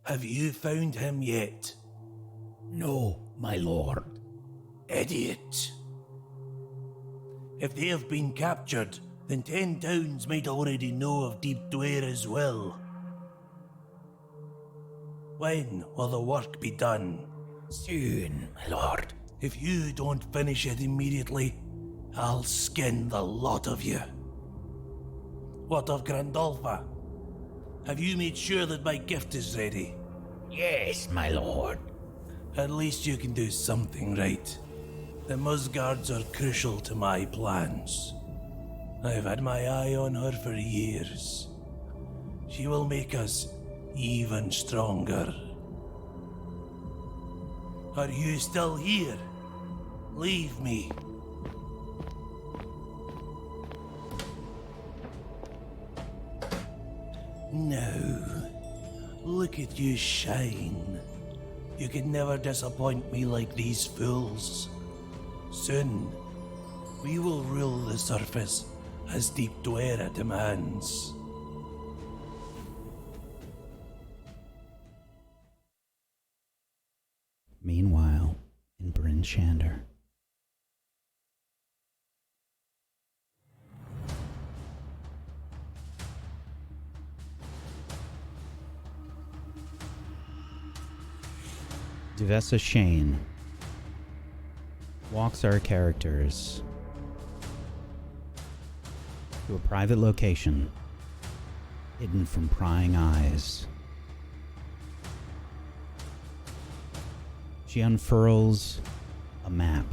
Have you found him yet? No, my lord. Idiot. If they have been captured, then 10 towns might already know of Deep Dwyer as well. When will the work be done? Soon, my lord. If you don't finish it immediately, I'll skin the lot of you. What of Grandolpha? Have you made sure that my gift is ready? Yes, my lord. At least you can do something right. The Musguards are crucial to my plans. I've had my eye on her for years. She will make us even stronger. Are you still here? Leave me. Now, look at you shine. You can never disappoint me like these fools. Soon, we will rule the surface as Deep Dwyer demands. Meanwhile, in Bryn Shander. Duvessa Shane walks our characters to a private location hidden from prying eyes. She unfurls a map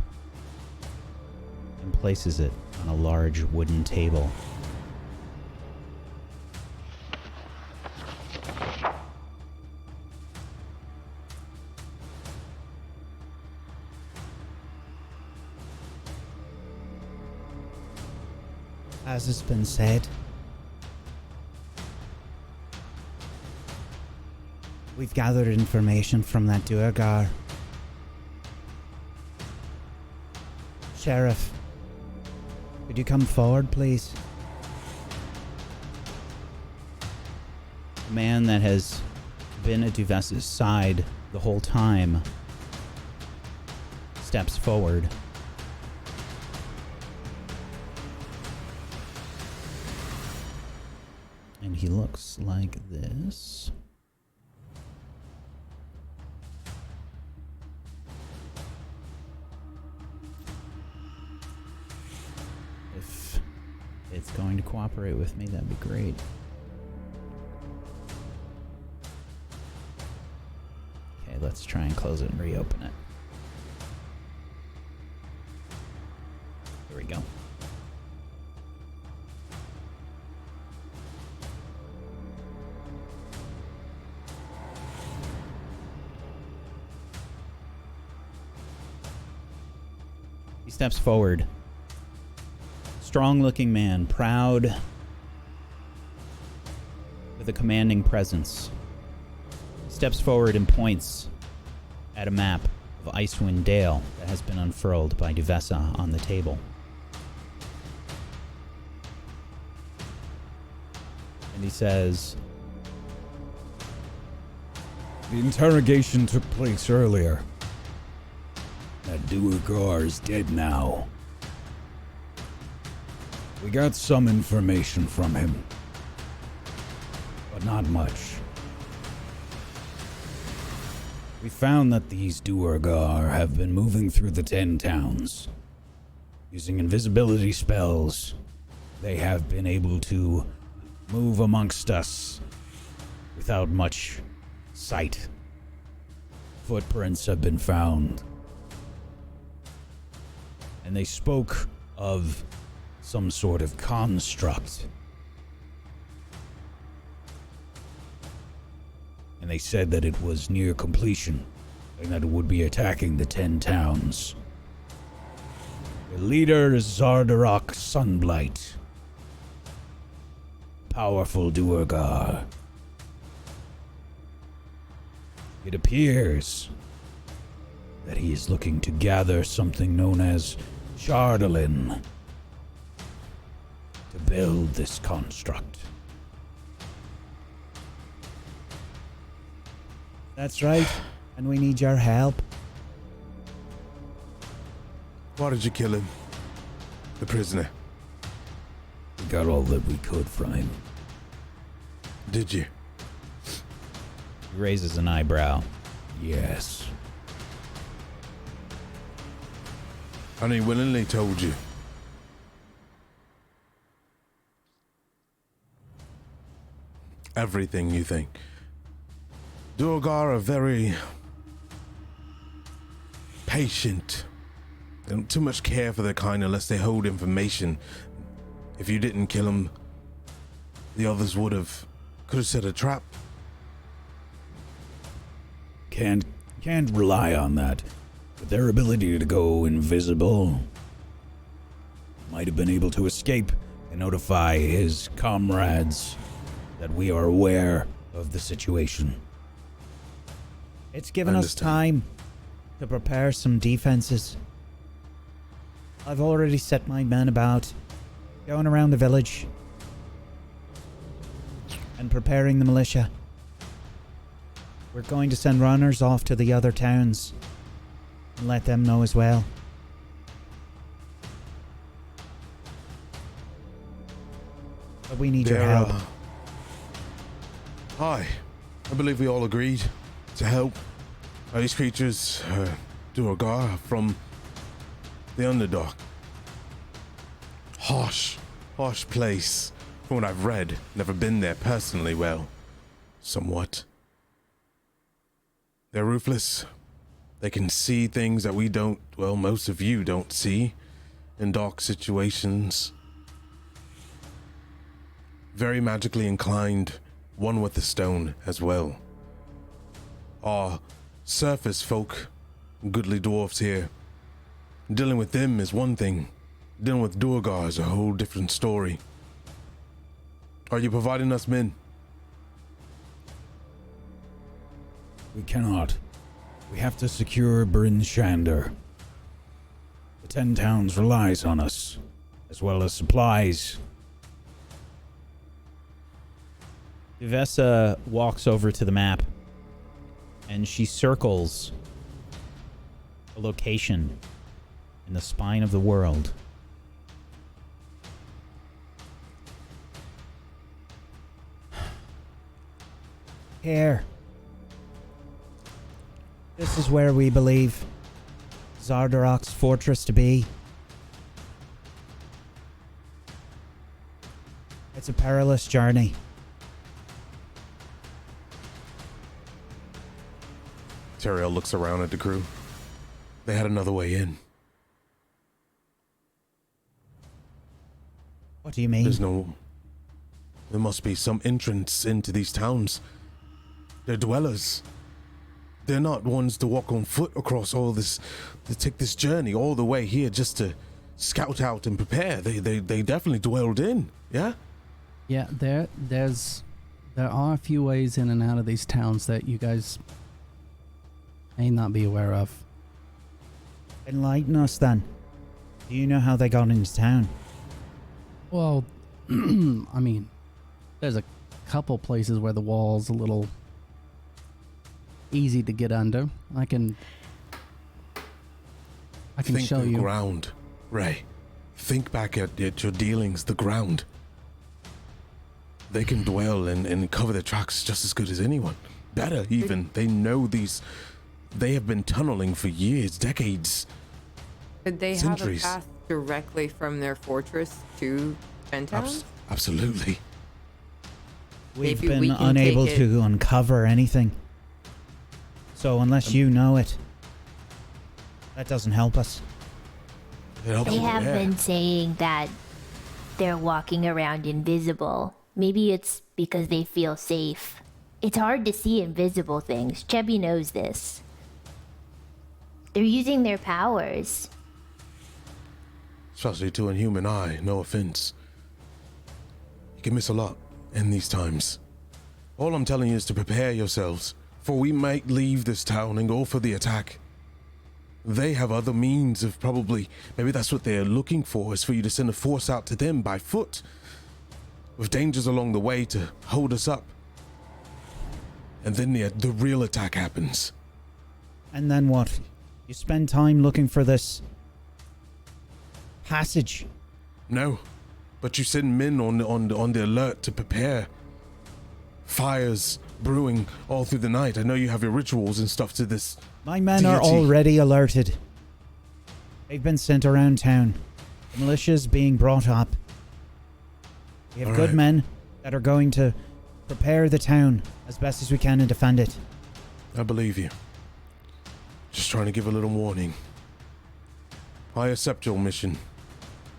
and places it on a large wooden table. As has been said, we've gathered information from that Duergar. Sheriff, could you come forward, please? The man that has been at Duvessa's side the whole time steps forward. And he looks like this. If it's going to cooperate with me, that'd be great. Okay, let's try and close it and reopen it. Here we go. He steps forward. Strong-looking man, proud, with a commanding presence. Steps forward and points at a map of Icewind Dale that has been unfurled by Duvessa on the table. And he says, "The interrogation took place earlier. That Duergar is dead now. We got some information from him, but not much. We found that these Duergar have been moving through the 10 towns. Using invisibility spells, they have been able to move amongst us without much sight. Footprints have been found. And they spoke of some sort of construct. And they said that it was near completion, and that it would be attacking the 10 towns. The leader is Xardorok Sunblight. Powerful Duergar. It appears that he is looking to gather something known as Chardolin to build this construct. That's right. And we need your help. Why did you kill him? The prisoner. We got all that we could from him. Did you? He raises an eyebrow. Yes. And he willingly told you. Everything you think. Duergar are very patient. They don't too much care for their kind unless they hold information. If you didn't kill them, the others could have set a trap. Can't rely on that. With their ability to go invisible, might have been able to escape and notify his comrades that we are aware of the situation. It's given us time to prepare some defenses. I've already set my men about going around the village and preparing the militia. We're going to send runners off to the other towns and let them know as well. But we need your help. I believe we all agreed to help these creatures, Duergar, from the Underdark. Harsh place. From what I've read, never been there personally, well, somewhat. They're ruthless. They can see things that we don't, well, most of you don't see in dark situations. Very magically inclined, one with the stone as well. Our surface folk, goodly dwarfs here, dealing with them is one thing. Dealing with Duergar is a whole different story. Are you providing us men? We cannot. We have to secure Bryn Shander. The 10 towns relies on us, as well as supplies. Duvessa walks over to the map and she circles a location in the spine of the world. Here. This is where we believe Xardorok's fortress to be. It's a perilous journey. Teriel looks around at the crew. They had another way in. What do you mean? There must be some entrance into these towns. They're dwellers. They're not ones to walk on foot across all this, to take this journey all the way here just to scout out and prepare. They definitely dwelled in, yeah? Yeah, there are a few ways in and out of these towns that you guys may not be aware of. Enlighten us then. Do you know how they got into town? Well, I mean, there's a couple places where the wall's a little easy to get under. I can Think show you. the ground, Ray. Think back at your dealings, the ground. They can dwell and cover their tracks just as good as anyone. Better, even. They know these. They have been tunneling for years, decades. Could they centuries. have a path directly from their fortress to Pentown? Absolutely. We've Maybe been we can unable take it- to uncover anything. So unless you know it, that doesn't help us. It helps They with have air. been saying that they're walking around invisible. Maybe it's because they feel safe. It's hard to see invisible things. Chebby knows this. They're using their powers. Especially to a human eye, no offense. You can miss a lot in these times. All I'm telling you is to prepare yourselves, for we might leave this town and go for the attack. They have other means of maybe that's what they're looking for, is for you to send a force out to them by foot, with dangers along the way to hold us up. And then the real attack happens. And then what? You spend time looking for this passage. No, but you send men on the alert to prepare. Fires brewing all through the night. I know you have your rituals and stuff to this. My men are deity. already alerted. They've been sent around town. The militia's being brought up. We have All good right. men that are going to prepare the town as best as we can and defend it. I believe you. Just trying to give a little warning. I accept your mission.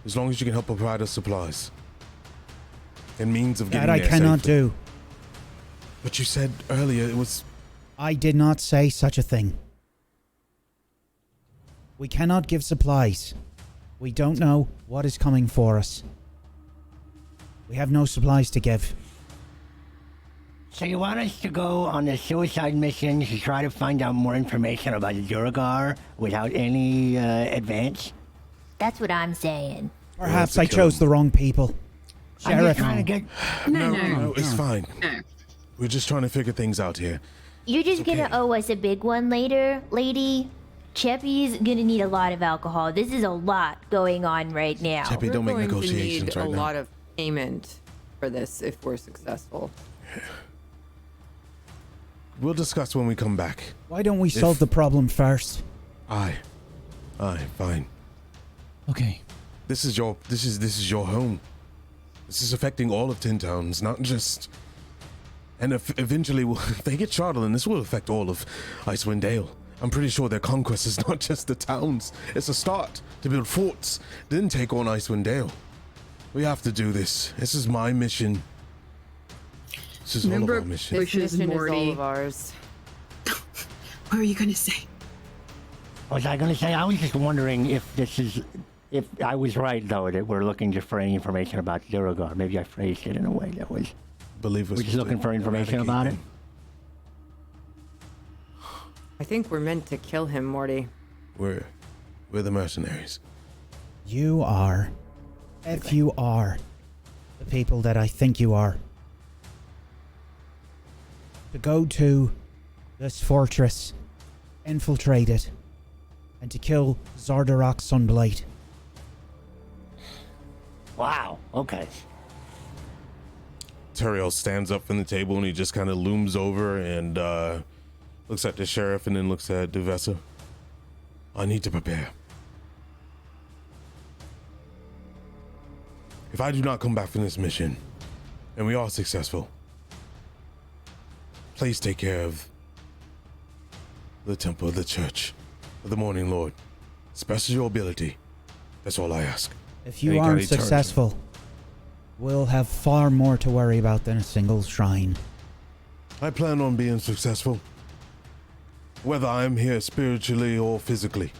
As long as you can help provide us supplies. And means of getting That I there cannot safely. do. But you said earlier it was... I did not say such a thing. We cannot give supplies. We don't know what is coming for us. We have no supplies to give. So you want us to go on a suicide mission to try to find out more information about the Duergar without any advance? That's what I'm saying. Perhaps to I kill chose him. the wrong people. I'm Sheriff, just trying to get... No, it's fine. We're just trying to figure things out here. You're just It's gonna okay. owe us a big one later, lady. Cheppy's gonna need a lot of alcohol. This is a lot going on right now. Cheppy, We're don't make going to negotiations need right a now. lot of payment for this if we're successful. We'll discuss when we come back. why don't we solve the problem first? Aye, fine. Okay. This is your your home. This is affecting all of Tin Towns, not just. And eventually, if they get Chardalin, this will affect all of Icewind Dale. I'm pretty sure their conquest is not just the towns. It's a start to build forts, then take on Icewind Dale. We have to do this. This is my mission. This is all of our mission. This Bushes, mission is all Morty. of ours. What were you gonna say? What was I going to say? I was just wondering if this is... If I was right, though, that we're looking just for any information about the Duergar. Maybe I phrased it in a way that was... Believe us. We're just looking for information eradicate about it? them. I think we're meant to kill him, Morty. We're the mercenaries. You are. If you are. The people that I think you are. To go to this fortress, infiltrate it, and to kill Xardorok Sunblight. Wow, okay. Turiel stands up from the table and he just kind of looms over and looks at the sheriff and then looks at Duvessa. I need to prepare. If I do not come back from this mission, and we are successful, please take care of the temple, the church, of the Morning Lord. As best as your ability. That's all I ask. If you Ain't got aren't any terms. successful, we'll have far more to worry about than a single shrine. I plan on being successful, whether I'm here spiritually or physically.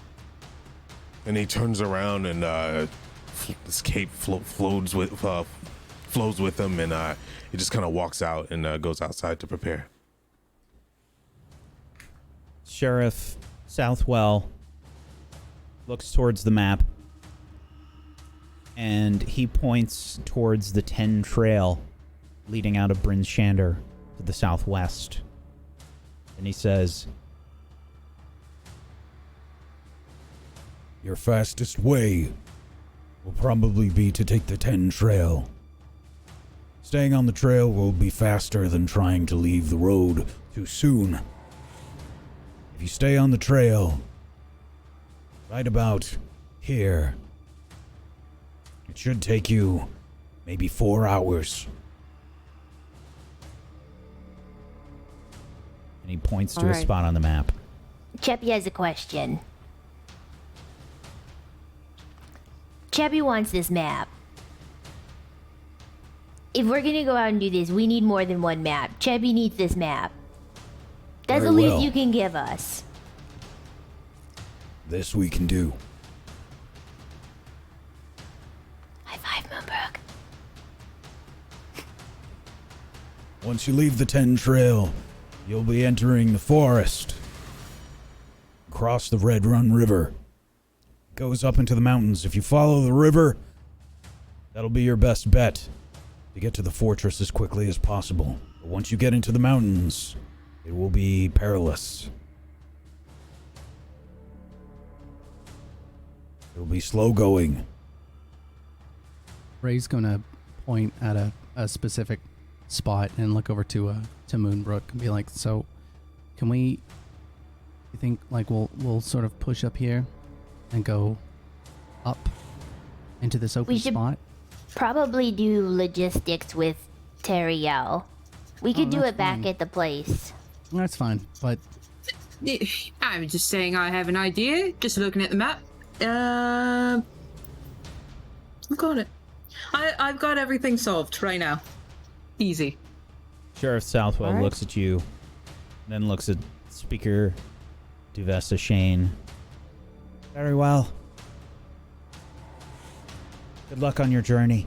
And he turns around and this cape flows with him, and he just kind of walks out and goes outside to prepare. Sheriff Southwell looks towards the map and he points towards the 10 trail leading out of Bryn Shander to the southwest. And he says, Your fastest way will probably be to take the 10 trail. Staying on the trail will be faster than trying to leave the road too soon. If you stay on the trail, right about here, it should take you maybe 4 hours. and he points to All a right. spot on the map. Cheppy has a question. Cheppy wants this map. If we're gonna go out and do this, we need more than one map. Cheppy needs this map. That's Very the least well. you can give us. This we can do. High five, Moonbrook. Once you leave the 10 trail, you'll be entering the forest. Cross the Red Run River. It goes up into the mountains. If you follow the river, that'll be your best bet to get to the fortress as quickly as possible. But once you get into the mountains, It will be perilous. It will be slow going. Ray's gonna point at a specific spot and look over to Moonbrook and be like, so can we, you think like we'll sort of push up here and go up into this open spot? Probably do logistics with Teriel. We could do it back at the place. That's fine, but I'm just saying I have an idea. Just looking at the map. I've got it. I've got everything solved right now. Easy. Sheriff Southwell looks at you, then looks at Speaker Duvessa Shane. Very well. Good luck on your journey.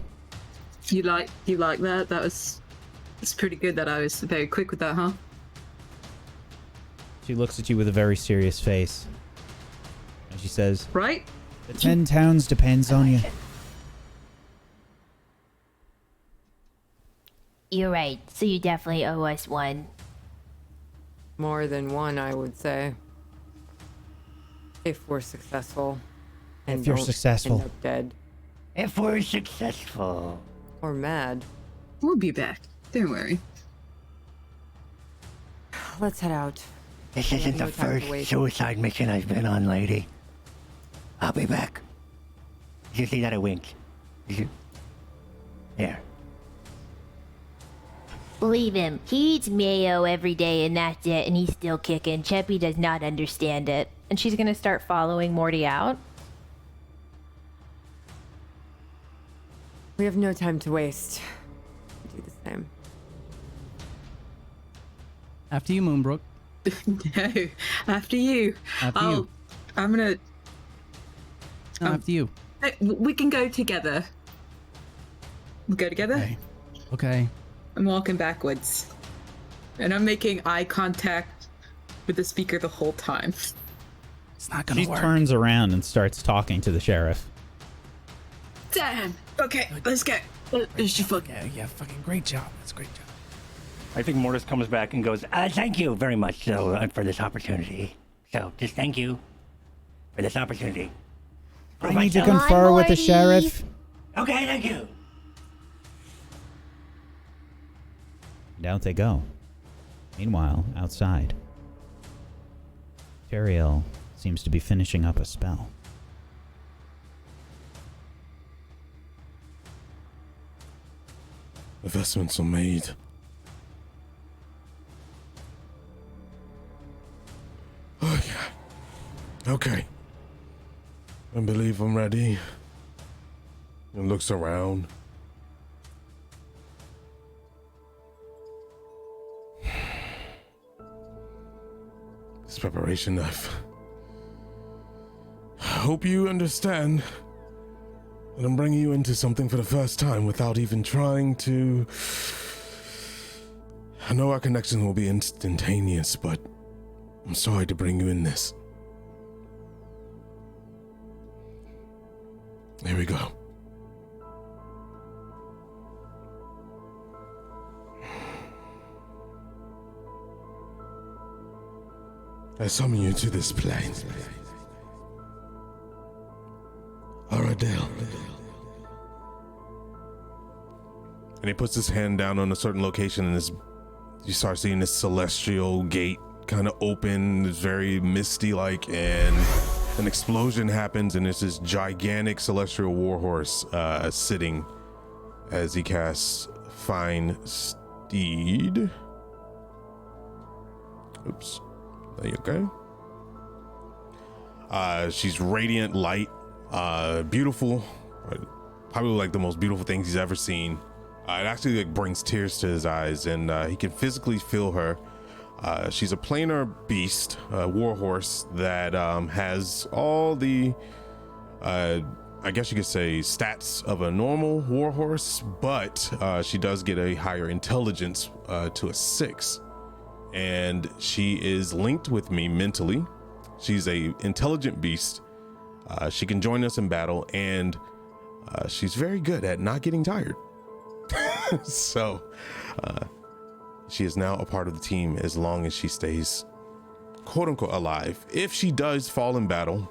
You like that? It's pretty good that I was very quick with that, huh? She looks at you with a very serious face. And she says, Right? The 10 towns depends on you. You're right. So you definitely owe us one. More than one, I would say. If we're successful. And If you're don't successful. End up dead. If we're successful. Or mad. We'll be back. Don't worry. Let's head out. This isn't the first suicide mission I've been on, lady. I'll be back. Did you see that I winked? There. Believe him, he eats mayo every day and that's it, and he's still kicking. Cheppy does not understand it. And she's gonna start following Morty out. We have no time to waste. Do the same. After you, Moonbrook. No, after you. After you. I'm gonna. No, after you. We can go together. We go together? Okay. I'm walking backwards. And I'm making eye contact with the speaker the whole time. It's not gonna work. She turns around and starts talking to the sheriff. Damn! Okay, let's go. There's your fucking. Yeah, fucking great job. That's a great job. I think Mortis comes back and goes, thank you very much for this opportunity. So, just thank you for this opportunity. I need to confer with the sheriff. Okay, thank you. Down they go. Meanwhile, outside, Teriel seems to be finishing up a spell. Investments are made. Oh, yeah. Okay. I believe I'm ready. And looks around. This preparation, I hope you understand that I'm bringing you into something for the first time without even trying to. I know our connection will be instantaneous, but I'm sorry to bring you in this. Here we go. I summon you to this plane. Dale. And he puts his hand down on a certain location, and you start seeing this celestial gate kind of open. It's very misty-like, and an explosion happens, and it's this gigantic celestial warhorse sitting as he casts Fine Steed. Oops. There you go. She's radiant light, beautiful, probably like the most beautiful things he's ever seen. It actually like brings tears to his eyes, and he can physically feel her. She's a planar beast, a warhorse that has all the, I guess you could say, stats of a normal warhorse, but she does get a higher intelligence to a 6. And she is linked with me mentally. She's a intelligent beast. She can join us in battle, and she's very good at not getting tired. So She is now a part of the team as long as she stays quote unquote alive. If she does fall in battle,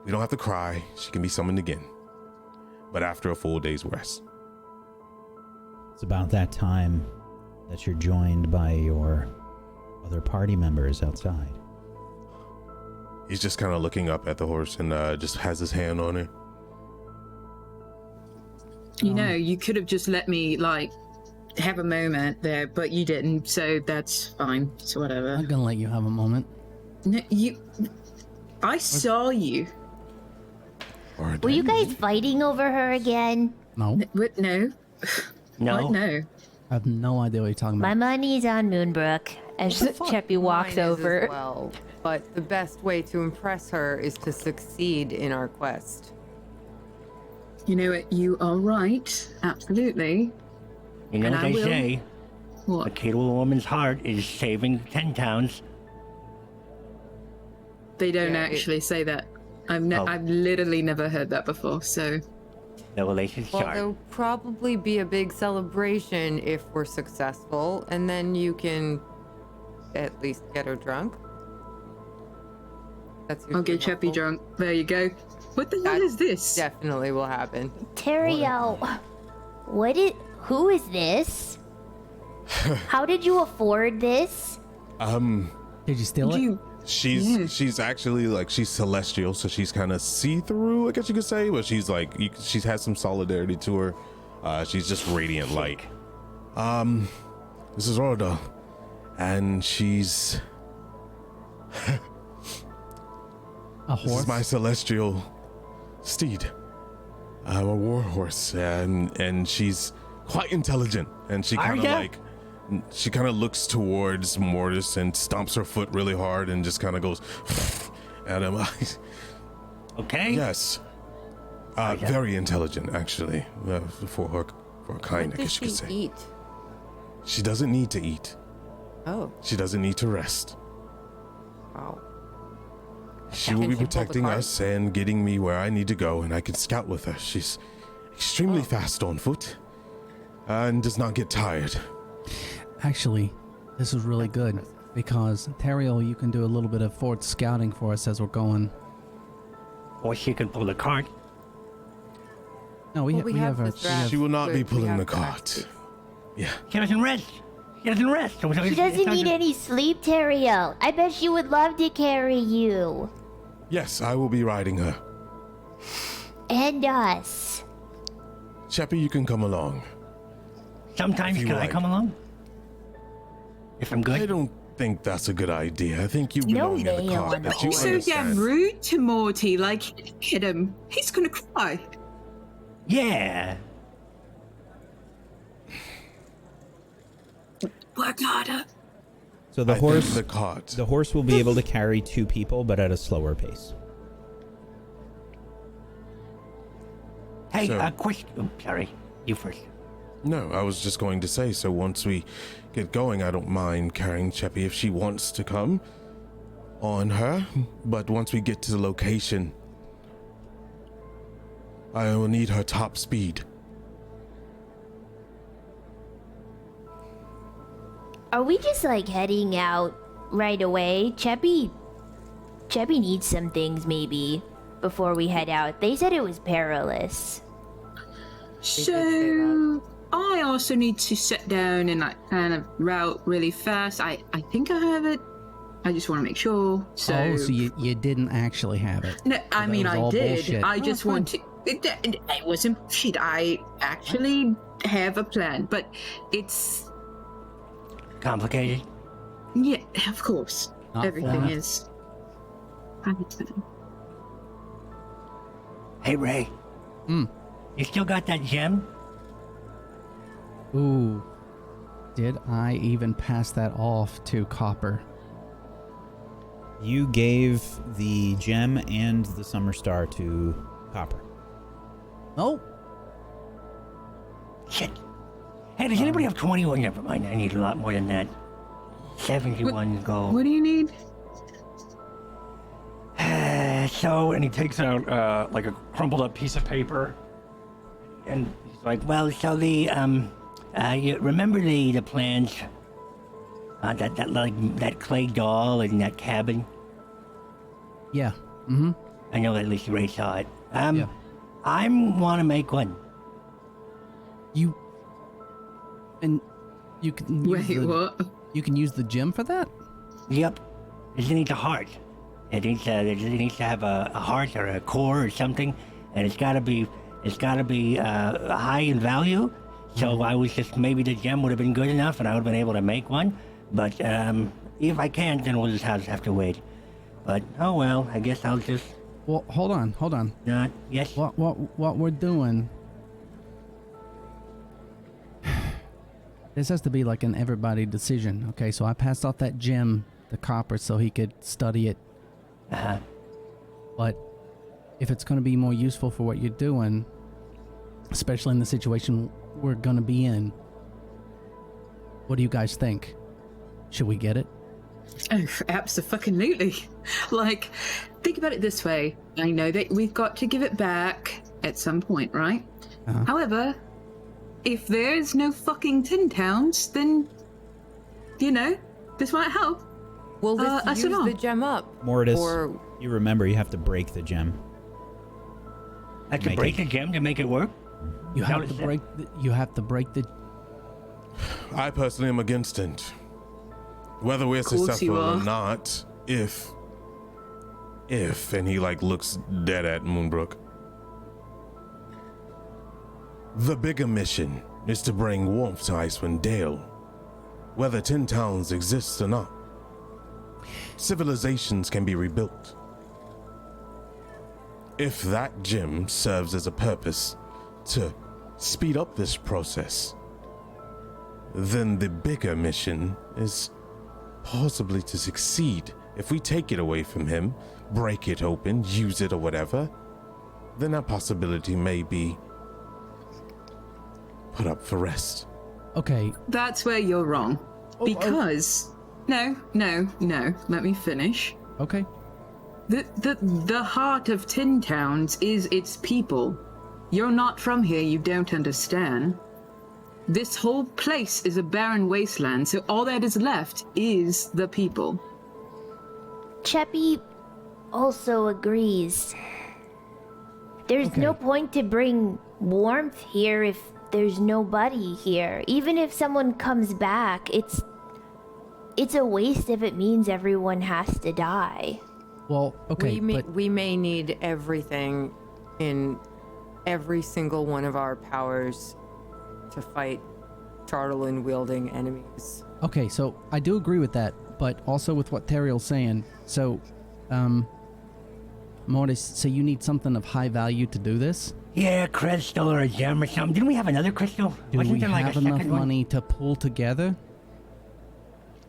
we don't have to cry. She can be summoned again, but after a full day's rest. It's about that time that you're joined by your other party members outside. He's just kind of looking up at the horse and just has his hand on it. You know, you could have just let me, like, have a moment there, but you didn't, so that's fine. So whatever. I'm gonna let you have a moment. No, I saw you. Were you guys fighting over her again? No. What? No. No. What? No. I have no idea what you're talking My about. money's on Moonbrook. As Cheppy walks Mine is over. as well, but the best way to impress her is to succeed in our quest. You know what? You are right. Absolutely. You know And what I they will- say? A What? key to a woman's heart is saving 10 towns. They don't Yeah, actually say that. Oh. I've literally never heard that before. So The relation's Well, chart. there'll probably be a big celebration if we're successful, and then you can at least get her drunk. That's I'll get usually Cheppy helpful. drunk. There you go. What the hell That is this? Definitely will happen. Terrio, who is this? How did you afford this? Did you steal it? You She's actually like, she's celestial, so she's kind of see-through, I guess you could say, but she's like, she's has some solidarity to her. She's just radiant light. This is Rhoda, and she's A this horse? is my celestial steed. I'm a war horse, and she's quite intelligent, and she kind of ya? like, she kind of looks towards Mortis and stomps her foot really hard and just kind of goes at him. Okay? Yes. Very intelligent, actually, for her kind, I What guess does you could she say. eat? She doesn't need to eat. Oh, She doesn't need to rest. wow. She will Can be she pull the protecting cart? us and getting me where I need to go, and I can scout with her. She's extremely fast on foot and does not get tired. Actually, this is really good because Terrio, you can do a little bit of forward scouting for us as we're going. Or she can pull the cart. No, we Well, we have have our. the draft. She will not be We pulling have the to cart. act- Yeah. She doesn't rest. She doesn't rest. She doesn't need any sleep, Terrio. I bet she would love to carry you. Yes, I will be riding her. And us. Cheppy, you can come along. Sometimes If you can I like. come along? If I'm I good? don't think that's a good idea. I think you No, belong in the they cart, on but the you horse. so understand. damn rude to Morty. Like, hit him. He's gonna cry. Yeah. Work harder. So the I think horse, the cart. the horse will be able to carry 2 people, but at a slower pace. Hey, So- question. Oh, sorry. You first. No, I was just going to say, so once we get going, I don't mind carrying Cheppy if she wants to come on her. But once we get to the location, I will need her top speed. Are we just like heading out right away? Cheppy needs some things maybe before we head out. They said it was perilous. So I also need to sit down and like kind of route really fast. I think I have it. I just want to make sure. So, So you didn't actually have it. no, I that mean was I all did. bullshit. I Oh, just fine. want to. It wasn't shit. I actually have a plan, but it's Complicated? yeah, of course. Not Everything flat. is. Hey, Ray. Hmm. You still got that gem? Ooh. Did I even pass that off to Copper? You gave the gem and the summer star to Copper. Oh. Shit. Hey, does anybody have 21? Never mind. I need a lot more than that. 71 gold. What do you need? So, and he takes out like a crumpled up piece of paper, and he's like, "Well, so the You remember the plans? That clay doll in that cabin? Yeah. Mm-hmm. I know at least Ray saw it. Yeah. I want to make one. You can use Wait, what? You can use the gem for that? Yep. It needs a heart. It needs to have a heart or a core or something, and it's gotta be high in value. So I was just, maybe the gem would have been good enough, and I would have been able to make one. But if I can't, then we'll just have to wait. But oh well, I guess I'll just. Well, hold on. Yes. What we're doing? This has to be like an everybody decision. Okay, so I passed off that gem, the copper, so he could study it. But if it's going to be more useful for what you're doing, especially in the situation we're going to be in, what do you guys think? Should we get it? Oh, absolutely. Like, think about it this way. I know that we've got to give it back at some point, right? However, if there's no fucking tin towns, then, this might help. Well, let's use the gem up. Mortis, Or you remember you have to break the gem. I have to break the gem to make it work? You have to break. You have to break the. I personally am against it. Whether we're course you successful or are. not, if, and he looks dead at Moonbrook. The bigger mission is to bring warmth to Icewind Dale, whether 10 towns exist or not. Civilizations can be rebuilt. If that gem serves as a purpose to speed up this process, then the bigger mission is possibly to succeed. If we take it away from him, break it open, use it or whatever, then that possibility may be put up for rest. Okay. That's where you're wrong. Because no, let me finish. Okay. The heart of Tin Towns is its people. You're not from here, you don't understand. This whole place is a barren wasteland, so all that is left is the people. Cheppy also agrees. There's no point to bring warmth here if there's nobody here. Even if someone comes back, it's a waste if it means everyone has to die. Well, okay, we may need everything in every single one of our powers to fight Chardolin wielding enemies. Okay, so I do agree with that, but also with what Teriel's saying. So, Mortis, so you need something of high value to do this? Yeah, crystal or a gem or something. Didn't we have another crystal? Do Wasn't we there like have a enough second one? money to pull together?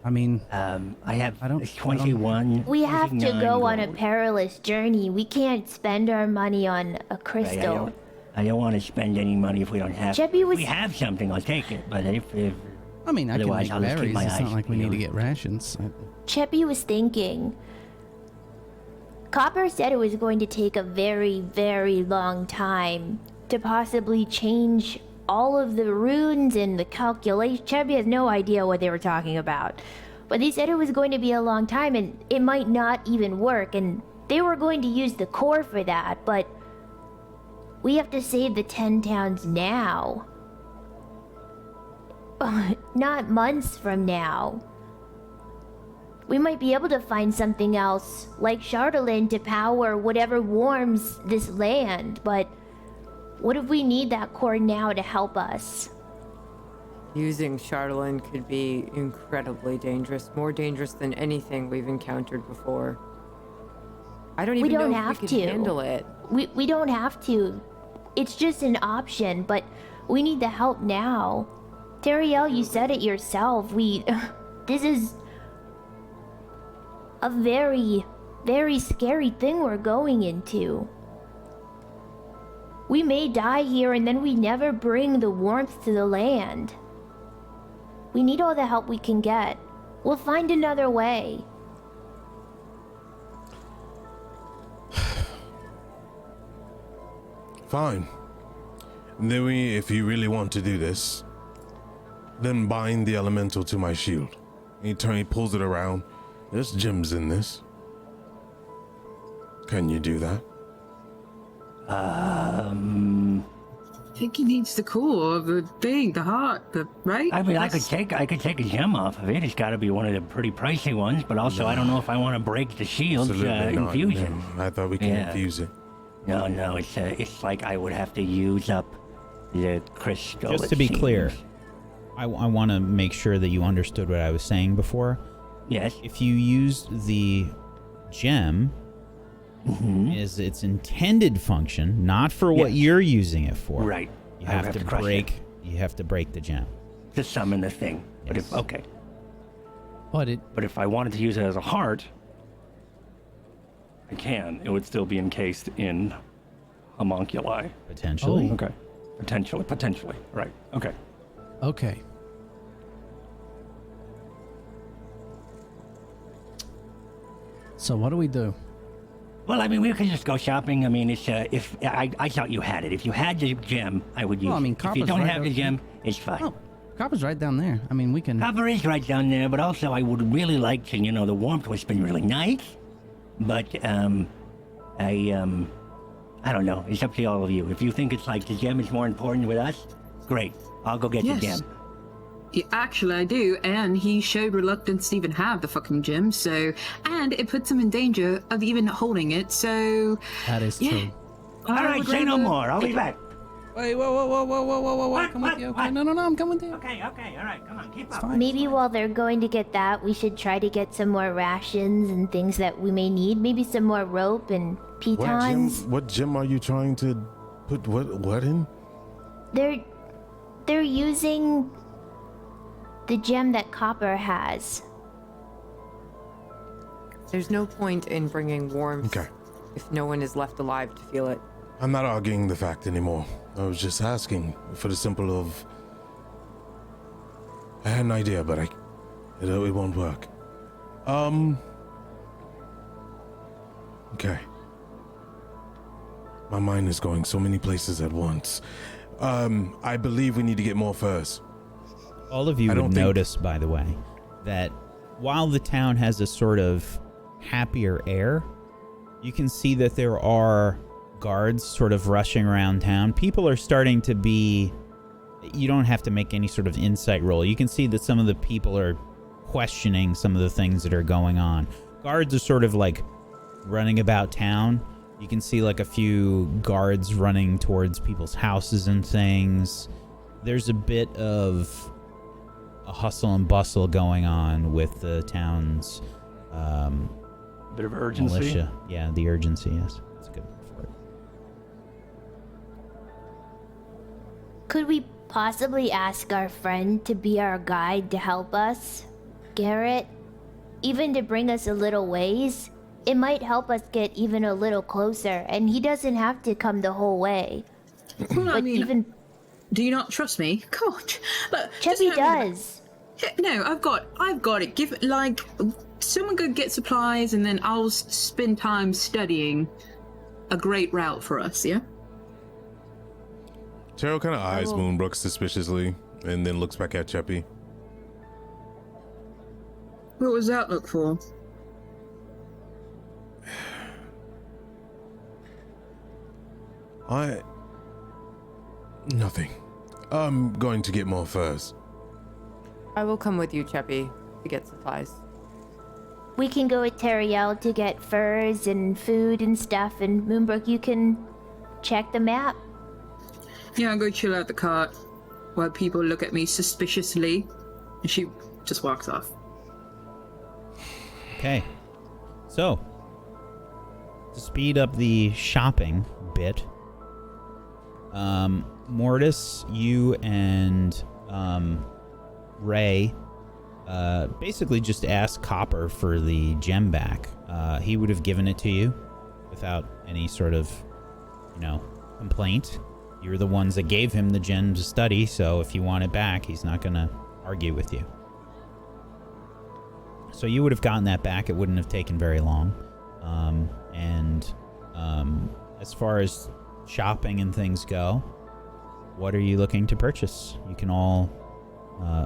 I mean, I have I don't- 21. We have to 29 go on a gold. perilous journey. We can't spend our money on a Right, crystal. I don't want to spend any money if we don't have. Cheppy was- If we have something, I'll take it. But if I mean, I can Otherwise, make I'll just keep berries. my It's not eyes like we need to peeled. get rations. Cheppy was thinking. Copper said it was going to take a very, very long time to possibly change all of the runes and the calculation. Cheppy has no idea what they were talking about. But they said it was going to be a long time and it might not even work. And they were going to use the core for that. But we have to save the 10 towns now. Not months from now. We might be able to find something else, like Chardolin, to power whatever warms this land, but what if we need that core now to help us? Using Chardolin could be incredibly dangerous, more dangerous than anything we've encountered before. I don't even We don't know have if we to. can handle it. We don't have to. It's just an option, but we need the help now. Teriel, you said it yourself. This is a very, very scary thing we're going into. We may die here and then we never bring the warmth to the land. We need all the help we can get. We'll find another way. Fine. Then if you really want to do this, Then bind the elemental to my shield. He pulls it around. There's gems in this. Can you do that? I think he needs the core, the thing, the heart, right? I mean, I could take a gem off of it. It's got to be one of the pretty pricey ones, but also I don't know if I want to break the shield's infusion. No, I thought we can infuse it. No, it's like I would have to use up the crystal. Just to be clear, I want to make sure that you understood what I was saying before. Yes. If you use the gem is its intended function, not for what you're using it for. Right. You have to break. You have to break the gem to summon the thing. Yes. But if I wanted to use it as a heart, I can. It would still be encased in homunculi. Potentially. Oh. Okay. Potentially. Right. Okay. Okay. So what do we do? Well, I mean, we could just go shopping. I mean, it's if I thought you had it. If you had the gem, I would use Well, I mean, it. If you copper's don't right have the out- gem, it's fine. Oh, copper's right down there. I mean, we can. Copper is right down there, but also I would really like to, the warmth has been really nice. But I don't know. It's up to all of you. If you think it's like the gem is more important with us, great. I'll go get the gem. Yeah, actually, I do, and he showed reluctance to even have the fucking gem, and it puts him in danger of even holding it, so... That is true. All right, say no more. I'll be back. Wait, whoa. Come with you. Okay, no, I'm coming with you. Okay, all right, come on, keep up. Maybe while they're going to get that, we should try to get some more rations and things that we may need. Maybe some more rope and pitons. What gem are you trying to put what in? They're using the gem that Copper has. There's no point in bringing warmth if no one is left alive to feel it. I'm not arguing the fact anymore. I was just asking for the simple of... I had an idea, but it won't work. Okay. My mind is going so many places at once. I believe we need to get more furs. All of you would notice, by the way, that while the town has a sort of happier air, you can see that there are guards sort of rushing around town. People are starting to be... You don't have to make any sort of insight roll. You can see that some of the people are questioning some of the things that are going on. Guards are sort of like running about town. You can see like a few guards running towards people's houses and things. There's a bit of a hustle and bustle going on with the town's bit of urgency. Militia. Yeah, the urgency, yes. That's a good word for it. Could we possibly ask our friend to be our guide to help us? Garrett? Even to bring us a little ways? It might help us get even a little closer, and he doesn't have to come the whole way. Well, I But mean, even do you not trust me? God, look, Chubby just remember- does. No, I've got it. Give someone go get supplies, and then I'll spend time studying a great route for us. Yeah. Cheryl kind of eyes Moonbrook suspiciously and then looks back at Cheppy. What was that look for? Nothing. I'm going to get more furs. I will come with you, Cheppy, to get supplies. We can go with Teriel to get furs and food and stuff, and Moonbrook, you can check the map. Yeah, I'll go chill out the cart while people look at me suspiciously, and she just walks off. Okay. So, to speed up the shopping bit, Mortis, you and Ray basically just asked Copper for the gem back. He would have given it to you without any sort of, complaint. You're the ones that gave him the gem to study, so if you want it back, he's not going to argue with you. So you would have gotten that back. It wouldn't have taken very long. As far as shopping and things go, what are you looking to purchase? You can all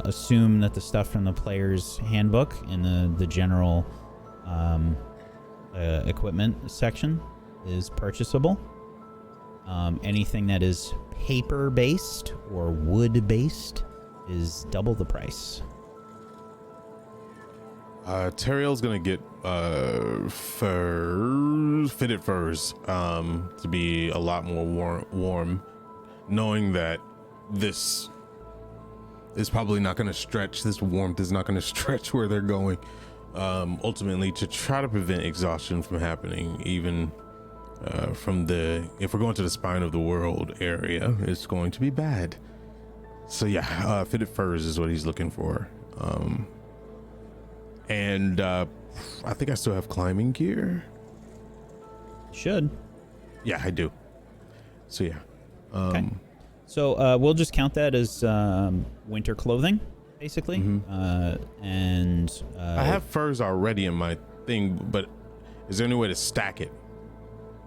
assume that the stuff from the player's handbook in the general equipment section is purchasable. Anything that is paper-based or wood-based is double the price. Teriel's gonna get fitted furs to be a lot more warm, knowing that this is probably not gonna stretch. This warmth is not gonna stretch where they're going. Ultimately, to try to prevent exhaustion from happening, even from if we're going to the spine of the world area, it's going to be bad. So yeah, fitted furs is what he's looking for. And I think I still have climbing gear. Should. Yeah, I do. So yeah. Okay. So we'll just count that as winter clothing, basically. And I have furs already in my thing, but is there any way to stack it?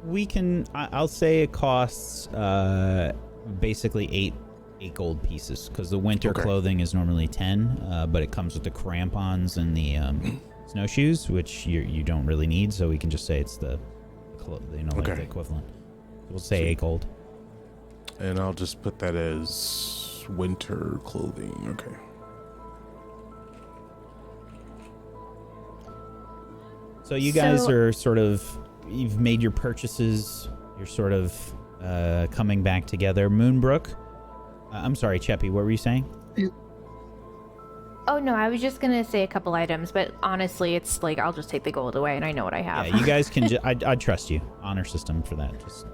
we can. I'll say it costs basically eight gold pieces, because the winter clothing is normally 10, but it comes with the crampons and the snowshoes, which you don't really need, so we can just say it's the the equivalent. We'll say 8 gold. And I'll just put that as winter clothing. Okay. So you guys are sort of, you've made your purchases. You're sort of coming back together. Moonbrook. I'm sorry, Cheppy, what were you saying? Oh, no, I was just going to say a couple items, but honestly, it's like, I'll just take the gold away and I know what I have. Yeah, you guys can I'd trust you. Honor system for that. Just,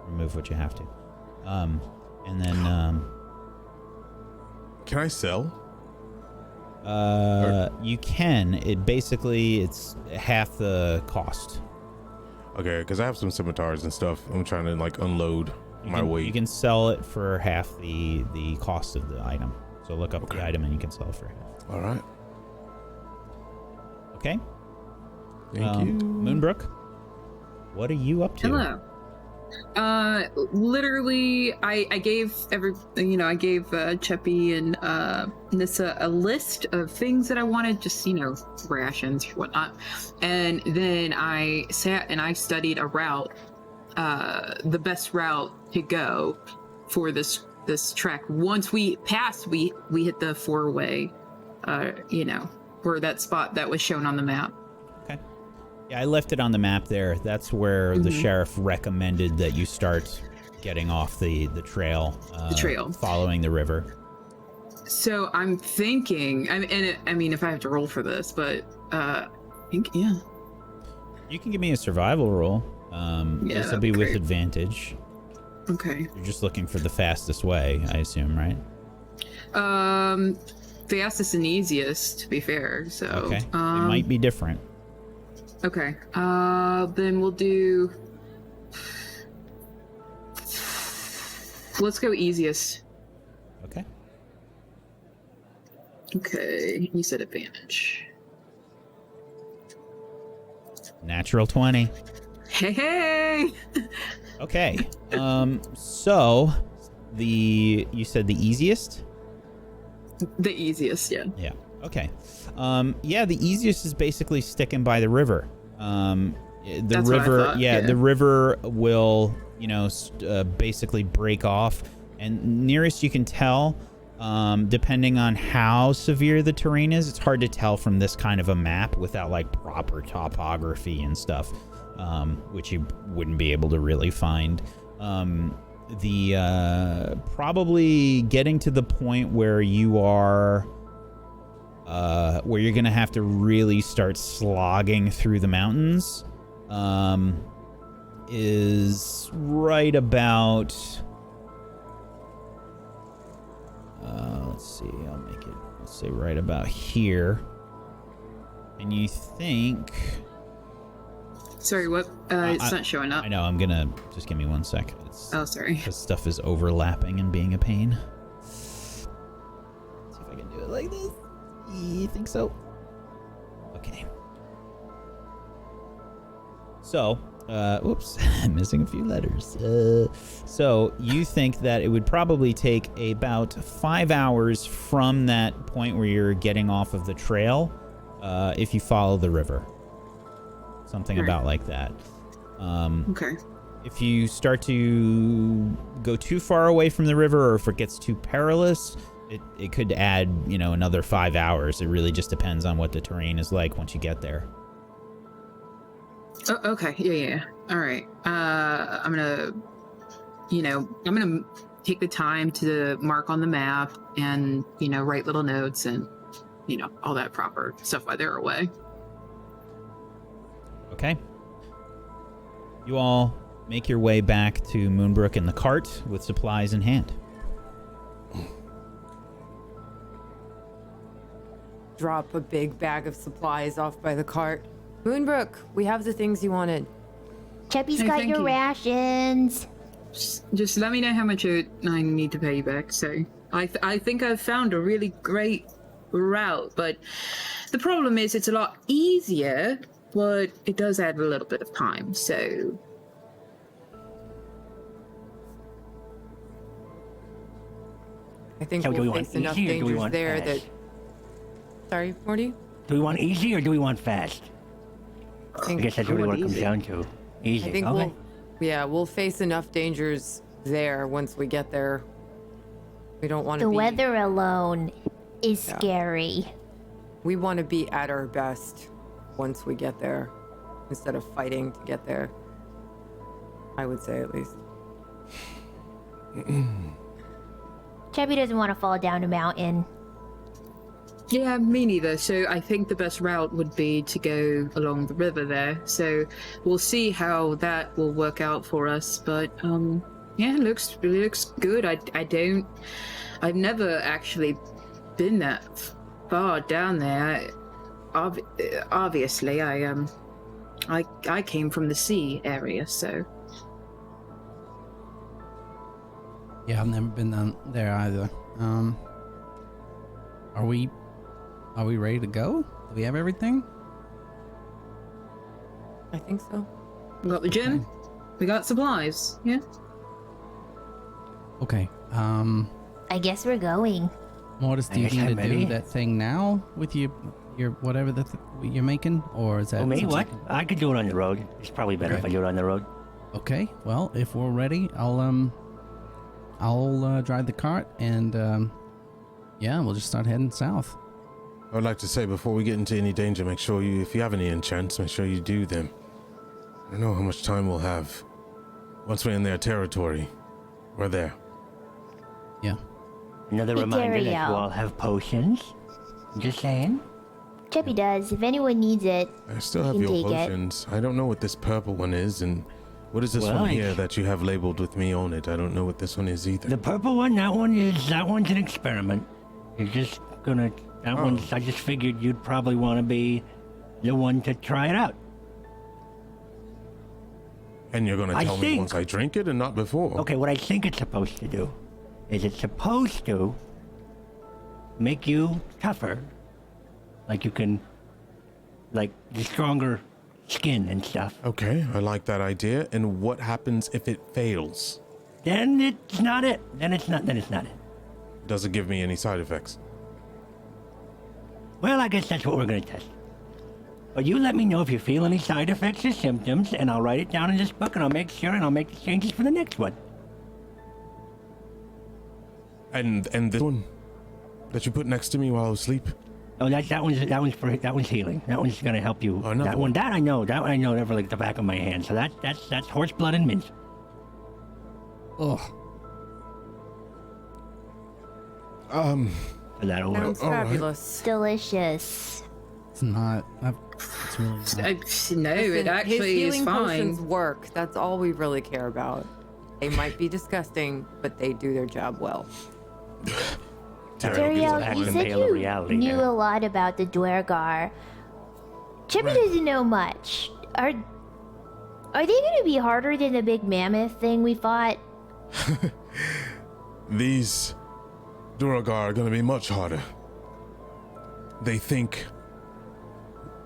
remove what you have to. And then... Can I sell? You can. It's half the cost. Okay, because I have some scimitars and stuff. I'm trying to, unload my weight. You can sell it for half the cost of the item. So look up the item and you can sell it for half. All right. Okay. Thank you. Moonbrook, what are you up to? Hello. Literally, I gave Cheppy and Nissa a list of things that I wanted, just rations, whatnot, and then I sat and I studied a route, the best route to go for this trek. Once we passed, we hit the 4-way, or that spot that was shown on the map. Yeah, I left it on the map there. That's where the sheriff recommended that you start getting off the trail. Following the river. So I'm thinking, if I have to roll for this, but I think, yeah. You can give me a survival roll. This will be with advantage. Okay. You're just looking for the fastest way, I assume, right? Fastest and easiest, to be fair. So okay. It might be different. Okay. Then we'll do. Let's go easiest. Okay. Okay. You said advantage. Natural 20. Hey. Okay. So you said the easiest? The easiest, yeah. Yeah. Okay. The easiest is basically sticking by the river. That's river, what I thought, yeah. The river will, basically break off, and nearest you can tell, depending on how severe the terrain is, it's hard to tell from this kind of a map without proper topography and stuff, which you wouldn't be able to really find. Probably getting to the point where you are. Where you're going to have to really start slogging through the mountains is right about... let's see, let's say right about here. And you think... Sorry, what? It's not showing up. I know, I'm going to... Just give me 1 sec. Sorry. Because stuff is overlapping and being a pain. Let's see if I can do it like this. You think so? Okay. So, Oops, I'm missing a few letters. So you think that it would probably take about 5 hours from that point where you're getting off of the trail, if you follow the river. Something about like that. Okay. If you start to go too far away from the river, or if it gets too perilous, it could add, another 5 hours. It really just depends on what the terrain is like once you get there. Oh, okay. Yeah. All right. I'm gonna take the time to mark on the map and, write little notes and, all that proper stuff while they're away. Okay. You all make your way back to Moonbrook in the cart with supplies in hand. Drop a big bag of supplies off by the cart. Moonbrook, we have the things you wanted. Chubby's Hey, got thank your you. rations. Just let me know how much I need to pay you back. So I think I've found a really great route, but the problem is it's a lot easier, but it does add a little bit of time. So I think So do we we'll want face enough easy or do we dangers want there fast? that... Sorry, Morty? Do we want easy or do we want fast? I guess that's really what it comes easy. down to. Easy. I think Okay. we'll face enough dangers there once we get there. We don't want to The be... weather alone is Yeah. scary. We want to be at our best once we get there, instead of fighting to get there. I would say, at least. Chubby doesn't want to fall down a mountain. yeah, me neither. So I think the best route would be to go along the river there. So we'll see how that will work out for us. But yeah, it looks good. I've never actually been that far down there. Obviously, I came from the sea area, so Yeah, I've never been down there either. Are we ready to go? Do we have everything? I think so. we got the gym, we got supplies. Yeah. Okay. I guess we're going. Mortis, do I you guess need to I'm do ready. that thing now with your whatever you're making, or is that Oh, me? something- What? I could do it on the road. It's probably better if Okay. I do it on the road. Okay. Well, if we're ready, I'll drive the cart and yeah, we'll just start heading south. I would like to say before we get into any danger, make sure if you have any enchants, make sure you do them. I don't know how much time we'll have. Once we're in their territory, we're there. Yeah. Another reminder that you Material. all have potions. Just saying. Chubby does. If anyone needs it, I still You have can your take it. potions. I don't know what this purple one is, and what is this Well, one I- here that you have labeled with me on it? I don't know what this one is either. The purple one, that one's an experiment. You're just gonna. That Oh. one's. I just figured you'd probably want to be the one to try it out. And you're gonna I tell me think- once I drink it and not before? Okay, what I think it's supposed to do is it's supposed to make you tougher. Like you can, like the stronger skin and stuff. Okay, I like that idea. And what happens if it fails? Then it's not it. Then it's not it. Does it give me any side effects? Well, I guess that's what we're gonna test. But you let me know if you feel any side effects or symptoms, and I'll write it down in this book, and I'll make sure, and I'll make the changes for the next one. And this one that you put next to me while I was asleep? Oh, that one's healing. That one's gonna help you. Oh, another that one. I know. That one I know never like the back of my hand. So that's horse blood and mint. Ugh. So that'll work. Sounds all right. fabulous. delicious. It's not. It's really not. No, Listen, it his actually healing is fine. potions work. That's all we really care about. They might be disgusting, but they do their job well. Duriel, back you to said male you reality knew there. a lot about the Dwergar. Chubby Right. doesn't know much. Are they gonna be harder than the big mammoth thing we fought? These Duragar are gonna be much harder. They think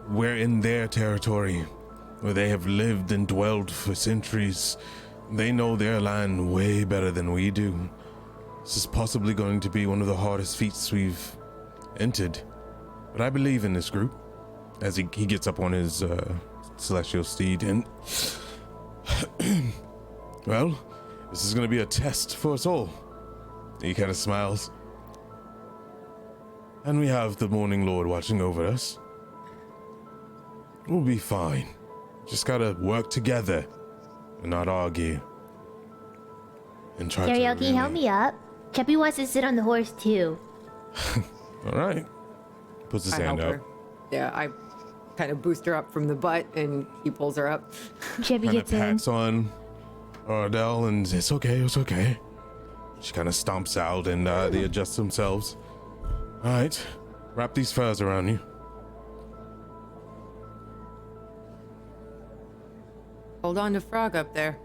we're in their territory where they have lived and dwelled for centuries. They know their land way better than we do. This is possibly going to be one of the hardest feats we've entered. But I believe in this group. As he gets up on his celestial steed and... well, this is going to be a test for us all. He kind of smiles. And we have the Morning Lord watching over us. We'll be fine. Just gotta work together and not argue. And try Teriel, to can you help me up? Cheppy wants to sit on the horse too. Alright. Puts his I hand help out. her. Yeah, I kind of boost her up from the butt, and he pulls her up. Cheppy Kind of gets in. pats on Ardell and it's okay, it's okay. She kind of stomps out and they adjust themselves. Alright. Wrap these furs around you. Hold on to Frog up there.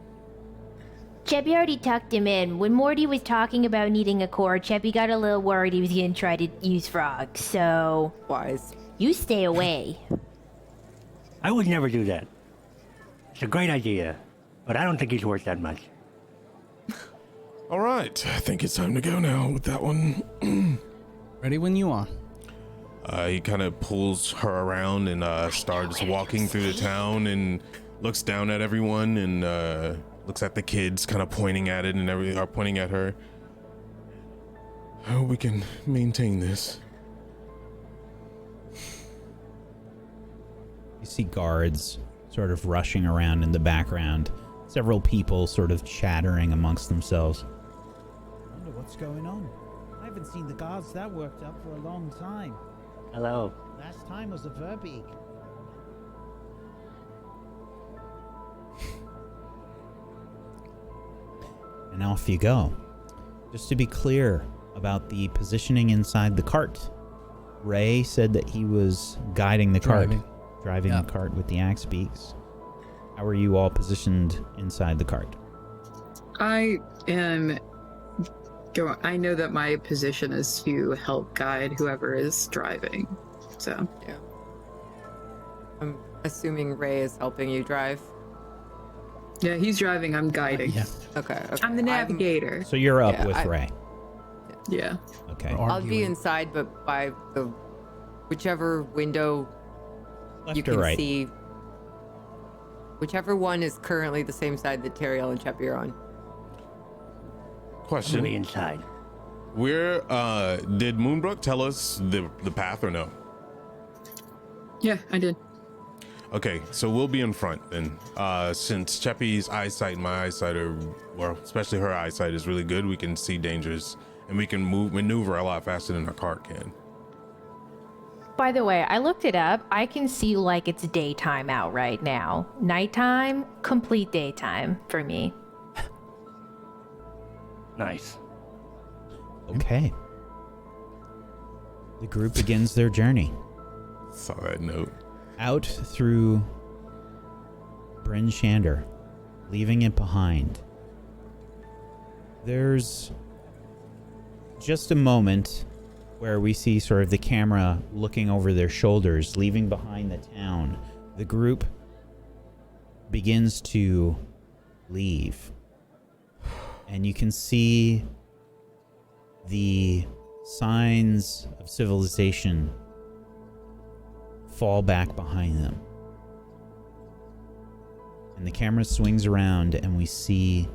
Cheppy already tucked him in. When Morty was talking about needing a cord, Cheppy got a little worried he was going to try to use Frog, so... Wise. You stay away. I would never do that. It's a great idea, but I don't think he's worth that much. Alright, I think it's time to go now with that one. Ready when you are. He kind of pulls her around and starts walking through the town and looks down at everyone and looks at the kids, kind of pointing at it and everything, are pointing at her. How we can maintain this? You see guards sort of rushing around in the background. Several people sort of chattering amongst themselves. I wonder what's going on. I haven't seen the guards that worked up for a long time. Hello. Last time was a Verbeek. And off you go. Just to be clear about the positioning inside the cart, Ray said that he was guiding the cart, driving the cart with the axe beaks. How are you all positioned inside the cart? I am going. I know that my position is to help guide whoever is driving. So yeah. I'm assuming Ray is helping you drive. Yeah, he's driving. I'm guiding. Okay. I'm the navigator. So you're up with Ray. Yeah. Okay. I'll be inside, but by the whichever window Left you or can right? see. Whichever one is currently the same side that Teriel and Cheppy are on. Question. I'm gonna be inside. Where did Moonbrook tell us the path or no? Yeah, I did. Okay, so we'll be in front then. Since Cheppy's eyesight and my eyesight are, well, especially her eyesight is really good, we can see dangers and we can maneuver a lot faster than our cart can. By the way, I looked it up. I can see like it's daytime out right now. Nighttime, complete daytime for me. Nice. Okay. The group begins their journey. Saw that note. Out through Bryn Shander, leaving it behind. There's just a moment where we see sort of the camera looking over their shoulders, leaving behind the town. The group begins to leave. And you can see the signs of civilization fall back behind them. And the camera swings around and we see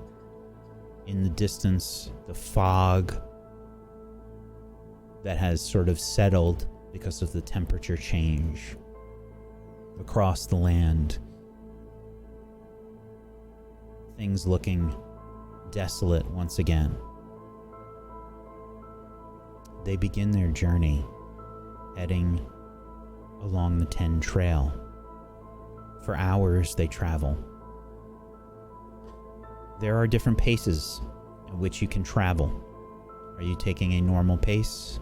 in the distance the fog that has sort of settled because of the temperature change across the land. Things looking desolate once again. They begin their journey heading along the 10 trail. For hours they travel. There are different paces at which you can travel. Are you taking a normal pace,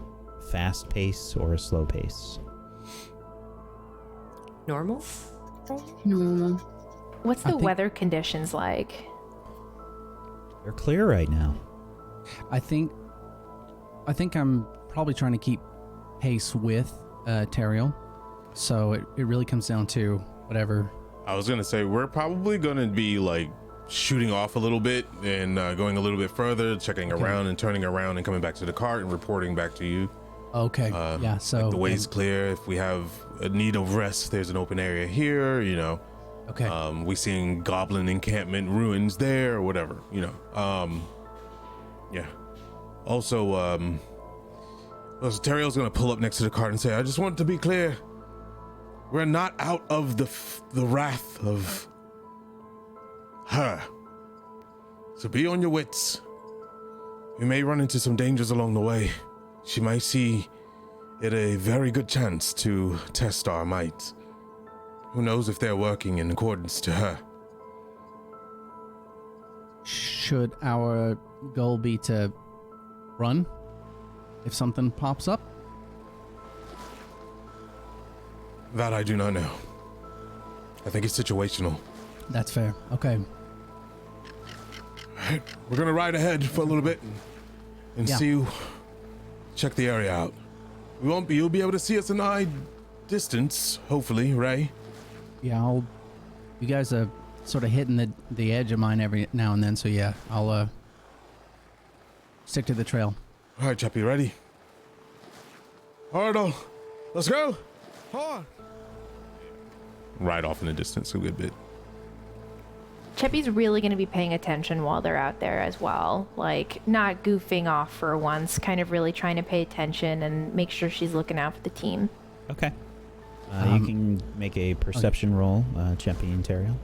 fast pace, or a slow pace? Normal? Normal. What's the weather conditions like? They're clear right now. I think I'm probably trying to keep pace with Teriel. So it really comes down to whatever I was gonna say we're probably gonna be like shooting off a little bit and going a little bit further, checking around and turning around and coming back to the cart and reporting back to you. Okay. Yeah. So like the way's clear. If we have a need of rest, there's an open area here. You know. Okay. We seeing goblin encampment ruins there or whatever. You know. Yeah. Also, Terriel's gonna pull up next to the cart and say, "I just want to be clear. We're not out of the wrath of her. So be on your wits. We may run into some dangers along the way. She might see it a very good chance to test our might. Who knows if they're working in accordance to her." Should our goal be to run if something pops up? That I do not know. I think it's situational. That's fair. Okay. All right, we're gonna ride ahead for a little bit and check the area out. You'll be able to see us in eye distance, hopefully, Ray. Yeah, you guys are sort of hitting the edge of mine every now and then, so yeah, I'll stick to the trail. All right, Chappie, ready? Hard on. Let's go. Hard. Ride off in the distance a good bit. Cheppy's really going to be paying attention while they're out there as well. Like, not goofing off for once, kind of really trying to pay attention and make sure she's looking out for the team. Okay. You can make a perception roll, Cheppy and Teriel.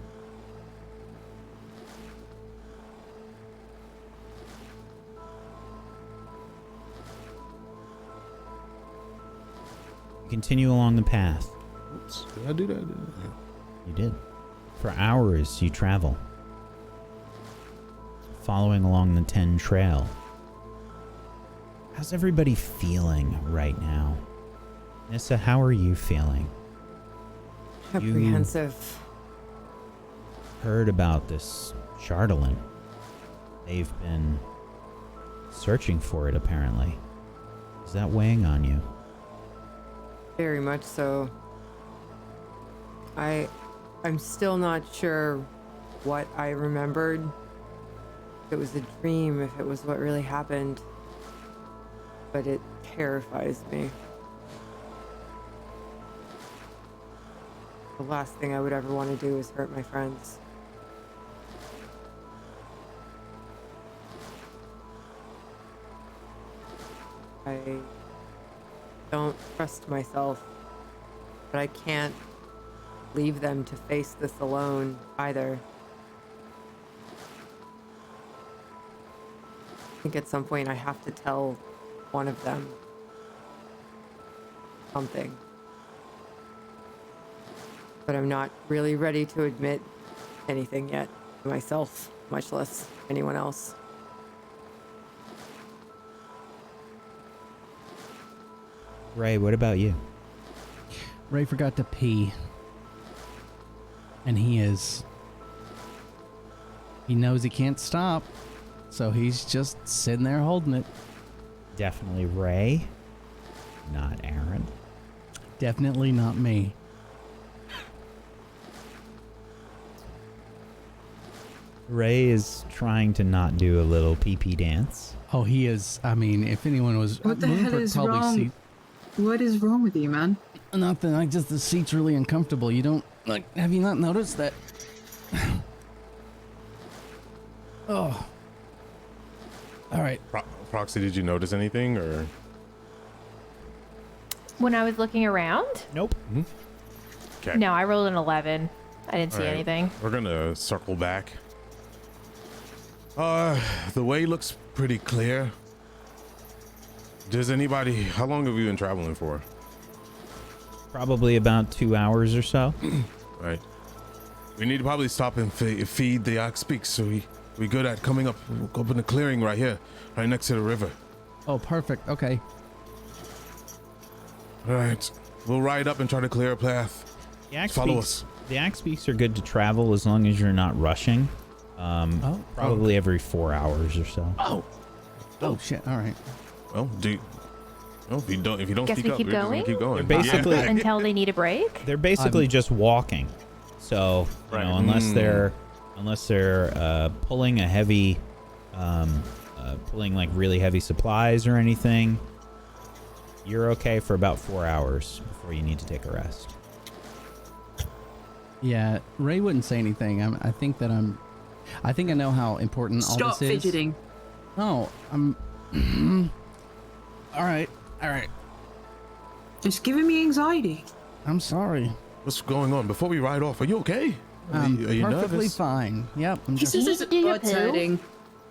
Continue along the path. Oops, did I do that? You did. For hours, you travel, following along the 10 trail. How's everybody feeling right now? Nissa, how are you feeling? Apprehensive. You heard about this Xardorok. They've been searching for it, apparently. Is that weighing on you? Very much so. I'm still not sure what I remembered. If it was a dream, if it was what really happened. But it terrifies me. The last thing I would ever want to do is hurt my friends. I don't trust myself, but I can't leave them to face this alone either. I think at some point I have to tell one of them something. But I'm not really ready to admit anything yet to myself, much less anyone else. Ray, what about you? Ray forgot to pee. And he knows he can't stop. So he's just sitting there holding it. Definitely Ray, not Aaron. Definitely not me. Ray is trying to not do a little pee-pee dance. Oh, he is. I mean, if anyone was... What the hell is wrong? What is wrong with you, man? Nothing. The seat's really uncomfortable. You don't... have you not noticed that? Oh. All right. Proxy, did you notice anything, or? When I was looking around? Nope. Okay. No, I rolled an 11. I didn't see anything. We're gonna circle back. The way looks pretty clear. How long have you been traveling for? Probably about 2 hours or so. Right. We need to probably stop and feed the ox beaks, so we good at coming up in the clearing right here, right next to the river. Oh, perfect. Okay. All right. We'll ride up and try to clear a path. Follow us. The axe beaks are good to travel as long as you're not rushing. Probably every 4 hours or so. Oh shit! All right. Well, if you don't Guess speak we up, keep we're just gonna going? keep going. Basically, Until they need a break? they're basically just walking. So unless they're pulling a heavy, pulling like really heavy supplies or anything, you're okay for about 4 hours before you need to take a rest. Yeah, Ray wouldn't say anything. I think I know how important all Stop this is. fidgeting. No, I'm. All right. It's giving me anxiety. I'm sorry. What's going on? Before we ride off, are you okay? Are you Perfectly nervous? fine. Yep. I'm This just. is Do your exciting.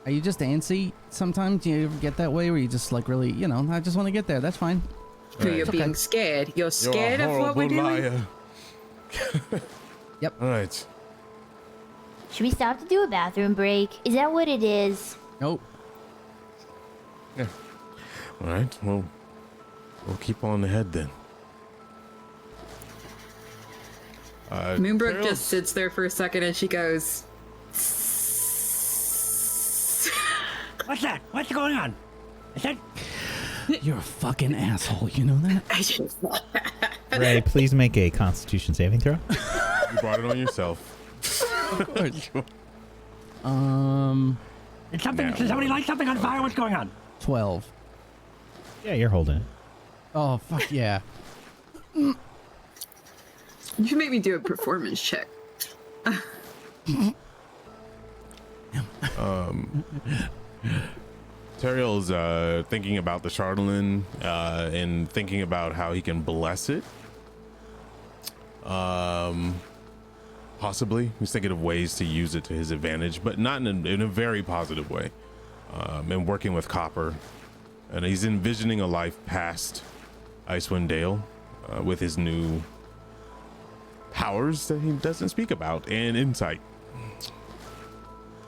Are you just antsy sometimes? Do you ever get that way where you just like really, I just want to get there. That's fine. You're It's okay. being scared. You're scared You're a of what we're horrible doing? liar. Yep. All right. Should we stop to do a bathroom break? Is that what it is? Nope. Yeah. All right. Well, we'll keep on ahead then. Moonbrook Pearls. just sits there for a second and she goes, What's that? What's going on? Is that? You're a fucking asshole. You know that? Ray, please make a Constitution saving throw. You brought it on yourself. Of course. Did somebody light something on fire? What's going on? 12. Yeah, you're holding it. Oh fuck yeah. You should make me do a performance check. Teriel's thinking about the Chardolin and thinking about how he can bless it. Possibly. He's thinking of ways to use it to his advantage, but not in a very positive way. And working with Copper. And he's envisioning a life past Icewind Dale with his new powers that he doesn't speak about and insight.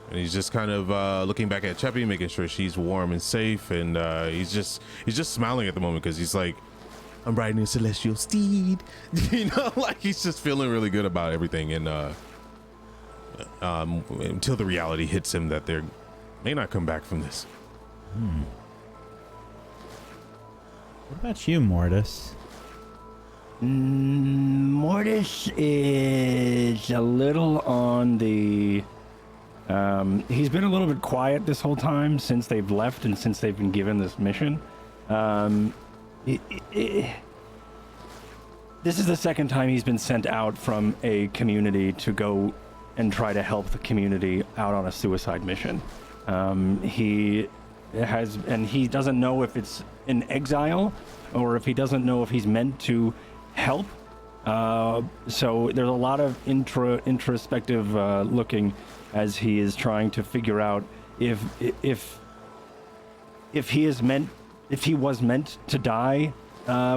And he's just kind of looking back at Cheppy, making sure she's warm and safe, and he's just smiling at the moment because he's like, I'm riding a celestial steed, like he's just feeling really good about everything. And until the reality hits him that they may not come back from this. What about you, Mortis? Mortis is a little on the. He's been a little bit quiet this whole time since they've left and since they've been given this mission. This is the second time he's been sent out from a community to go and try to help the community out on a suicide mission. He doesn't know if it's in exile or if he doesn't know if he's meant to help. So there's a lot of introspective looking as he is trying to figure out if he was meant to die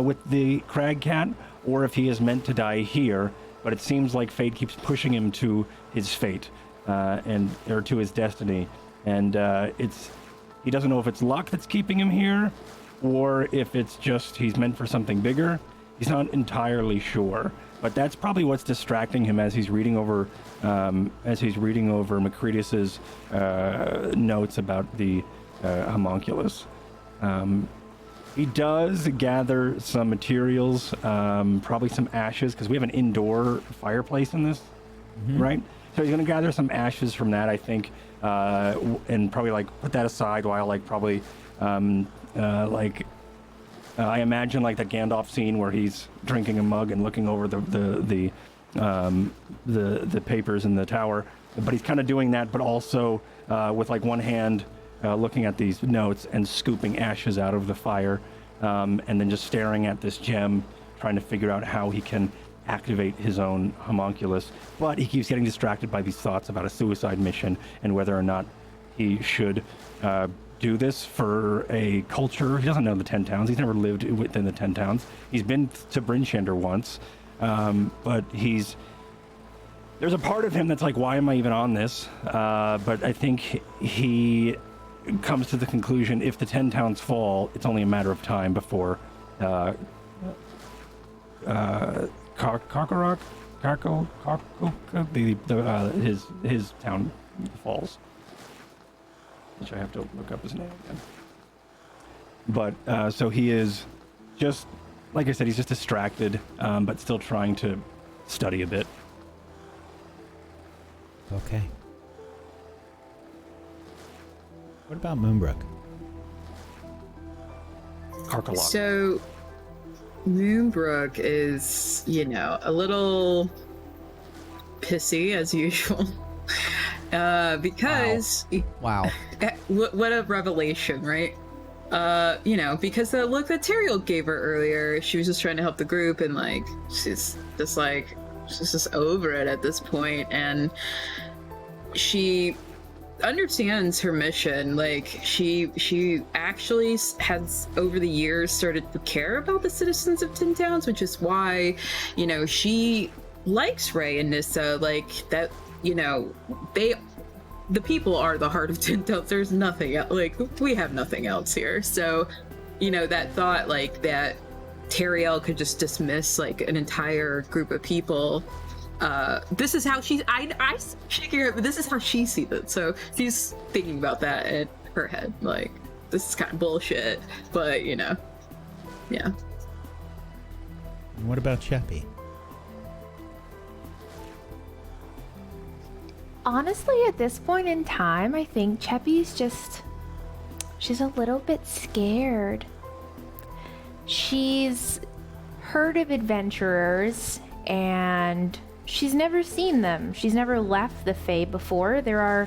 with the crag cat, or if he is meant to die here. But it seems like fate keeps pushing him to his fate, or to his destiny, and he doesn't know if it's luck that's keeping him here, or if it's just he's meant for something bigger. He's not entirely sure, but that's probably what's distracting him as he's reading over Macretus's notes about the homunculus. He does gather some materials, probably some ashes, because we have an indoor fireplace in this, right? So he's going to gather some ashes from that, I think, and probably like put that aside while I imagine like the Gandalf scene where he's drinking a mug and looking over the papers in the tower. But he's kind of doing that, but also with like one hand looking at these notes and scooping ashes out of the fire, and then just staring at this gem, trying to figure out how he can activate his own homunculus. But he keeps getting distracted by these thoughts about a suicide mission and whether or not he should do this for a culture. He doesn't know the 10 towns. He's never lived within the 10 towns. He's been to Brynshender once, but there's a part of him that's like, why am I even on this? But I think he comes to the conclusion, if the 10 towns fall, it's only a matter of time before Karkarok, his town falls. Which I have to look up his name again. But so he is just, like I said, he's just distracted, but still trying to study a bit. Okay. What about Moonbrook? Karkalok. So, Moonbrook is, a little pissy as usual. Because... Wow. What a revelation, right? Because the look that Teriel gave her earlier, she was just trying to help the group, and, she's just over it at this point, and she understands her mission. She actually has over the years started to care about the citizens of Tin Towns, which is why she likes Ray and Nissa. The people are the heart of Tin Towns. There's nothing else. We have nothing else here. So that thought that Teriel could just dismiss an entire group of people, this is how she's shaking her head, but this is how she sees it. So she's thinking about that in her head, this is kind of bullshit, but yeah. And what about Cheppy? Honestly, at this point in time, I think Cheppy's she's a little bit scared. She's heard of adventurers, and she's never seen them. She's never left the Fae before. There are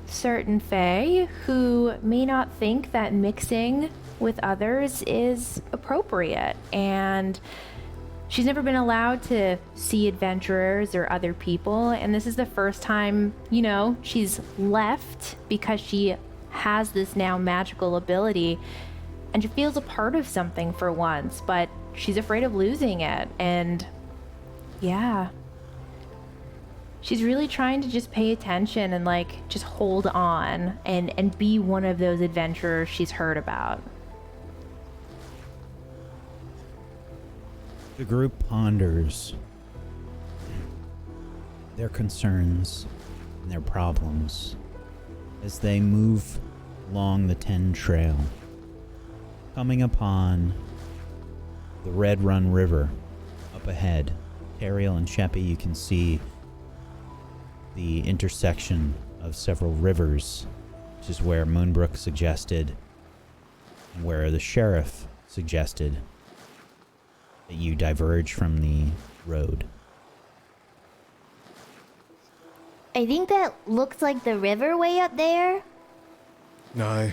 certain Fae who may not think that mixing with others is appropriate, and she's never been allowed to see adventurers or other people, and this is the first time, she's left because she has this now magical ability, and she feels a part of something for once, but she's afraid of losing it, and yeah. She's really trying to just pay attention and just hold on and be one of those adventurers she's heard about. The group ponders their concerns and their problems as they move along the 10 trail, coming upon the Red Run River up ahead. Teriel and Cheppy, you can see the intersection of several rivers, which is where Moonbrook suggested, and where the sheriff suggested that you diverge from the road. I think that looks like the river way up there. No,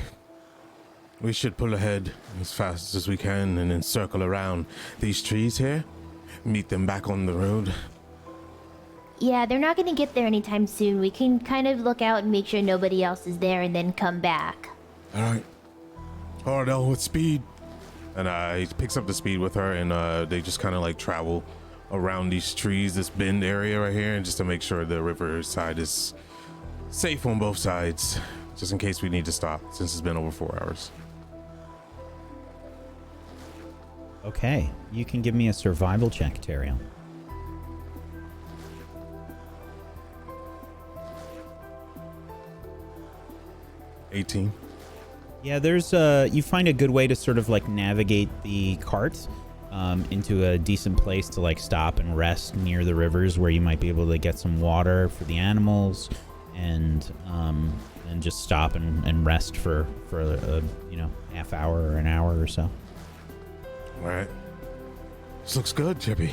we should pull ahead as fast as we can and then circle around these trees here, meet them back on the road. Yeah, they're not gonna get there anytime soon. We can kind of look out and make sure nobody else is there and then come back. Alright. Ardell, with speed. And he picks up the speed with her, and they just kind of travel around these trees, this bend area right here, and just to make sure the river side is safe on both sides, just in case we need to stop, since it's been over 4 hours. Okay, you can give me a survival check, Teriel. $18. Yeah, there's you find a good way to sort of navigate the cart into a decent place to stop and rest near the rivers, where you might be able to get some water for the animals, and just stop and rest for a half hour or an hour or so. All right. This looks good, Cheppy.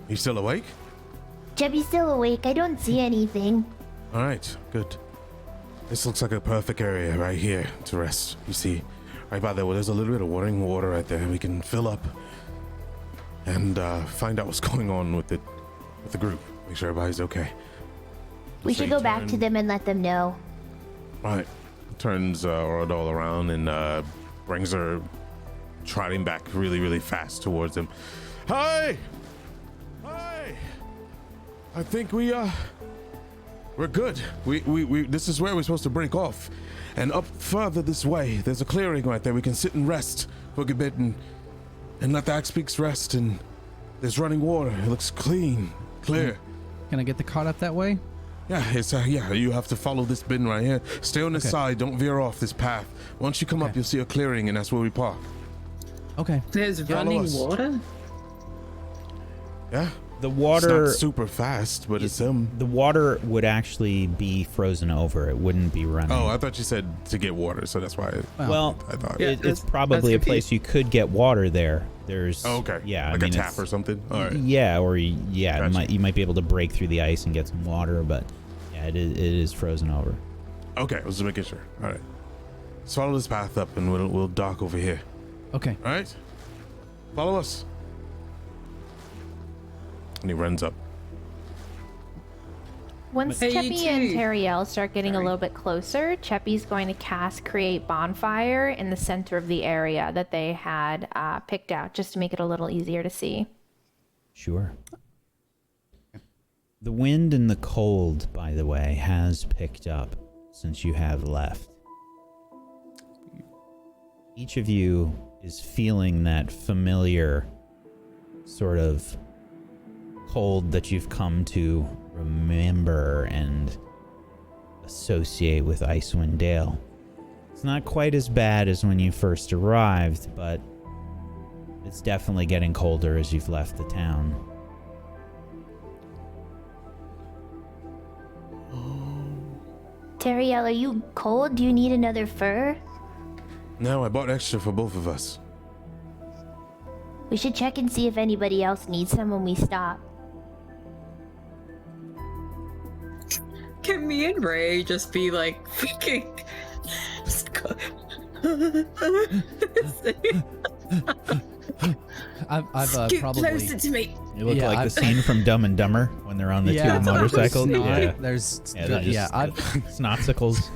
You still awake? Cheppy's still awake. I don't see anything. All right, good. This looks like a perfect area right here to rest. You see, right by there, there's a little bit of running water right there. We can fill up and find out what's going on with the group. Make sure everybody's okay. We should go back to them and let them know. Right. Turns Oradol around and brings her trotting back really, really fast towards him. Hi! Hi! I think we're good. We this is where we're supposed to break off. And up further this way, there's a clearing right there. We can sit and rest for a bit and let the axe peaks rest. And there's running water. It looks clean, clear. Can I get the cart up that way? Yeah, it's you have to follow this bin right here. Stay on this side. Don't veer off this path. Once you come up, you'll see a clearing, and that's where we park. Okay. There's running water? Yeah, The water... It's not super fast, but it's The water would actually be frozen over. It wouldn't be running. Oh, I thought you said to get water, so that's why Well, I thought. it's probably a place you could get water there. There's... Oh, okay. Yeah, like I mean, a tap or something? All right. Yeah, or Gotcha. you might be able to break through the ice and get some water, but yeah, it is frozen over. Okay, I was just making sure. All right. Let's follow this path up and we'll dock over here. Okay. All right? Follow us. And he runs up. Once Hey, you Cheppy and two. Teriel start getting a little bit closer, Cheppy's going to cast Create Bonfire in the center of the area that they had picked out, just to make it a little easier to see. Sure. The wind and the cold, by the way, has picked up since you have left. Each of you is feeling that familiar sort of cold that you've come to remember and associate with Icewind Dale. It's not quite as bad as when you first arrived, but it's definitely getting colder as you've left the town. Teriel, are you cold? Do you need another fur? No, I bought extra for both of us. We should check and see if anybody else needs some when we stop. Can me and Ray just be like freaking? I've Get probably. closer to me. You look Yeah, like the I've- scene from Dumb and Dumber when they're on the Yeah. two motorcycles. Snot, Yeah, There's I've snotsicles.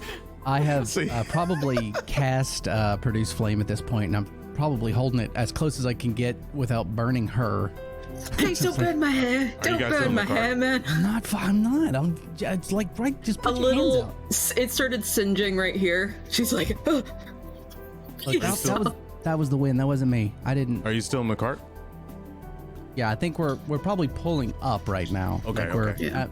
I have See. probably cast Produce Flame at this point, and I'm probably holding it as close as I can get without burning her. Please don't burn my hair. Don't guys still burn in the my car? hair, man. I'm not. It's like right. Just A put your hands little. out. It started singeing right here. She's like, oh. Look, that was the win. That wasn't me. I didn't. Are you still in the cart? Yeah, I think we're probably pulling up right now. Okay, Like we're okay. Yeah.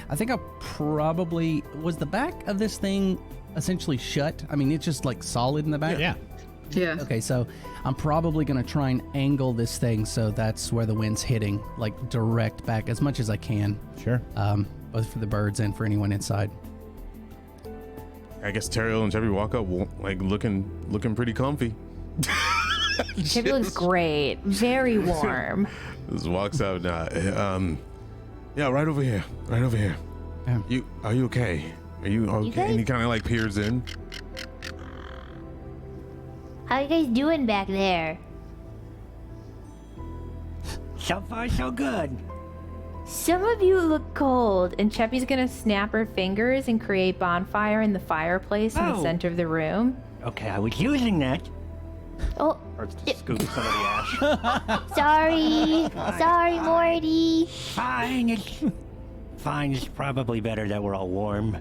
I think I probably was the back of this thing essentially shut. I mean, it's just like solid in the back. Yeah. Yeah. Okay, so I'm probably gonna try and angle this thing so that's where the wind's hitting, like direct back as much as I can. Sure. Both for the birds and for anyone inside. I guess Teriel and Chevy walk up like looking pretty comfy. Cheppy looks great. Very warm. Just walks out. Yeah, right over here. Right over here. Yeah. Are you okay? Are you okay? guys- And he kind of like peers in. How you guys doing back there? So far, so good. Some of you look cold, and Cheppy's gonna snap her fingers and create bonfire in the fireplace in the Oh. center of the room. Okay, I was using that. Oh, Starts to scoop some of the ash. sorry. Sorry, Morty. Fine, it's probably better that we're all warm.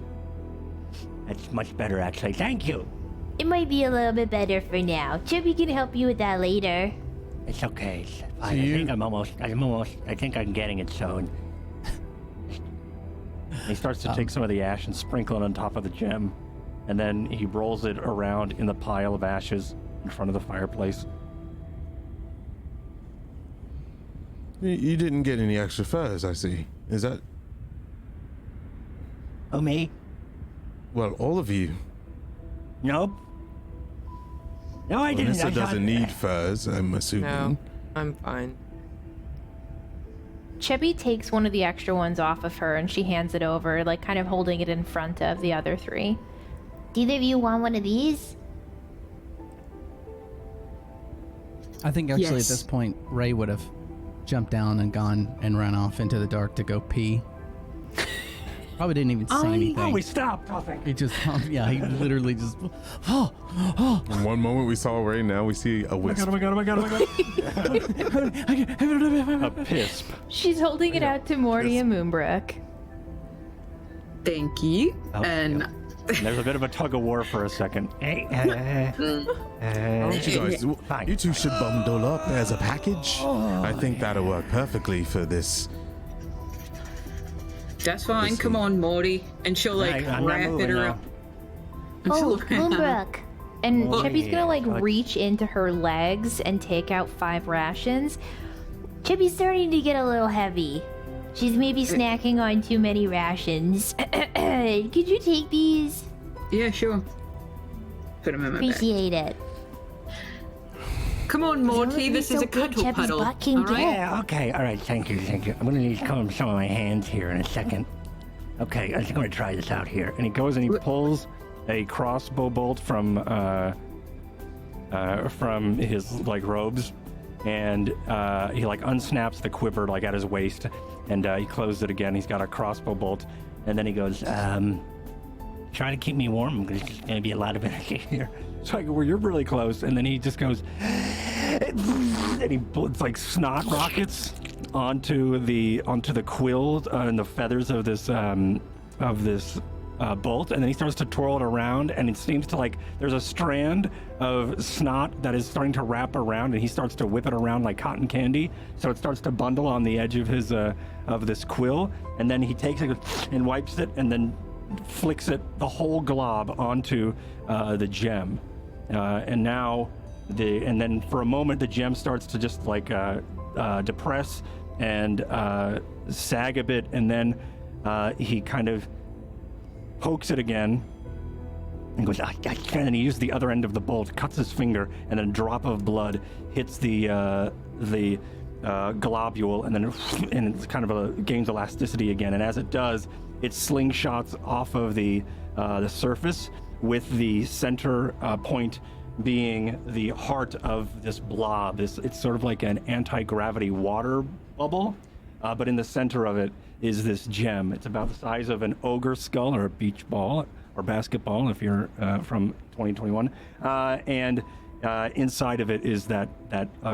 That's much better, actually. Thank you. It might be a little bit better for now. Chippy can help you with that later. It's okay. It's fine. I think I'm getting it soon. He starts to take some of the ash and sprinkle it on top of the gem, and then he rolls it around in the pile of ashes in front of the fireplace. You didn't get any extra furs, I see. Is that? Oh, me? Well, all of you. Nope. No, I didn't. Vanessa doesn't need furs, I'm assuming. No, I'm fine. Cheppy takes one of the extra ones off of her and she hands it over, like kind of holding it in front of the other three. Do either of you want one of these? I think actually Yes. at this point, Ray would have jumped down and gone and run off into the dark to go pee. Probably didn't even say anything. Oh, we stopped. He just, yeah, he literally just, In one moment we saw Ray, now we see a wisp. Oh my god. A pisp. She's holding it out to Morty and Moonbrook. Thank you. Oh, And There's a bit of a tug of war for a second. You guys, Fine. you two should bundle up as a package. I think that'll work perfectly for this. that's fine. Come on, Morty. And she'll like I'm not wrap it moving around. Oh, Moonbrook. And Oh, Cheppy's gonna like yeah. reach into her legs and take out 5 rations. Chippy's starting to get a little heavy. She's maybe snacking on too many rations. Could you take these? Yeah, sure. Put them in my bag. Appreciate it. Come on, Morty, this is a cuddle puddle. All right? Yeah, okay, all right, thank you. I'm gonna need some of my hands here in a second. Okay, I'm just gonna try this out here. And he goes and he pulls a crossbow bolt from his like robes, and he like unsnaps the quiver like at his waist, and he closes it again. He's got a crossbow bolt, and then he goes, Try to keep me warm because there's gonna be a lot of energy here. so like, well, you're really close, and then he just goes, and it's like snot rockets onto the quill and the feathers of this bolt, and then he starts to twirl it around, and it seems to like there's a strand of snot that is starting to wrap around, and he starts to whip it around like cotton candy, so it starts to bundle on the edge of his of this quill, and then he takes it and wipes it, and then flicks it, the whole glob, onto the gem, and then for a moment the gem starts to just like depress and sag a bit, and then he kind of pokes it again and goes, and then he uses the other end of the bolt, cuts his finger, and then a drop of blood hits the globule, and then it's kind of gains elasticity again, and as it does, it slingshots off of the surface, with the center point being the heart of this blob. It's sort of like an anti-gravity water bubble, but in the center of it is this gem. It's about the size of an ogre skull or a beach ball or basketball if you're from 2021, and inside of it is that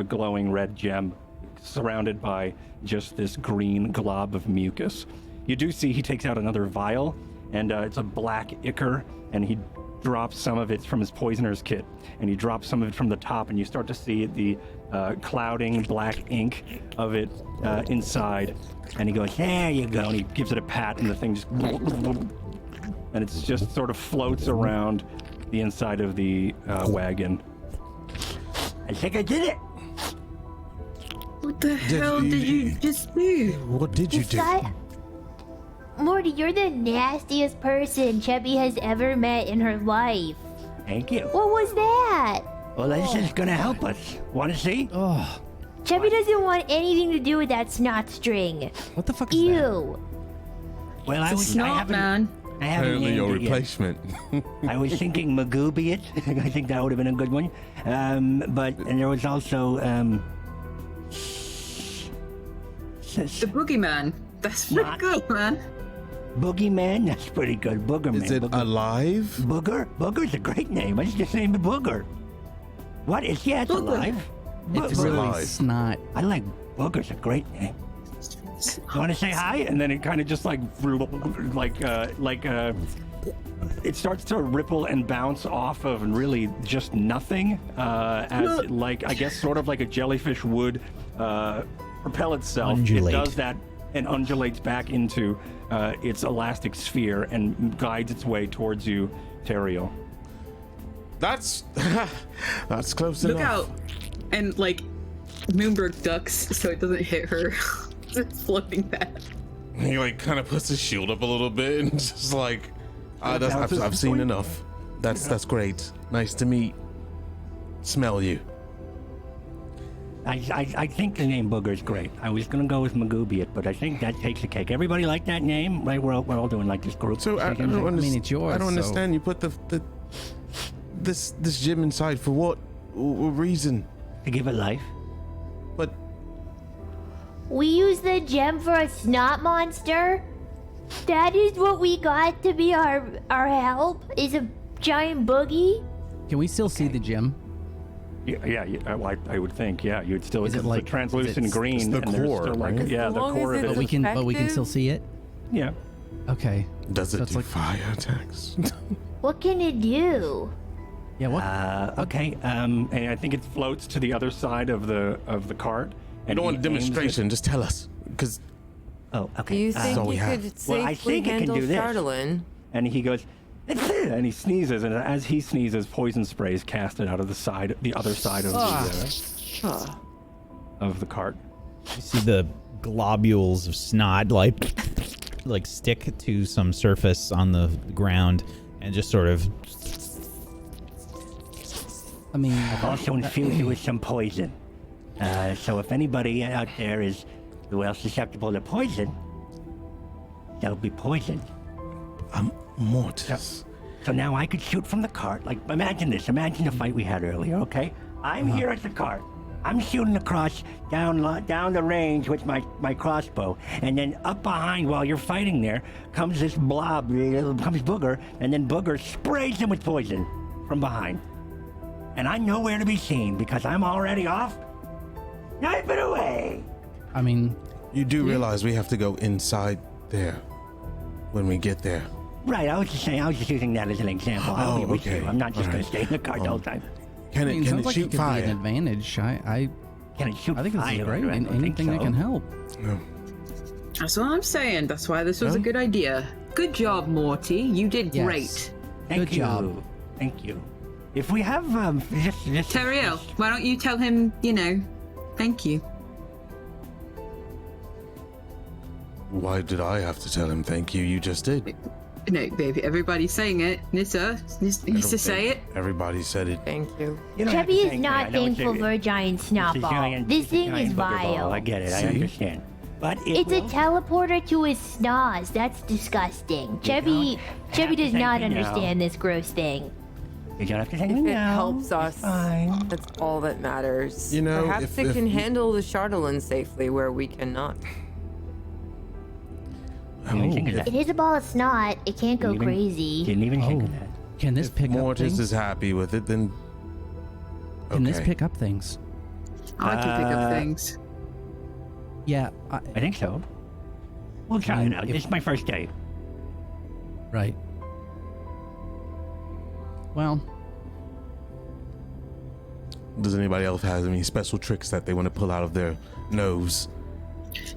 glowing red gem surrounded by just this green glob of mucus. You do see he takes out another vial, and it's a black ichor, and he drops some of it from his poisoner's kit, and he drops some of it from the top, and you start to see the clouding black ink of it inside, and he goes, there you go, and he gives it a pat, and the thing just, and it's just sort of floats around the inside of the wagon. I think I did it. What the hell did you just do? What did you do? Morty, you're the nastiest person Chubby has ever met in her life. Thank you. What was that? Well, this is gonna help us. Want to see? Oh, Chubby doesn't want anything to do with that snot string. what the fuck is that? Ew. Well, It's a snot, man. I haven't Apparently named your it yet. replacement. I was thinking Magoobiot. I think that would have been a good one. But there was also The boogeyman. That's pretty Snot. good, man. Boogeyman. That's pretty good. Boogerman. Is it alive? Booger? Booger's a great name. I just named it Booger. What is? Yeah, it's Booger. alive. It's Booger. really Alive. snot. I like Booger's a great name. You want to say hi? And then it kind of just like it starts to ripple and bounce off of really just nothing, as it, like, I guess sort of like a jellyfish would propel itself. Undulate. It does that and undulates back into its elastic sphere and guides its way towards you, Teriel. That's close Look enough. out. And, like, Moonbrook ducks so it doesn't hit her. It's floating back. He like kind of puts his shield up a little bit and just like, I've seen enough. That's great. Nice to smell you. I think the name Booger is great. I was gonna go with Magoobiot, but I think that takes the cake. Everybody like that name? Like we're all doing like this group. So I don't I understand. mean, it's yours, I don't so- understand. You put this gem inside for what reason? To give it life. But We use the gem for a snot monster? That is what we got to be our help? Is a giant boogie? Can we still see the gem? Yeah, I would think, yeah, you'd still, Is it it's like- a translucent is it- green, It's the and there's core, still like, right? yeah, As the long core as of it's it is, But we can still see it? yeah. Okay. does it So it's do like- fire attacks? What can it do? Yeah, what? Okay. And I think it floats to the other side of the cart. I And don't want a he aims it- demonstration. Just tell us, because Oh, okay. Do you all think we you have. could Well, I safely think it can handle do this. Chardolin? And he goes, and he sneezes, and as he sneezes, poison spray is casted out of the other side of Huh. of the cart. You see the globules of snot like stick to some surface on the ground and just sort of. I mean, I've also infused it with some poison. So if anybody out there is who else susceptible to poison, they'll be poisoned. Mortis. So now I could shoot from the cart. Like, imagine this. Imagine the fight we had earlier, okay? I'm here at the cart. I'm shooting across down the range with my crossbow. And then up behind, while you're fighting there, comes this blob, comes Booger, and then Booger sprays him with poison from behind. And I'm nowhere to be seen because I'm already off. Snipe it away! I mean... You do realize we have to go inside there when we get there. Right, I was just using that as an example. I'll be with okay. you. I'm not just All going right. to stay in the car the whole time. Can it, can sounds it like shoot it could fire? be an advantage. I Can it shoot think this fire? is great. I don't think Anything that so. can help. No. That's what I'm saying. That's why this was a Huh? good idea. Good job, Morty. You did Yes. great. Thank Good you. job. Thank you. If we have just Teriel, why don't you tell him, thank you. Why did I have to tell him thank you? You just did. No, baby, everybody's saying it. Nissa used to say it. Everybody said it. Thank you. You don't have to Chubby is thank me. I not know it's thankful for a giant snot it's a ball. giant- This it's a thing giant is booger ball. vile. I get it. I See? understand. But It's a will- teleporter to his snaz. That's disgusting. Chubby have does to not thank me now. understand this gross thing. You don't have to thank If me it now. helps us, Fine. that's all that matters. You know, Perhaps it if can we- handle the Chardolin safely where we cannot. I didn't think of that. It is a ball of snot. It can't go Even- crazy. Didn't even think Oh. of that. Can this pick up Mortis things? is happy with it, then. Can this okay. pick up things? I can pick up things. Yeah, I think so. We'll try it out. if- This is my first day. right. Well, Does anybody else have any special tricks that they want to pull out of their nose?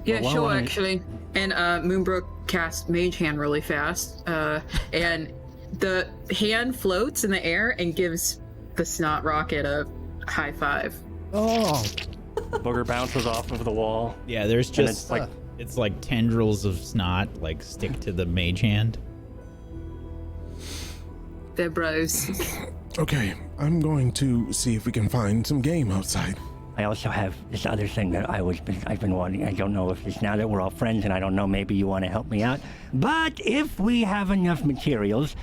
Yeah, Well, sure, why- actually. And Moonbrook cast Mage Hand really fast. And the hand floats in the air and gives the snot rocket a high five. oh, Booger bounces off of the wall. Yeah, there's And just it's it's like tendrils of snot like stick to the mage hand. They're bros. Okay, I'm going to see if we can find some game outside. I also have this other thing that I've been wanting. I don't know if it's now that we're all friends, and I don't know, maybe you want to help me out. But if we have enough materials,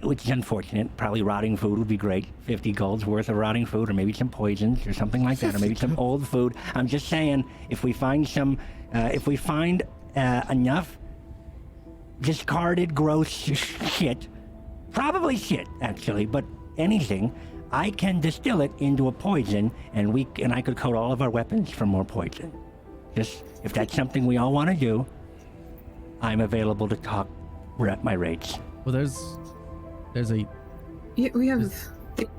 which is unfortunate, probably rotting food would be great. 50 gold's worth of rotting food, or maybe some poisons, or something like that, or maybe some old food. I'm just saying, if we find enough discarded, gross shit, probably shit actually, but anything, I can distill it into a poison, and I could coat all of our weapons for more poison. Just if that's something we all want to do, I'm available to talk at my rates. well, there's a Yeah, we have.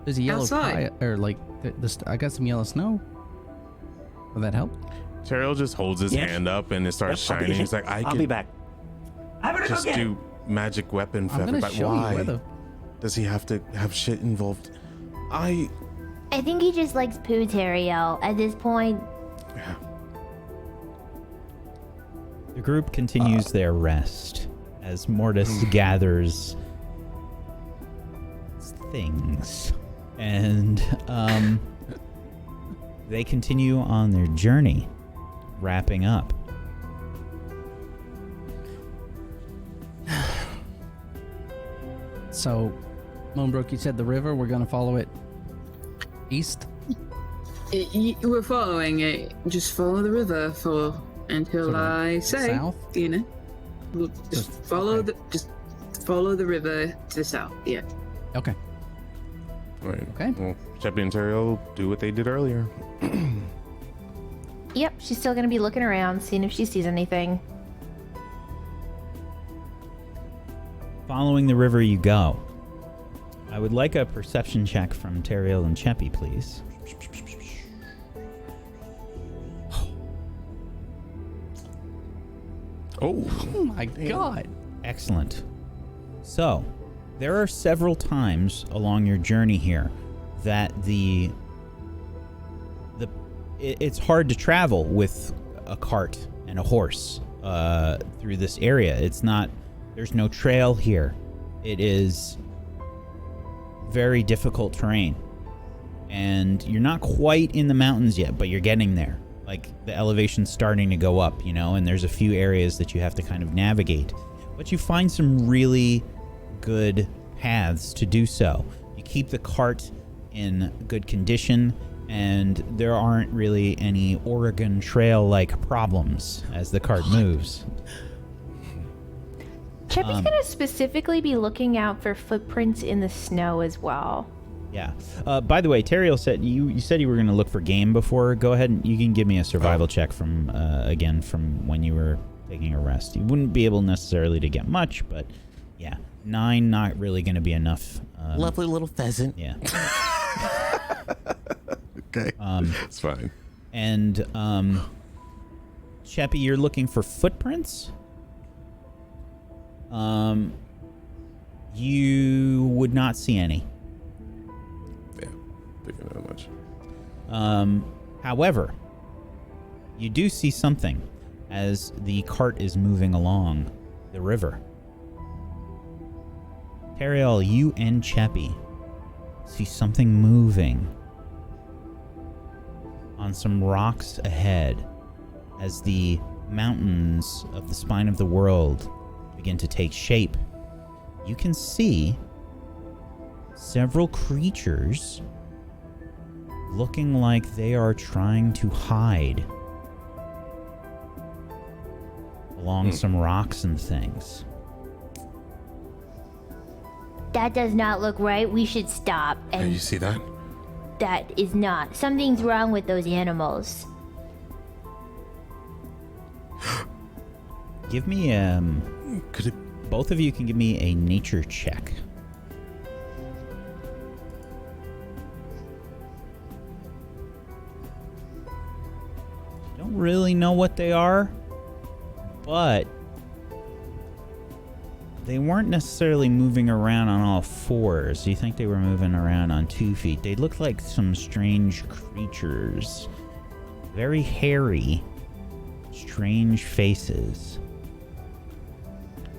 there's a yellow Outside. pie, or like I got some yellow snow. Will that help? Teriel just holds his Yes. hand up and it starts Yep, I'll be- shining. He's like, I I'll can be back. I'm gonna just go get it. do magic weapon for I'm gonna everybody. show Why? you where the. Does he have to have shit involved? I. I think he just likes poo, Teriel. At this point, The group continues their rest as Mortis gathers things, and they continue on their journey, wrapping up. So, Moonbrook, you said the river. We're gonna follow it east. We're following it. Just follow the river until Sort of I say. south? We'll just follow okay. just follow the river to the south. Yeah. Okay. Right. Okay. Well, Sheppy and Teriel do what they did earlier. Yep, she's still gonna be looking around, seeing if she sees anything. Following the river you go. I would like a perception check from Teriel and Cheppy, please. Oh. Oh my god. Excellent. So, there are several times along your journey here that it's hard to travel with a cart and a horse through this area. There's no trail here. It is very difficult terrain. And you're not quite in the mountains yet, but you're getting there. Like, the elevation's starting to go up, and there's a few areas that you have to kind of navigate. But you find some really good paths to do so. You keep the cart in good condition, and there aren't really any Oregon Trail-like problems as the cart moves. Cheppy's gonna specifically be looking out for footprints in the snow as well. Yeah. By the way, Teriel said you said you were going to look for game before. Go ahead and you can give me a survival check from when you were taking a rest. You wouldn't be able necessarily to get much, but yeah, 9 not really going to be enough. Lovely little pheasant. Yeah. Okay. It's fine. And Cheppy, you're looking for footprints. You would not see any. Thinking that much. However, you do see something as the cart is moving along the river. Teriel, you and Cheppy see something moving on some rocks ahead as the mountains of the spine of the world begin to take shape. You can see several creatures looking like they are trying to hide along some rocks and things. That does not look right. We should stop. And you see that? That is not. Something's wrong with those animals. Give me both of you can give me a nature check. Don't really know what they are, but they weren't necessarily moving around on all fours. You think they were moving around on 2 feet. They looked like some strange creatures. Very hairy, strange faces.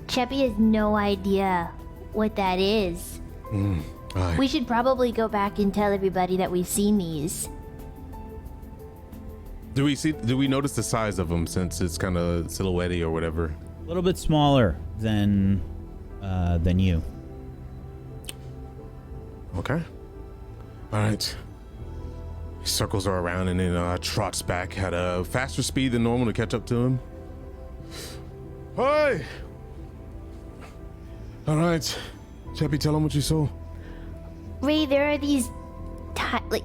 Cheppy has no idea what that is. We should probably go back and tell everybody that we've seen these. Do we notice the size of them since it's kind of silhouette-y or whatever? A little bit smaller than you. Okay. All right. He circles her around and then trots back at a faster speed than normal to catch up to him. Hey! All right. Cheppy, tell him what you saw. Ray, there are these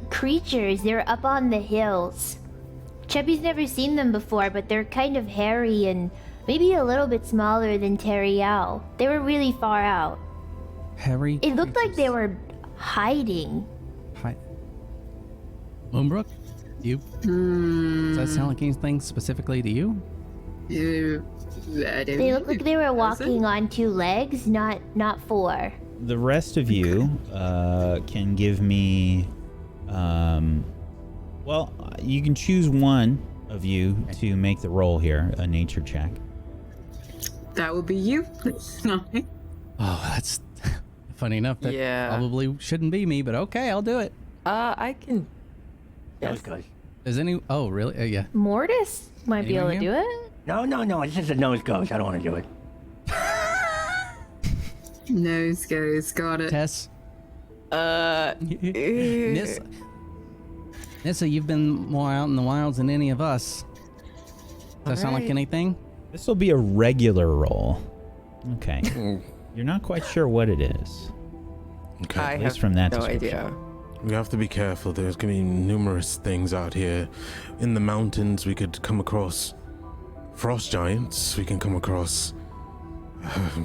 creatures. They're up on the hills. Cheppy's never seen them before, but they're kind of hairy and maybe a little bit smaller than Teriel. They were really far out. Hairy? It looked like they were hiding. Moonbrook? You? Does that sound like anything specifically to you? They look like they were walking on 2 legs, not 4. The rest of you can give me... well, you can choose one of you to make the roll here, a nature check. That would be you. No. Oh, that's funny enough. That probably shouldn't be me, but okay, I'll do it. I can. Yes. Good. Is any? Oh, really? Yeah. Mortis might be able to do it. No. It's just a nose goes. I don't want to do it. Nose goes. Got it. Tess. Nissa, you've been more out in the wilds than any of us. Does that sound like anything? This will be a regular roll. Okay. You're not quite sure what it is. Okay. I At least have from that no description. idea. We have to be careful. There's going to be numerous things out here. In the mountains, we could come across frost giants. We can come across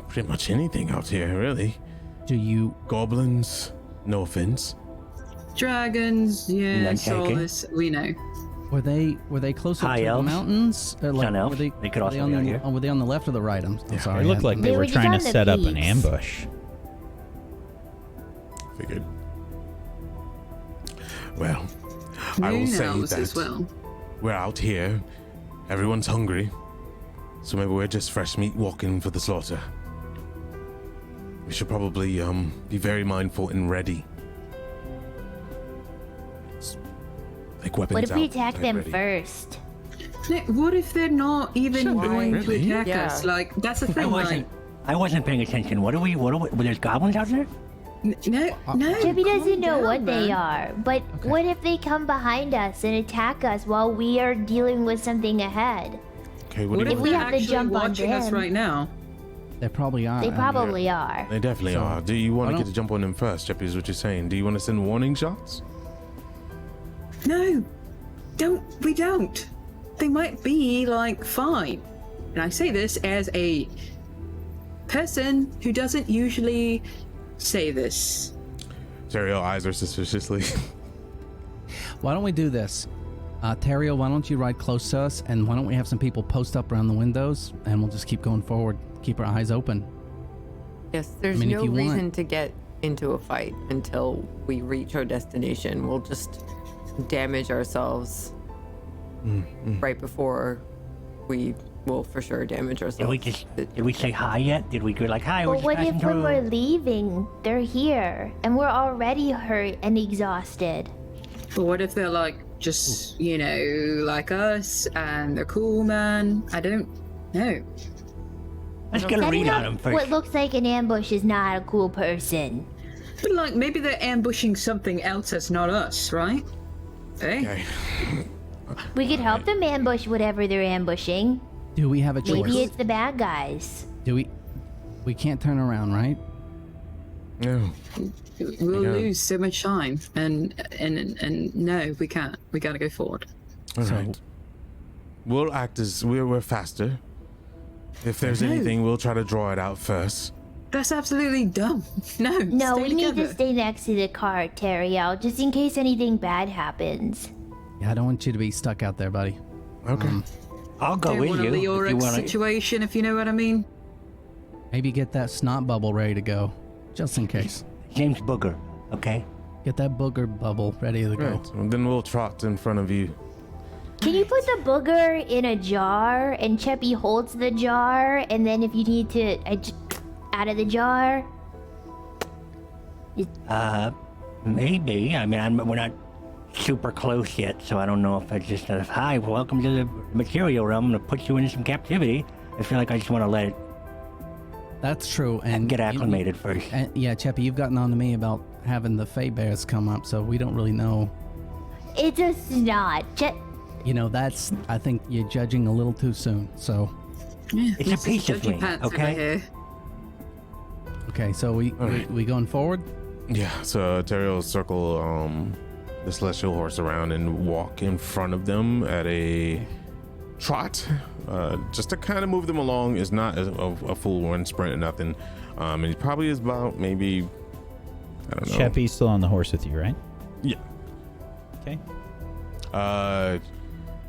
pretty much anything out here, really. Do you... Goblins. No offense. Dragons, yeah, None-taking. soulless, we know. Were they closer High to elves? the mountains? Sun elves? They They could also on be out the, here. were they on the left or the right? I'm sorry. It looked like they They were were just trying to on the set up an peaks. ambush. Figured. Well, I will Moon say elves that as well. we're out here. Everyone's hungry. So maybe we're just fresh meat walking for the slaughter. We should probably be very mindful and ready. Like weapons What if we out, attack type them ready. first? Nick, what if they're not even going to Really? attack Yeah. us? Like, that's the thing. I wasn't paying attention. What are we? There's goblins out there? No. Chubby doesn't calm know down, what they man. are, but what if they come behind us and attack us while we are dealing with something ahead? Okay, What do if you we they're have to actually jump on watching us them? right now? They probably are. They probably are. They definitely So, are. Do you want why to get don't- to jump on them first, Jeppy, is what you're saying? Do you want to send warning shots? No, we don't. They might be like fine. And I say this as a person who doesn't usually say this. Teriel eyes her suspiciously. Why don't we do this? Terrio, why don't you ride close to us, and why don't we have some people post up around the windows, and we'll just keep going forward. Keep our eyes open. Yes, there's I mean, if no you want- reason to get into a fight until we reach our destination. We'll just damage ourselves right before we will for sure damage ourselves. Did we say hi yet? Did we go like hi? But We're what just if passing when we're through. leaving, they're here, and we're already hurt and exhausted? But what if they're like just, like us and they're cool, man? I don't know. Let's get a Setting read on up them first. what looks like an ambush is not a cool person. But like maybe they're ambushing something else that's not us, right? Hey? Okay. We could help them ambush whatever they're ambushing. Do we have a choice? Maybe it's the bad guys. Do we? We can't turn around, right? No. We'll Yeah. lose so much time, and no, we can't. We gotta go forward. All So- right. We'll act as we're faster. If there's No. anything, we'll try to draw it out first. That's absolutely dumb. No, No, stay we need to together. stay next to the car, Teriel, just in case anything bad happens. Yeah, I don't want you to be stuck out there, buddy. Okay. I'll go Don't with want a you. If you Leoric want to. situation, if you know what I mean. Maybe get that snot bubble ready to go, just in case. James Booger, okay? Get that booger bubble ready to go. Right. Well, then we'll trot in front of you. Can you put the booger in a jar and Cheppy holds the jar, and then if you need to out of the jar? Maybe. I mean, we're not super close yet, so I don't know if I just hi, welcome to the material realm. I'm gonna put you in some captivity. I feel like I just want to let it That's true. And get you- acclimated first. and yeah, Cheppy, you've gotten on to me about having the Fey Bears come up, so we don't really know. It's a snot. You know, that's. I think you're judging a little too soon. So, Yeah, It's a Mrs. piece of Judgy me, Pants over okay? here. okay, so we right. we going forward? Yeah. So Terry will circle the celestial horse around and walk in front of them at a trot, just to kind of move them along. Is not a full run sprint or nothing. And he probably is about maybe, I don't know. Cheppy's still on the horse with you, right? Yeah. Okay.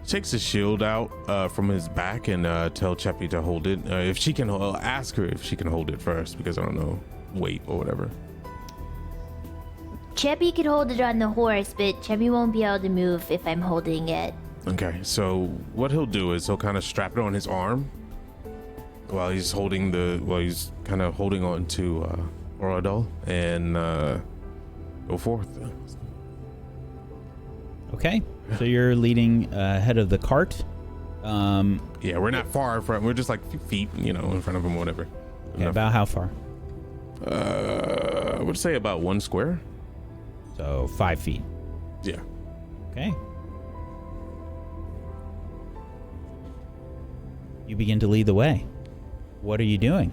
Takes his shield out from his back and tell Cheppy to hold it. If she can, ask her if she can hold it first, because I don't know, weight or whatever. Cheppy could hold it on the horse, but Cheppy won't be able to move if I'm holding it. Okay, so what he'll do is he'll kind of strap it on his arm while he's holding he's kind of holding on to Oradol and go forth. Okay. So you're leading ahead of the cart. Yeah, we're not far from. We're just like feet, in front of him, whatever. Okay, about how far? I would say about 1 square. So 5 feet. Yeah. Okay. You begin to lead the way. What are you doing?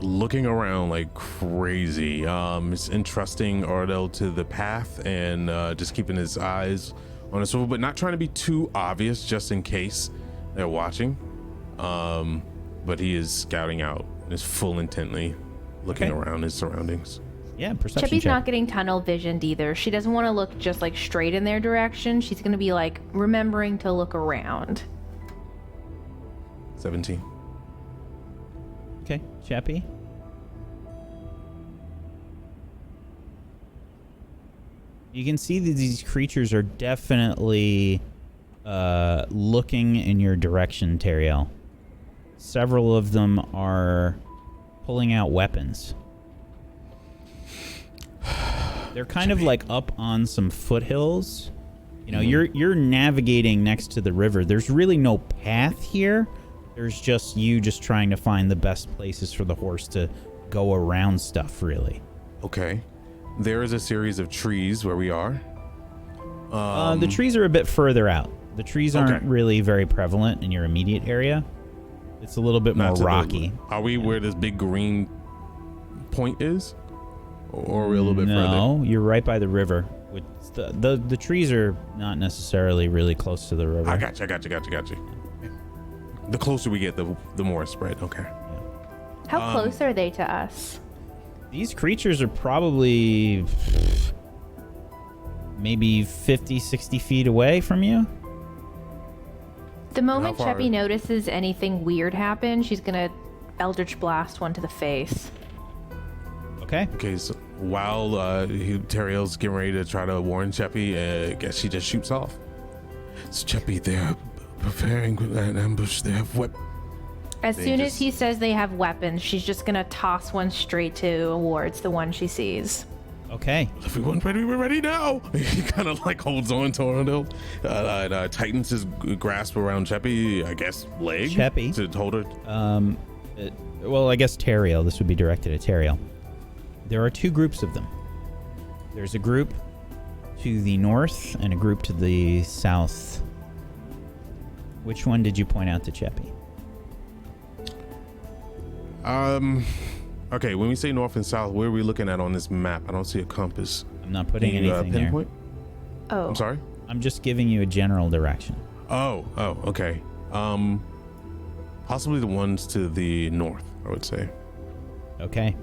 Looking around like crazy. It's entrusting Ardell to the path and just keeping his eyes on his swivel, but not trying to be too obvious just in case they're watching. But he is scouting out, is full intently looking around his surroundings. Yeah, perception Cheppy's check. not getting tunnel visioned either. She doesn't want to look just like straight in their direction. She's going to be like remembering to look around. 17. Okay, Cheppy. You can see that these creatures are definitely looking in your direction, Teriel. Several of them are pulling out weapons. They're kind of like up on some foothills. You know, you're navigating next to the river. There's really no path here. There's just you just trying to find the best places for the horse to go around stuff, really. Okay. There is a series of trees where we are. The trees are a bit further out. The trees aren't really very prevalent in your immediate area. It's a little bit more rocky. Are we where this big green point is? Or are we a little bit further? No, you're right by the river. The trees are not necessarily really close to the river. I got you. The closer we get, the more it's spread. Okay. How close are they to us? These creatures are probably maybe 50, 60 feet away from you. The moment How far? Cheppy notices anything weird happen, she's gonna Eldritch Blast one to the face. Okay. Okay, so while Teriel's getting ready to try to warn Cheppy, I guess she just shoots off. So Cheppy, they're preparing an ambush. They have weapons. As soon as he says they have weapons, she's just gonna toss one straight towards the one she sees. Okay. Everyone's ready. We're ready now. He kind of like holds on to her, tightens his grasp around Cheppy, I guess, leg. Cheppy. To hold her. Well, I guess Teriel. This would be directed at Teriel. There are two groups of them. There's a group to the north and a group to the south. Which one did you point out to Cheppy? Okay, when we say north and south, where are we looking at on this map? I don't see a compass. I'm not putting anything pinpoint? there. Oh. I'm sorry? I'm just giving you a general direction. Oh, okay. Possibly the ones to the north, I would say. Okay.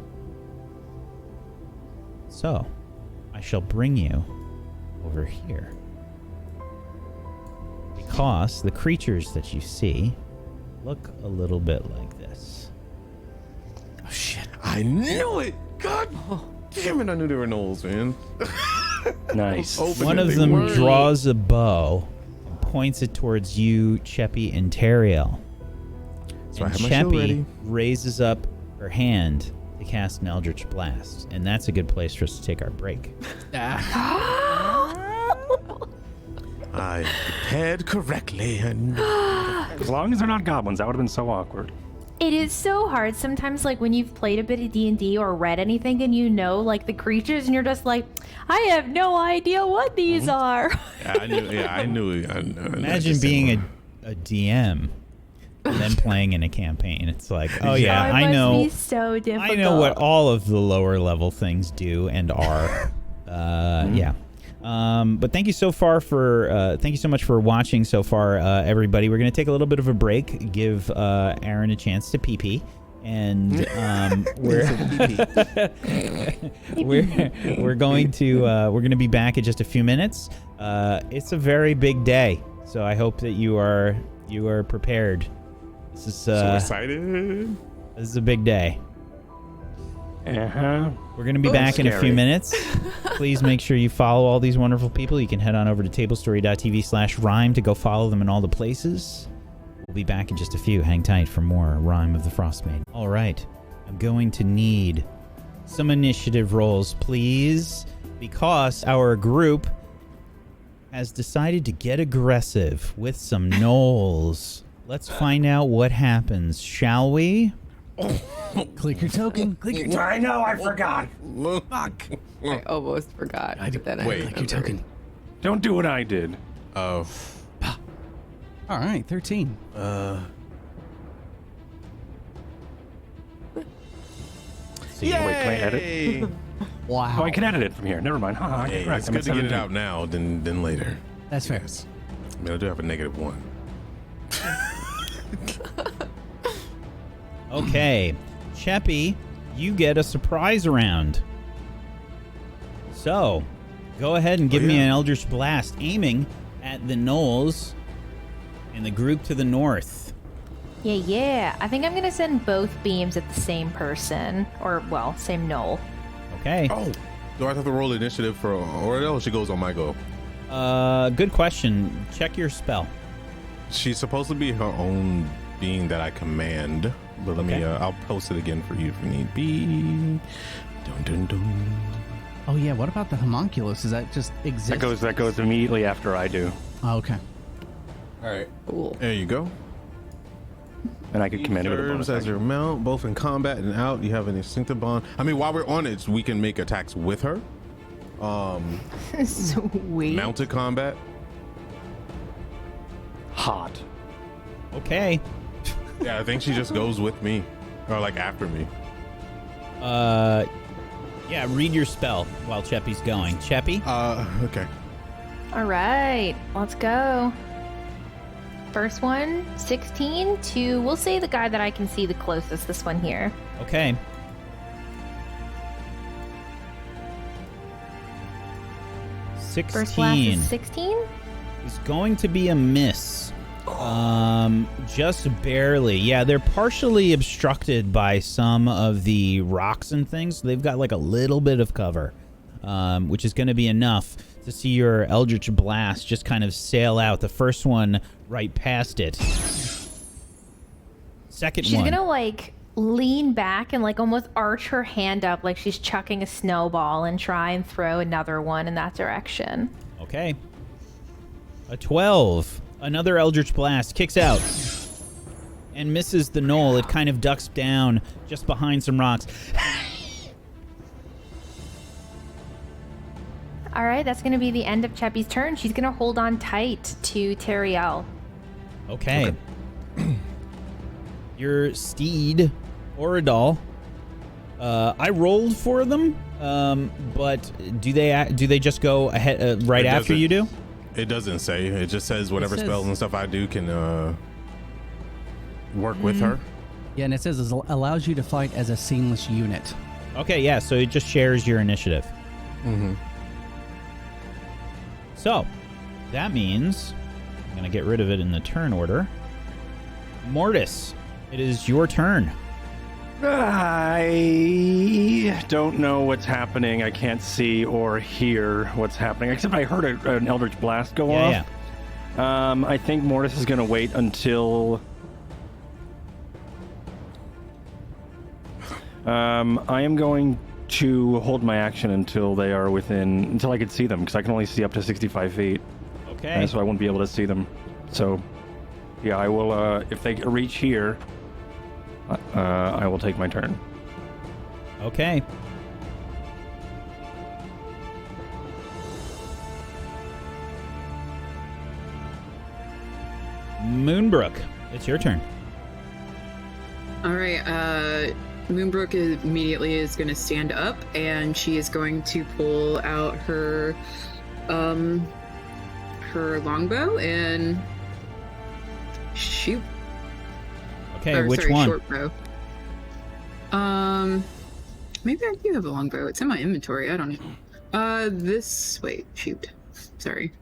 So, I shall bring you over here. Because the creatures that you see look a little bit like this. Oh, shit. I knew it! God damn it, I knew they were gnolls, man. Nice. One of them draws a bow and points it towards you, Cheppy, and Teriel. So and Cheppy raises up her hand to cast an Eldritch Blast, and that's a good place for us to take our break. I prepared correctly, and As long as they're not goblins, that would have been so awkward. It is so hard sometimes, like when you've played a bit of D&D or read anything and you know like the creatures and you're just like, I have no idea what these are. I knew it. Imagine being a DM and then playing in a campaign. It's like, oh yeah, it I know. must be so difficult. I know what all of the lower level things do and are. Yeah. But thank you so much for watching so far, everybody. We're gonna take a little bit of a break, give Aaron a chance to pee, and we're going to be back in just a few minutes. It's a very big day, so I hope that you are prepared. This is so excited. This is a big day. Uh-huh. We're going to be back in a few minutes. Please make sure you follow all these wonderful people. You can head on over to tablestory.tv/Rime to go follow them in all the places. We'll be back in just a few. Hang tight for more Rime of the Frostmaiden. All right. I'm going to need some initiative rolls, please, because our group has decided to get aggressive with some gnolls. Let's find out what happens, shall we? Click your token. Click your token. I know, I forgot. Fuck. I almost forgot. Click your token. Don't do what I did. Oh. All right, 13. See, wait, can I edit? Wow. Oh, I can edit it from here. Never mind. Hey, it's good to get it out now than later. That's fair. Yes. I mean, I do have a -1. Okay, Cheppy, you get a surprise round. So, go ahead and give me an Eldritch Blast, aiming at the gnolls in the group to the north. Yeah. I think I'm gonna send both beams at the same person, or well, same gnoll. Okay. Oh. Do I have to roll initiative for Oradell, or she goes on my go? Good question. Check your spell. She's supposed to be her own being that I command. But let me, I'll post it again for you if need be. Dun, dun, dun. Oh yeah, what about the homunculus? Does that just exist? That goes immediately after I do. Oh, okay. All right. Cool. There you go. And I could command it with a bonus Serves as action. your mount, both in combat and out. You have an instinctive bond. I mean, while we're on it, we can make attacks with her. Sweet. Mounted combat. Hot. Okay. Yeah, I think she just goes with me, or like after me. Yeah, read your spell while Cheppy's going. Cheppy? Okay. All right, let's go. First one, 16 to, we'll say the guy that I can see the closest, this one here. Okay. First blast is 16? Is going to be a miss. Just barely. Yeah, they're partially obstructed by some of the rocks and things. They've got like a little bit of cover, which is going to be enough to see your Eldritch Blast just kind of sail out. The first one right past it. Second She's one. gonna like lean back and like almost arch her hand up like she's chucking a snowball and try and throw another one in that direction. Okay. A 12. Another Eldritch Blast kicks out and misses the knoll. It kind of ducks down just behind some rocks. All right, that's going to be the end of Cheppy's turn. She's going to hold on tight to Teriel. Okay. Your steed, Oradol. I rolled for them, but do they just go ahead right after you do? It doesn't say. It just says whatever spells and stuff I do can work with her. Yeah, and it says it allows you to fight as a seamless unit. Okay, yeah, so it just shares your initiative. Mm-hmm. So, that means I'm going to get rid of it in the turn order. Mortis, it is your turn. I don't know what's happening. I can't see or hear what's happening, except I heard an Eldritch Blast go off. Yeah. I think Mortis is going to wait until... I am going to hold my action until they are until I can see them, because I can only see up to 65 feet. Okay. So I won't be able to see them. So, yeah, I will, if they reach here, I will take my turn. Okay. Moonbrook, it's your turn. All right. Moonbrook immediately is going to stand up, and she is going to pull out her longbow and shoot. Okay, which one? Short bow. Maybe I do have a longbow. It's in my inventory. I don't know. Wait, shoot. Sorry.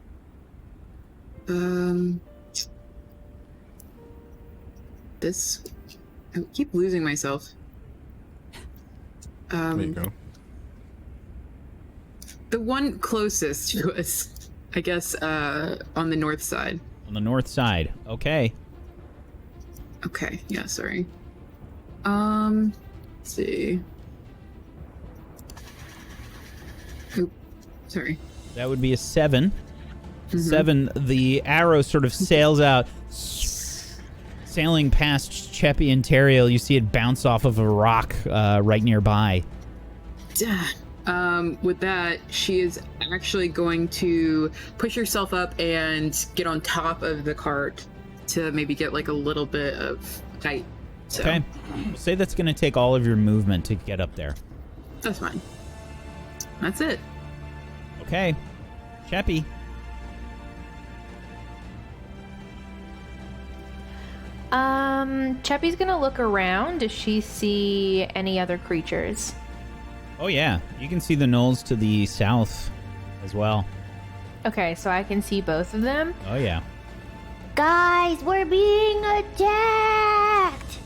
This. I keep losing myself. There you go. The one closest to us, I guess, on the north side. On the north side. Okay. Okay, yeah, sorry. Let's see. Oop, sorry. That would be a 7. Mm-hmm. 7, the arrow sort of sails out, sailing past Cheppy and Teriel. You see it bounce off of a rock right nearby. With that, she is actually going to push herself up and get on top of the cart to maybe get like a little bit of height. So. Okay. We'll say that's going to take all of your movement to get up there. That's fine. That's it. Okay. Cheppy. Cheppy's gonna look around. Does she see any other creatures? Oh, yeah. You can see the knolls to the south as well. Okay, so I can see both of them. Oh, yeah. Guys, we're being attacked!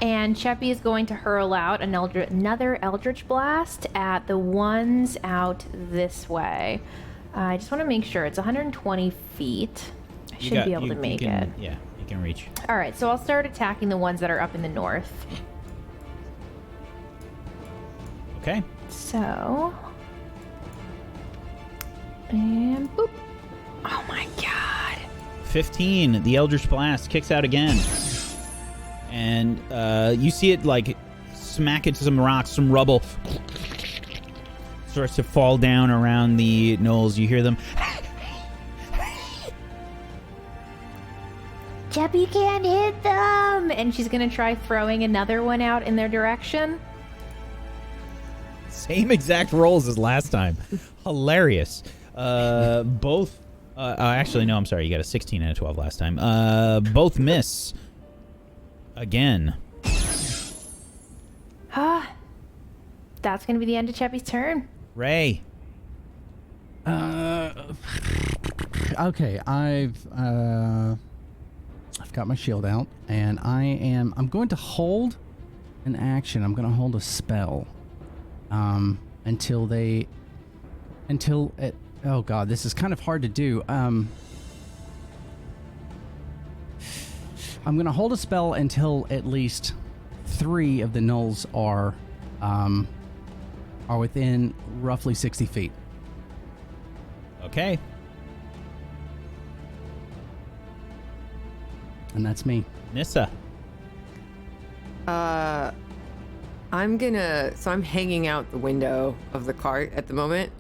And Cheppy is going to hurl out another Eldritch Blast at the ones out this way. I just want to make sure it's 120 feet. I should be able to make it. Yeah, you can reach. All right, so I'll start attacking the ones that are up in the north. Okay. So, and boop. Oh my god. 15. The Eldritch Blast kicks out again. And you see it like smack into some rocks, some rubble. Starts to fall down around the knolls. You hear them. Cheppy can't hit them! And she's gonna try throwing another one out in their direction. Same exact rolls as last time. Hilarious. Both. Actually, no, I'm sorry. You got a 16 and a 12 last time. Both miss. Again. That's gonna be the end of Cheppy's turn. Ray. Okay, I've got my shield out, and I'm going to hold an action. I'm going to hold a spell, until it. Oh god, this is kind of hard to do. I'm going to hold a spell until at least 3 of the gnolls are within roughly 60 feet. Okay. And that's me. Nissa. I'm hanging out the window of the cart at the moment.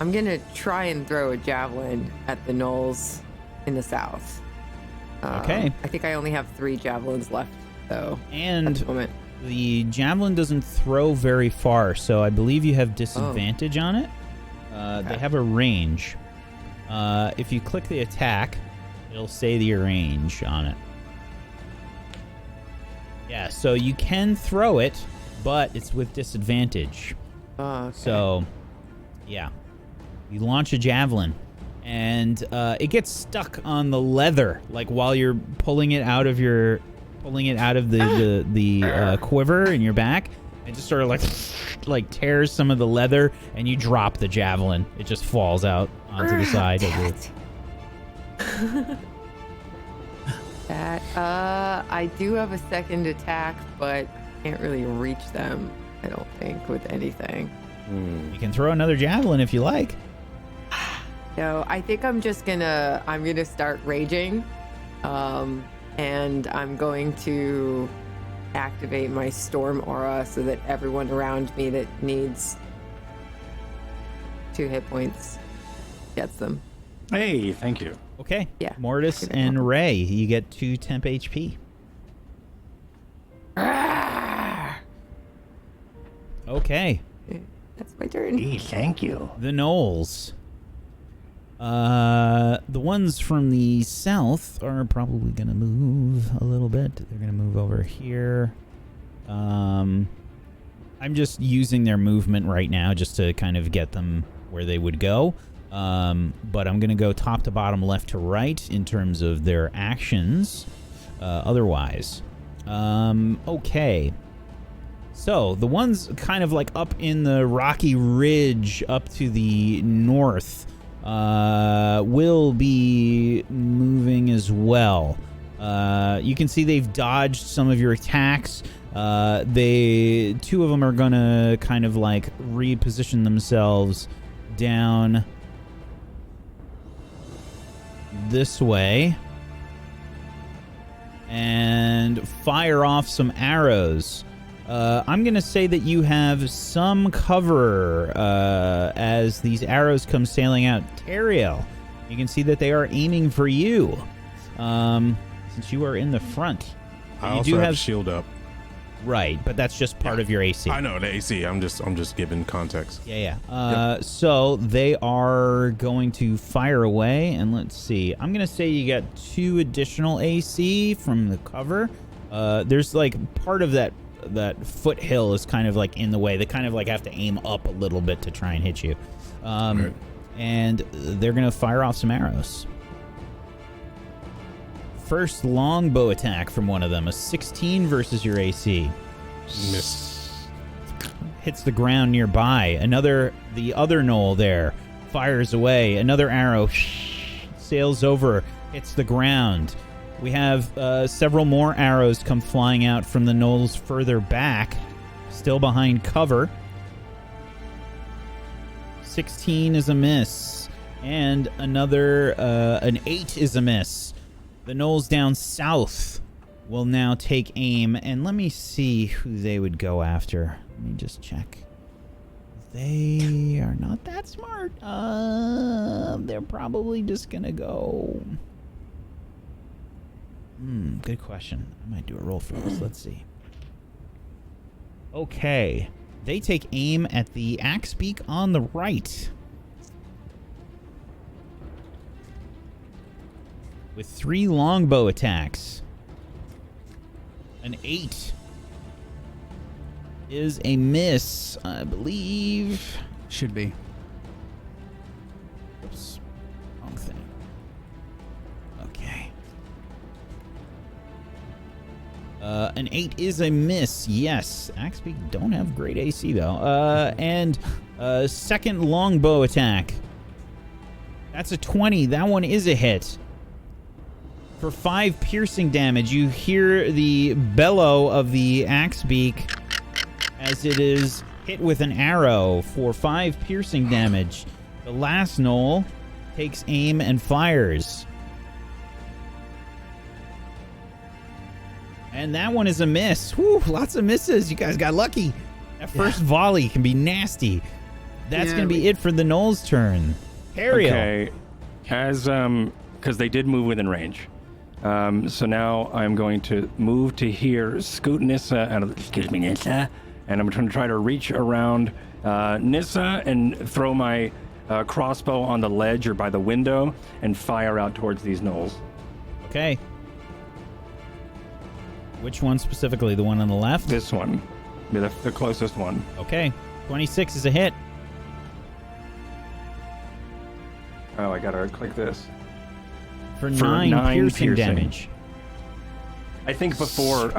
I'm gonna try and throw a javelin at the gnolls in the south. Okay. I think I only have 3 javelins left, though. And at the moment. The javelin doesn't throw very far, so I believe you have disadvantage on it. They have a range. If you click the attack, it'll say the range on it. Yeah, so you can throw it, but it's with disadvantage. Okay. So, yeah. You launch a javelin, and it gets stuck on the leather, like while you're pulling it out of the quiver in your back. It just sort of like tears some of the leather, and you drop the javelin. It just falls out onto the side of it. I do have a second attack, but can't really reach them, I don't think, with anything. You can throw another javelin if you like. No, I think I'm gonna start raging, and I'm going to activate my storm aura so that everyone around me that needs 2 hit points gets them. Hey, thank you. Okay. Yeah. Mortis and Ray, you get 2 temp HP. Okay. That's my turn. Hey, thank you. The gnolls. The ones from the south are probably going to move a little bit. They're going to move over here. I'm just using their movement right now just to kind of get them where they would go. But I'm going to go top to bottom, left to right in terms of their actions. Otherwise. Okay. So, the ones kind of like up in the rocky ridge up to the north will be moving as well. You can see they've dodged some of your attacks. 2 of them are going to kind of like reposition themselves down this way and fire off some arrows. I'm going to say that you have some cover as these arrows come sailing out. Teriel, you can see that they are aiming for you since you are in the front. I you also do have shield up. Right, but that's just part of your AC. I know the AC. I'm just giving context. Yeah. So they are going to fire away, and let's see. I'm gonna say you got 2 additional AC from the cover. There's like part of that foothill is kind of like in the way. They kind of like have to aim up a little bit to try and hit you. Right. And they're gonna fire off some arrows. First longbow attack from one of them, a 16 versus your AC. Miss. Hits the ground nearby. The other knoll there fires away. Another arrow sails over, hits the ground. We have several more arrows come flying out from the knolls further back, still behind cover. 16 is a miss, and another an 8 is a miss. The knolls down south will now take aim, and let me see who they would go after. Let me just check. They are not that smart. They're probably just gonna go. Good question. I might do a roll for this. Let's see. Okay. They take aim at the axe beak on the right. With 3 longbow attacks. An 8 is a miss, I believe. Should be. Oops. Wrong thing. Okay. An 8 is a miss, yes. Axebeak don't have great AC, though. And second longbow attack. That's a 20. That one is a hit. For 5 piercing damage, you hear the bellow of the Axebeak as it is hit with an arrow for 5 piercing damage. The last knoll takes aim and fires. And that one is a miss. Whew, lots of misses. You guys got lucky. That first volley can be nasty. That's going to be it for the knoll's turn. Ariel. Okay. As, because they did move within range. So now I'm going to move to here, scoot Nissa out of the, excuse me, Nissa, and I'm going to try to reach around Nissa and throw my crossbow on the ledge or by the window and fire out towards these knolls. Okay. Which one specifically? The one on the left? This one. The closest one. Okay. 26 is a hit. Oh, I gotta click this. For 9 piercing damage. I think before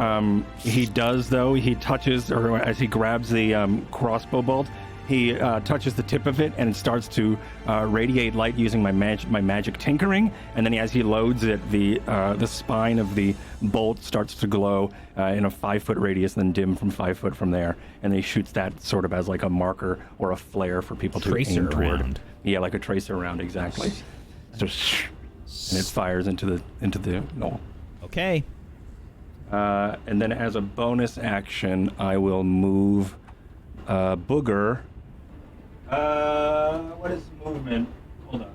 he does, though, he touches, or as he grabs the crossbow bolt, he touches the tip of it and it starts to radiate light using my magic tinkering. And then as he loads it, the spine of the bolt starts to glow in a 5-foot radius, then dim from 5 foot from there. And he shoots that sort of as like a marker or a flare for people to aim toward. Yeah, like a tracer round, exactly. So, and it fires into the knoll. Okay. And then as a bonus action, I will move Booger. What is movement? Hold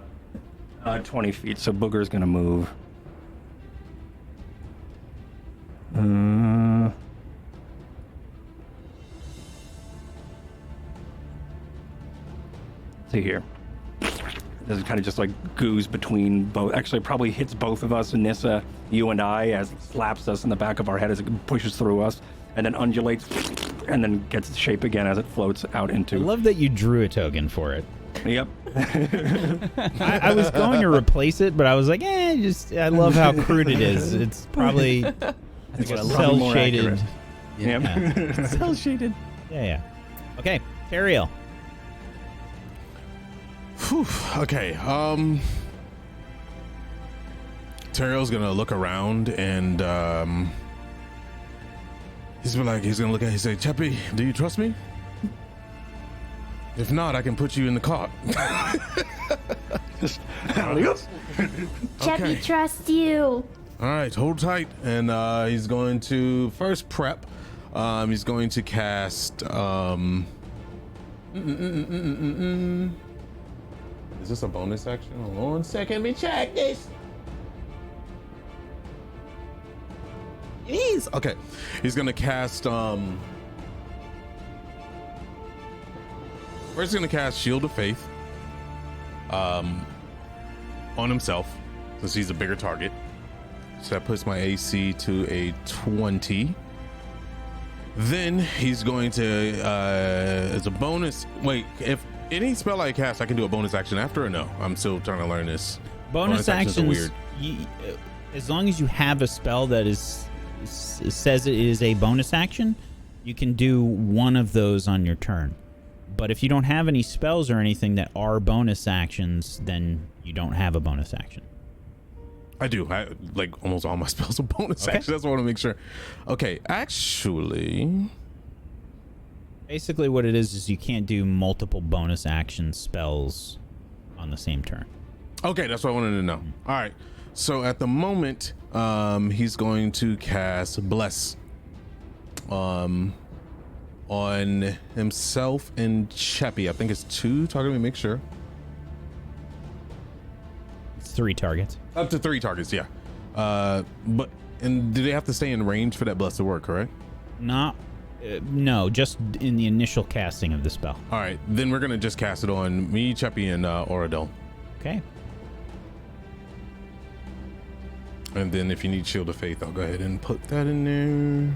on. 20 feet, so Booger's gonna move. See here. This is kind of just like goes between both. Actually, probably hits both of us, Nissa, you and I, as it slaps us in the back of our head as it pushes through us, and then undulates, and then gets its shape again as it floats out into. I love that you drew a token for it. Yep. I was going to replace it, but I was like, I love how crude it is. It's probably cell shaded. Yeah. Cell shaded. Yeah. Okay, Ariel. Okay, Tariel's gonna look around and he's gonna look at it and say, Cheppy, do you trust me? If not, I can put you in the cart. Cheppy trusts you. Alright, hold tight. And he's going to first prep. He's going to cast Is this a bonus action? Hold on 1 second, let me check this. It is. Okay. He's gonna cast first he's gonna cast Shield of Faith on himself, since he's a bigger target. So that puts my AC to a 20. Then he's going to as a bonus, wait, if any spell I cast, I can do a bonus action after or no? I'm still trying to learn this. Bonus actions are weird. as long as you have a spell that says it is a bonus action, you can do one of those on your turn. But if you don't have any spells or anything that are bonus actions, then you don't have a bonus action. I do. I like almost all my spells are bonus actions. That's what I want to make sure. Okay, actually, basically what it is you can't do multiple bonus action spells on the same turn. Okay, that's what I wanted to know. All right. So at the moment, he's going to cast Bless on himself and Cheppy. I think it's 2. Target me, make sure. It's 3 targets. Up to 3 targets, yeah. But do they have to stay in range for that Bless to work, correct? No, just in the initial casting of the spell. All right, then we're gonna just cast it on me, Cheppy, and Oradel. Okay. And then if you need Shield of Faith, I'll go ahead and put that in there.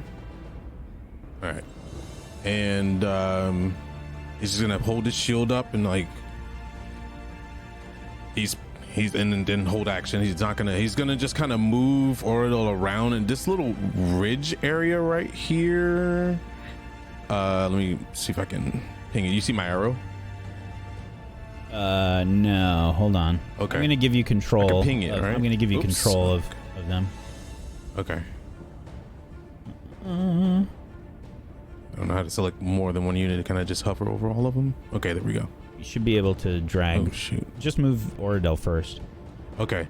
All right. And he's just gonna hold his shield up and like he's and then hold action. He's gonna just kind of move Oradel around in this little ridge area right here. Let me see if I can ping it. You see my arrow? No, hold on. Okay. I'm gonna give you control. I can ping it, right? I'm gonna give you control of them. Okay. I don't know how to select more than one unit to kind of just hover over all of them. Okay, there we go. You should be able to drag. Oh shoot! Just move Oradel first. Okay.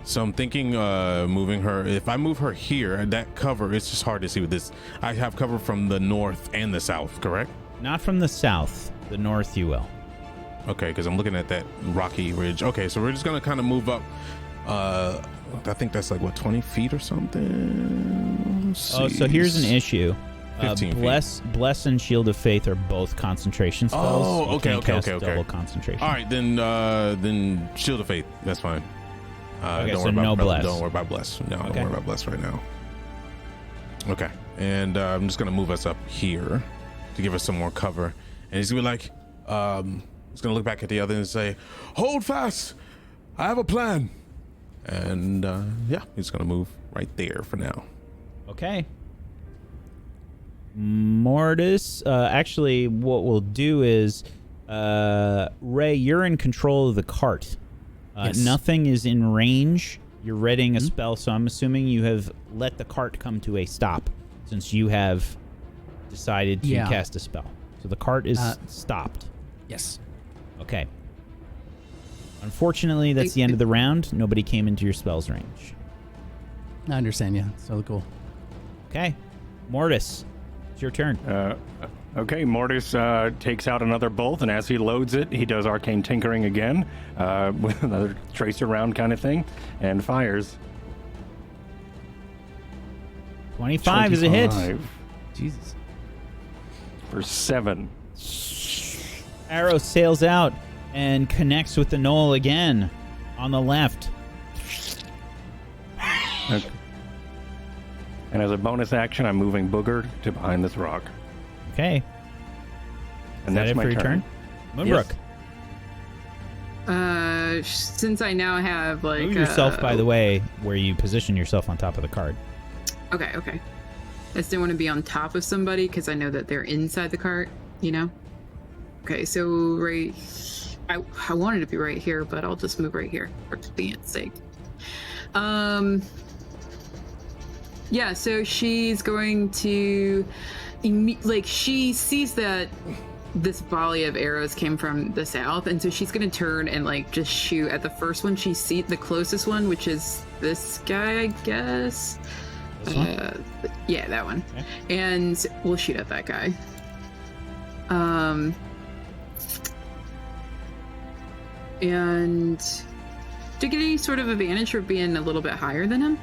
So I'm thinking moving her. If I move her here, that cover, it's just hard to see with this. I have cover from the north and the south, correct? Not from the south. The north you will. Okay, because I'm looking at that rocky ridge. Okay, so we're just going to kind of move up. I think that's like, what, 20 feet or something? Oh, so here's an issue. 15 Bless and Shield of Faith are both concentration spells. Oh, okay. Double concentration. All right, then Shield of Faith. That's fine. Okay, don't so worry about Bless. Don't worry about Bless. No, don't worry about Bless right now. Okay, and I'm just gonna move us up here to give us some more cover. And he's gonna be like, he's gonna look back at the other and say, "Hold fast! I have a plan." And yeah, he's gonna move right there for now. Okay. Mortis, actually, what we'll do is, Ray, you're in control of the cart. Yes. Nothing is in range. You're readying a spell, so I'm assuming you have let the cart come to a stop since you have decided to cast a spell. So the cart is stopped. Yes. Okay. Unfortunately, that's the end of the round. Nobody came into your spell's range. I understand, yeah. So cool. Okay. Mortis, it's your turn. Okay, Mortis takes out another bolt, and as he loads it, he does arcane tinkering again with another tracer round kind of thing, and fires. 25 is a hit. Jesus. For 7. Arrow sails out and connects with the knoll again on the left. Okay. And as a bonus action, I'm moving Booger to behind this rock. Okay. And that's it my for your turn? Moonbrook. Yes. Since I now have like Move yourself, by the way, where you position yourself on top of the cart. Okay. I just didn't want to be on top of somebody because I know that they're inside the cart, you know? Okay, so I wanted to be right here, but I'll just move right here for convenience sake. Yeah, so she's going to she sees that this volley of arrows came from the south, and so she's gonna turn and like just shoot at the first one she sees, the closest one, which is this guy, I guess. Yeah, that one. Okay. And we'll shoot at that guy. And do you get any sort of advantage for being a little bit higher than him?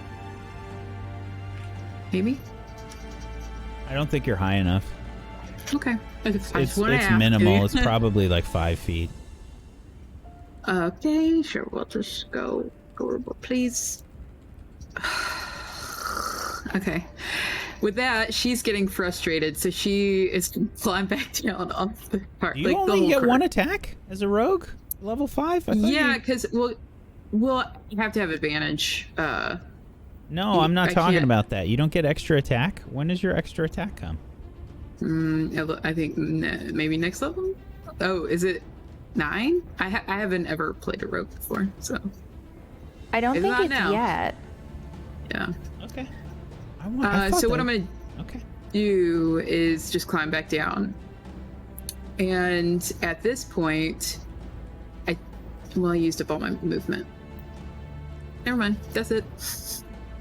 Maybe? I don't think you're high enough. Okay. It's minimal. It's probably like 5 feet. Okay, sure. We'll just go over, please. Okay. With that, she's getting frustrated, so she is flying back down off the cart. You only get one attack as a rogue? Level 5? Yeah, because we'll have to have advantage No, I'm not I talking can't- about that. You don't get extra attack. When does your extra attack come? I think maybe next level. Oh, is it 9? I haven't ever played a rogue before, so I don't It's think not it's now. yet. yeah. Okay. So what I'm gonna do is just climb back down, and at this point, I used up all my movement. Never mind, that's it.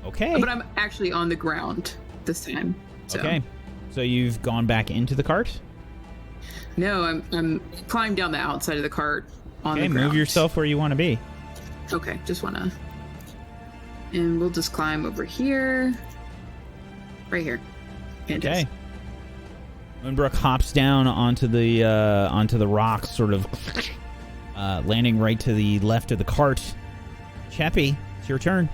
Okay. But I'm actually on the ground this time. So. Okay. So you've gone back into the cart? No, I'm climbing down the outside of the cart on Okay, the ground. move yourself where you want to be. Okay, just wanna. And we'll just climb over here. Right here. And Okay. Moonbrook hops down onto the rocks, sort of landing right to the left of the cart. Cheppy, it's your turn.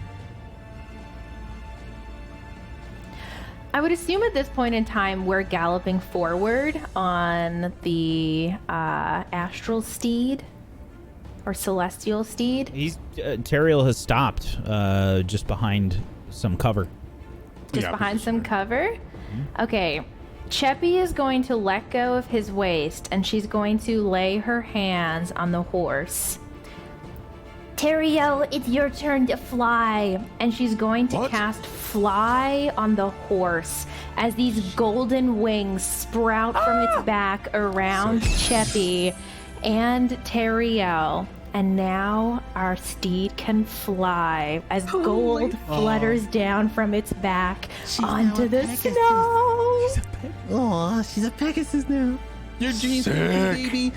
I would assume at this point in time we're galloping forward on the astral steed or celestial steed. Teriel has stopped just behind some cover. Just behind some cover? Okay. Cheppy is going to let go of his waist and she's going to lay her hands on the horse. Teriel, it's your turn to fly. And she's going to cast Fly on the horse as these golden wings sprout from its back around Cheppy and Teriel. And now our steed can fly as gold flutters down from its back onto the snow. She's a Pegasus now. Your dreams, baby.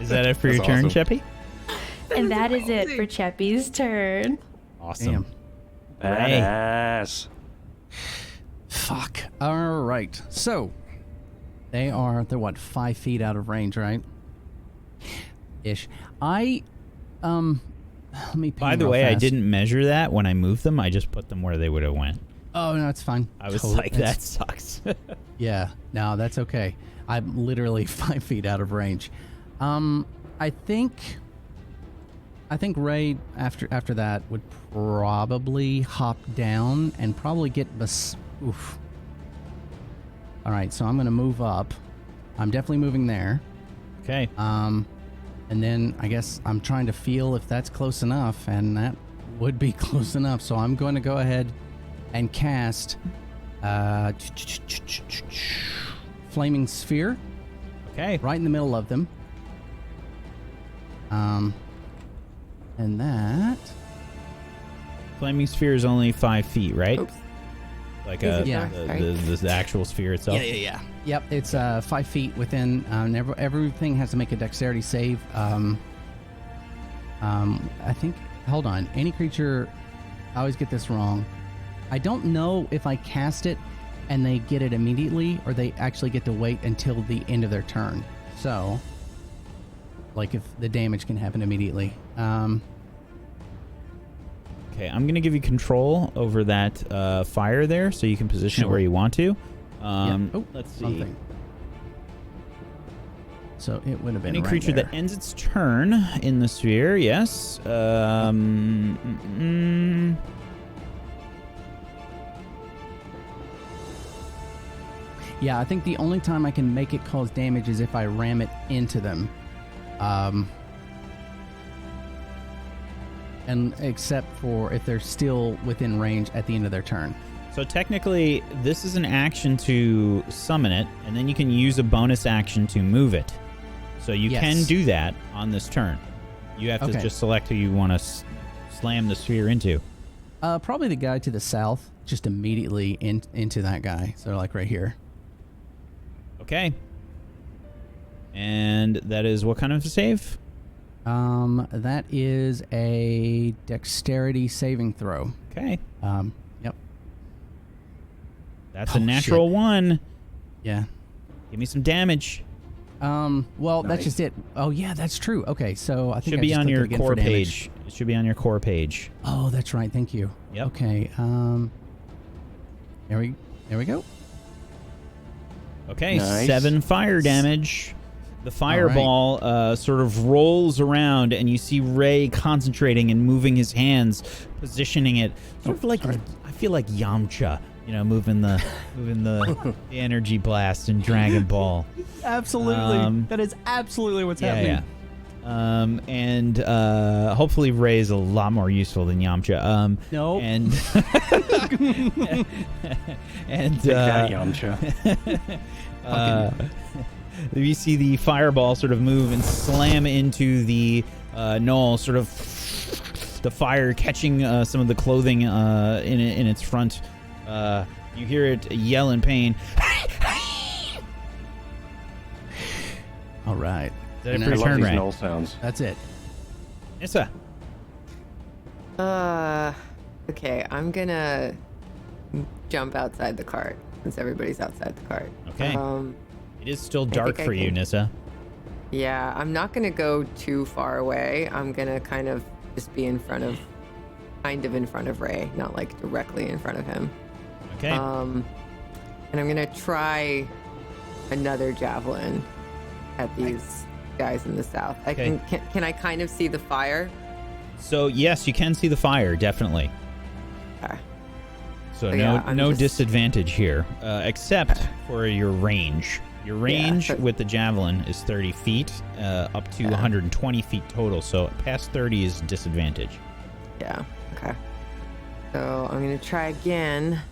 Is that it for your turn, Cheppy? And that is it for Cheppy's turn. Awesome. Badass. Fuck. All right. So they're what, 5 feet out of range, right? Ish. Let me. By the way, I didn't measure that when I moved them. I just put them where they would have went. Oh no, it's fine. I was like, that sucks. Yeah. No, that's okay. I'm literally 5 feet out of range. I think Ray after that would probably hop down and probably get oof. All right, so I'm gonna move up. I'm definitely moving there. Okay. And then I guess I'm trying to feel if that's close enough, and that would be close enough. So I'm going to go ahead and cast Flaming Sphere. Okay. Right in the middle of them. And that... Flaming Sphere is only 5 feet, right? Oops. Like Yeah. the actual sphere itself? Yeah. Yep, it's 5 feet within. Everything has to make a dexterity save. I think. Hold on. Any creature. I always get this wrong. I don't know if I cast it and they get it immediately, or they actually get to wait until the end of their turn. So, like, if the damage can happen immediately. Okay, I'm going to give you control over that fire there, so you can position it where you want to. Let's see. Something. So it would have been Any right creature there. that ends its turn in the sphere, yes. Yeah, I think the only time I can make it cause damage is if I ram it into them. And except for if they're still within range at the end of their turn. So technically, this is an action to summon it, and then you can use a bonus action to move it. So you can do that on this turn. You have to just select who you want to slam the sphere into. Probably the guy to the south, just immediately into that guy. So like right here. Okay. And that is what kind of a save? That is a dexterity saving throw. Okay. Yep. That's a natural 1. Yeah. Give me some damage. Well, that's just it. Oh, yeah, that's true. Okay, so I think should I be just on clicked it your again core for damage. page. It should be on your core page. Oh, that's right. Thank you. Yep. Okay. There we go. Okay, Nice. 7 fire damage. The fireball sort of rolls around, and you see Ray concentrating and moving his hands, positioning it sort of like I feel like Yamcha, moving the the energy blast in Dragon Ball. Absolutely, that is absolutely what's happening. Yeah. And hopefully Ray's a lot more useful than Yamcha. No. And and that Yamcha. You see the fireball sort of move and slam into the knoll, sort of the fire catching some of the clothing in its front. You hear it yell in pain. All right. Is that it for your turn, Ray? Knoll sounds. That's it. Nissa. Okay, I'm gonna jump outside the cart since everybody's outside the cart. Okay. It is still dark for you, Nissa. Yeah, I'm not gonna go too far away. I'm gonna kind of just be in front of Ray, not like directly in front of him. Okay. And I'm gonna try another javelin at these guys in the south. Can I kind of see the fire? So yes, you can see the fire, definitely. Okay. So no disadvantage here, except for your range. Your range with the javelin is 30 feet, up to 120 feet total. So past 30 is disadvantage. Yeah. Okay. So I'm gonna try again.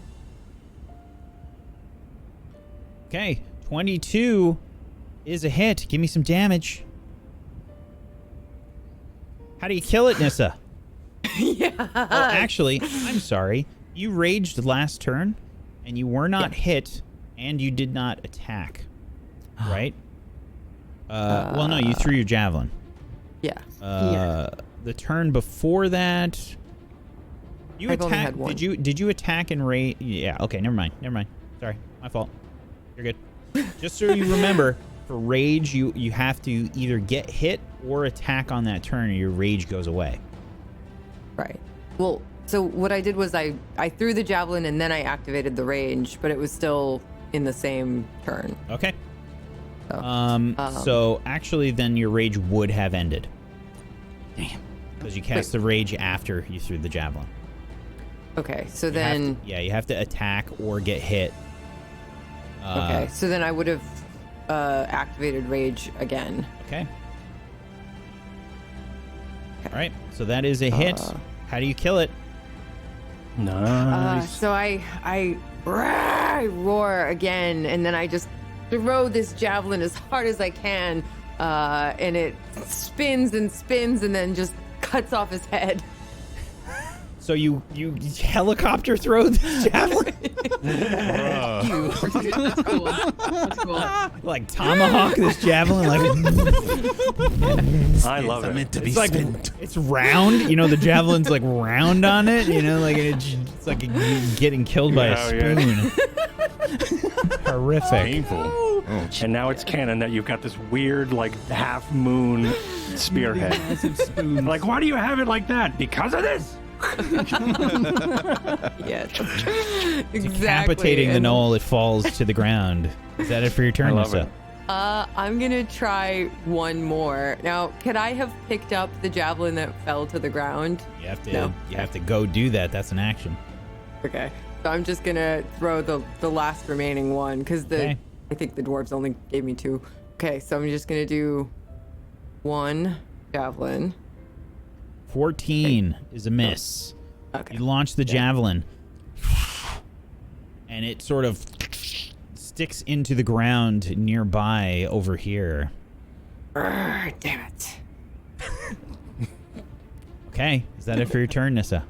Okay, 22 is a hit. Give me some damage. How do you kill it, Nissa? Yeah. Oh, actually, I'm sorry. You raged last turn, and you were not hit, and you did not attack. Right? Well, no, you threw your javelin. Yeah. The turn before that, you I've only attacked. had one. Did you attack and rage? Yeah. Okay. Never mind. Sorry, my fault. You're good. Just so you remember, for rage, you have to either get hit or attack on that turn, or your rage goes away. Right. Well, so what I did was I threw the javelin and then I activated the range, but it was still in the same turn. Okay. So actually, then your rage would have ended. Damn. Because you cast the rage after you threw the javelin. Okay, so then... you have to attack or get hit. Okay, so then I would have activated rage again. Okay. All right, so that is a hit. How do you kill it? Nice. So I roar again, and then I just throw this javelin as hard as I can, and it spins and spins and then just cuts off his head. So you helicopter throw the javelin? That's cool. That's cool. Like tomahawk this javelin? Like I love it. Meant to be it's like spinned. it's round. The javelin's like round on it. Like it's like getting killed by a spoon. Horrific. Painful. And now it's canon that you've got this weird, like, half moon spearhead. Massive spoon. Like, why do you have it like that? Because of this? Yes. Exactly. Decapitating the knoll, it falls to the ground. Is that it for your turn, I love Nissa? it. I'm gonna try one more. Now, could I have picked up the javelin that fell to the ground? You have to. No. You have to go do that. That's an action. Okay. So I'm just gonna throw the last remaining one because Okay. I think the dwarves only gave me 2. Okay, so I'm just gonna do 1 javelin. 14 is a miss. Okay. You launch the javelin, and it sort of sticks into the ground nearby over here. Damn it. Okay, is that it for your turn, Nissa?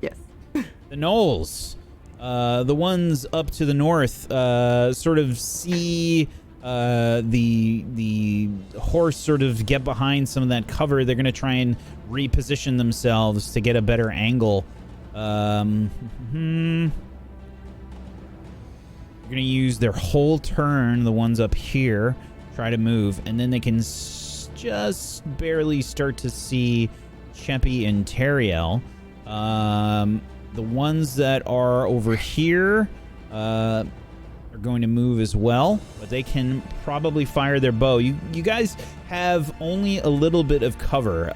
Yes. The gnolls, the ones up to the north, sort of see the horse sort of get behind some of that cover. They're gonna try and reposition themselves to get a better angle. They're gonna use their whole turn, the ones up here, try to move, and then they can just barely start to see Cheppy and Teriel. The ones that are over here are going to move as well, but they can probably fire their bow. You guys have only a little bit of cover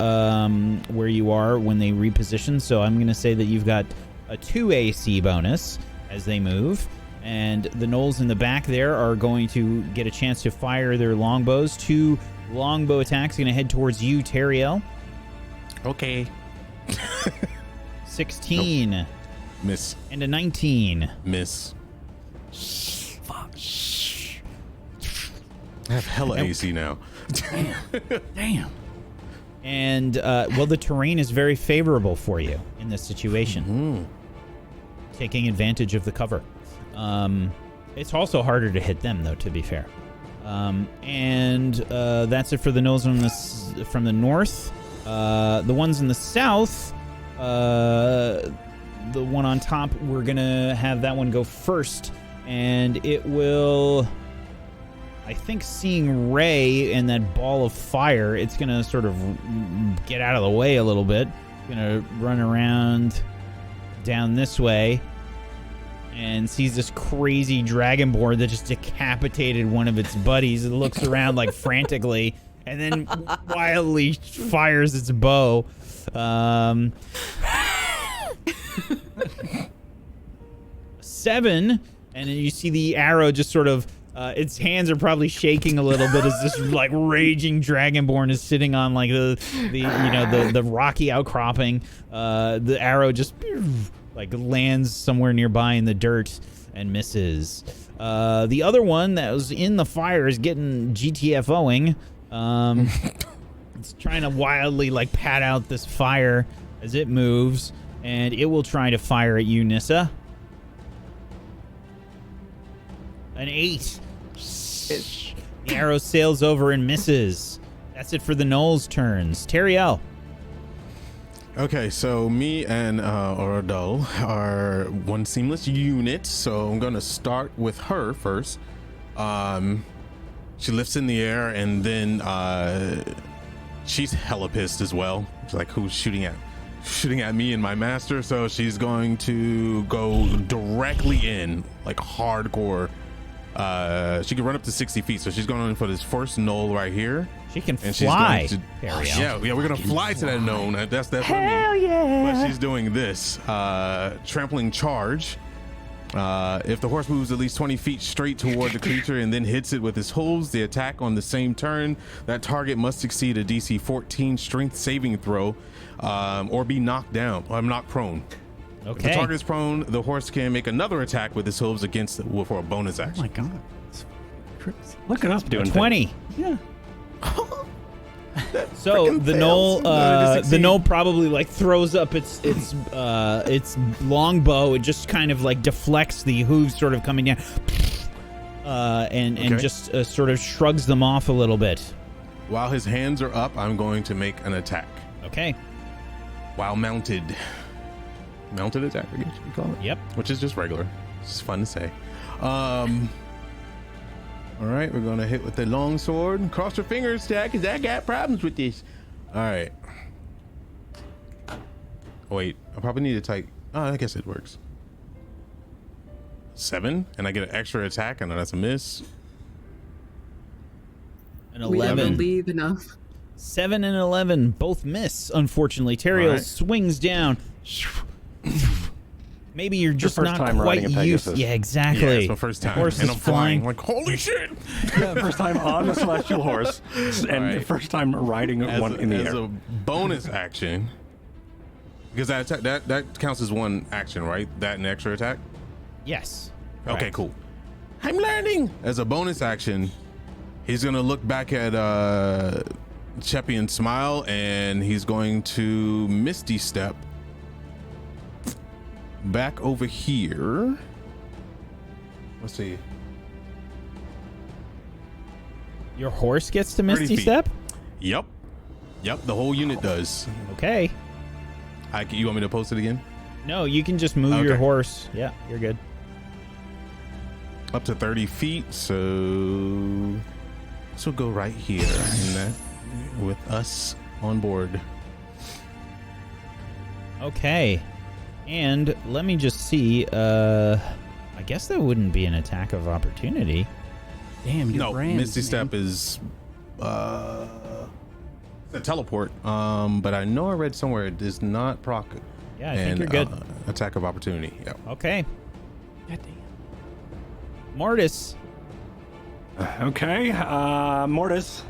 where you are when they reposition, so I'm going to say that you've got a 2 AC bonus as they move, and the gnolls in the back there are going to get a chance to fire their longbows. 2 longbow attacks going to head towards you, Teriel. Okay. 16. Nope. Miss. And a 19. Miss. Fuck. I have hella AC now. Damn. And, well, the terrain is very favorable for you in this situation. Taking advantage of the cover. It's also harder to hit them, though, to be fair. And that's it for the gnolls from the north. The ones in the south, the one on top, we're going to have that one go first. And it will, I think, seeing Ray and that ball of fire, it's going to sort of get out of the way a little bit. Going to run around down this way and sees this crazy dragonborn that just decapitated one of its buddies. It looks around like frantically and then wildly fires its bow. 7, and then you see the arrow just sort of its hands are probably shaking a little bit as this like raging dragonborn is sitting on like the rocky outcropping. The arrow just like lands somewhere nearby in the dirt and misses. The other one that was in the fire is getting GTFOing. It's trying to wildly like pat out this fire as it moves, and it will try to fire at you, Nissa. An 8. The arrow sails over and misses. That's it for the gnolls' turns. Teriel. Okay, so me and Oradal are one seamless unit, so I'm gonna start with her first. She lifts in the air, and then she's hella pissed as well. She's like, who's shooting at me and my master? So she's going to go directly in, like hardcore. She can run up to 60 feet, so she's going in for this first gnoll right here. She can and fly. She's going to, yeah, we're gonna fly to that gnome. That's what I mean. Hell yeah! But she's doing this trampling charge. If the horse moves at least 20 feet straight toward the creature and then hits it with his hooves, the attack on the same turn, that target must succeed a DC 14 strength saving throw, or be knocked down. Or knocked prone. Okay. If the target is prone, the horse can make another attack with his hooves against it for a bonus action. Oh my god. Look at us doing 20. Yeah. So the gnoll probably like throws up its longbow. It just kind of like deflects the hooves sort of coming down, and just sort of shrugs them off a little bit. While his hands are up, I'm going to make an attack. Okay. While mounted attack, I guess you call it. Yep. Which is just regular. It's fun to say. All right, we're gonna hit with the long sword. Cross your fingers, Jack, because I got problems with this. All right. Wait, I probably need to type. Oh, I guess it works. 7, and I get an extra attack, and that's a miss. An 11. We believe enough. 7 and 11 both miss. Unfortunately, Teriel swings down. Maybe you're just first not time quite riding a used. Pegasus. Yeah, exactly. Yeah, it's my first time, Horse and is I'm flying. Like, holy shit! First time on the celestial horse, and Right. first time riding one in the as air. a bonus action, because that counts as one action, right? That and extra attack. Yes. Okay, Correct. cool. I'm learning. As a bonus action, he's gonna look back at Cheppy and smile, and he's going to Misty Step back over here. Let's see. Your horse gets to 30 Misty feet. Step? Yep. The whole unit does. Okay. You want me to post it again? No, you can just move your Okay. horse. Yeah, you're good. Up to 30 feet, so this will go right here, and that with us on board. Okay. And let me just see. I guess that wouldn't be an attack of opportunity. Damn, your No, brands, Misty man. Step is a teleport. But I know I read somewhere it does not proc. Yeah, I think you're good. Attack of opportunity. Yeah. Okay. God damn. Mortis. Okay, Mortis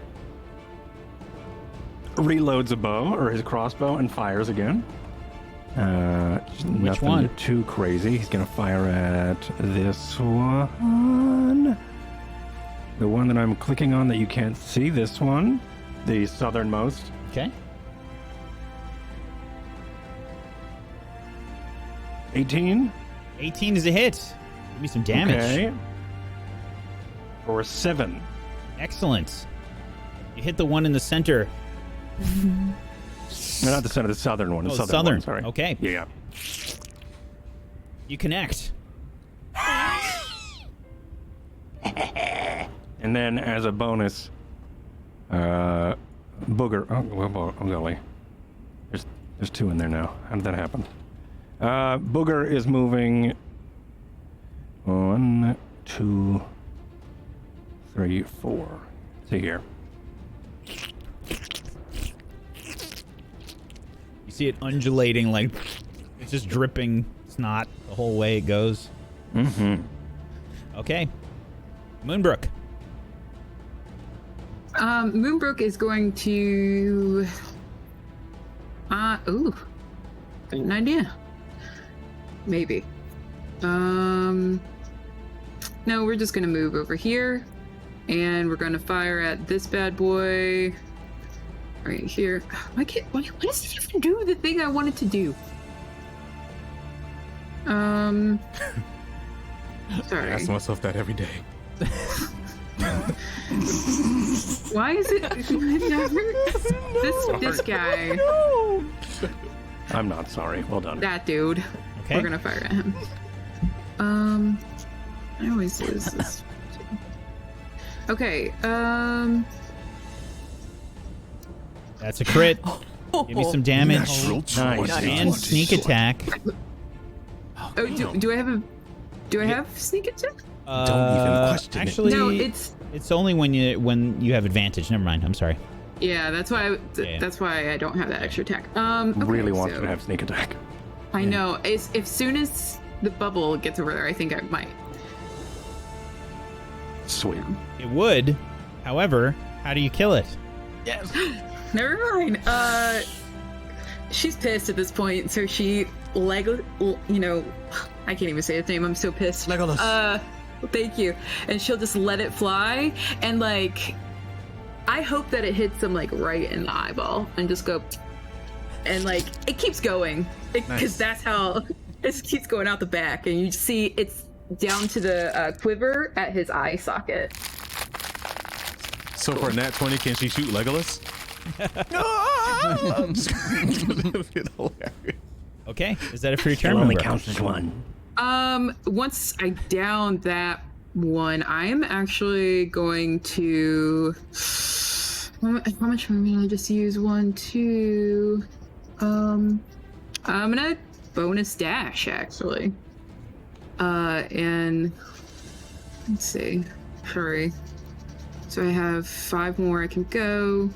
reloads a bow, or his crossbow, and fires again. Which Nothing one? too crazy. He's gonna fire at this one. The one that I'm clicking on that you can't see, this one. The southernmost. Okay. 18. 18 is a hit. Give me some damage. Okay. For 7. Excellent. You hit the one in the center. No, not the center, the southern one. Oh, The southern. one, sorry. Okay. Yeah. You connect. And then as a bonus, Booger. Oh golly. There's 2 in there now. How did that happen? Booger is moving 1, 2, 3, 4. See here. You see it undulating, like it's just dripping snot the whole way it goes. Mm-hmm. Okay. Moonbrook. Moonbrook is going to. Ooh, got an idea. Maybe. No, we're just gonna move over here, and we're gonna fire at this bad boy right here. Why does it even do the thing I wanted to do? Sorry. I ask myself that every day. Why is it this guy? I'm not sorry. Well done. That dude. Okay. We're gonna fire at him. I always lose this. Okay. That's a crit. Give me some damage. Nice. And sneak attack. Oh, do I have sneak attack? Don't even question it. Actually, No, it's only when you have advantage. Never mind. I'm sorry. Yeah, that's why. Yeah. That's why I don't have that extra attack. Okay, Really want you so- to have sneak attack. I know. As soon as the bubble gets over there, I think I might. Sweet. It would. However, how do you kill it? Yes. Never mind. She's pissed at this point, so she I can't even say its name. I'm so pissed. Legolas. Thank you. And she'll just let it fly, and I hope that it hits him right in the eyeball, and just go, and it keeps going, because that's how it keeps going out the back, and you see it's down to the quiver at his eye socket. So for a nat 20, can she shoot Legolas? Okay. Is that it for your turn? It only Moonbrook? counts as 1. Once I down that one, I am actually going to. How much am I gonna just use? 1, 2. I'm gonna bonus dash actually. And let's see. Sorry. So I have 5 more I can go.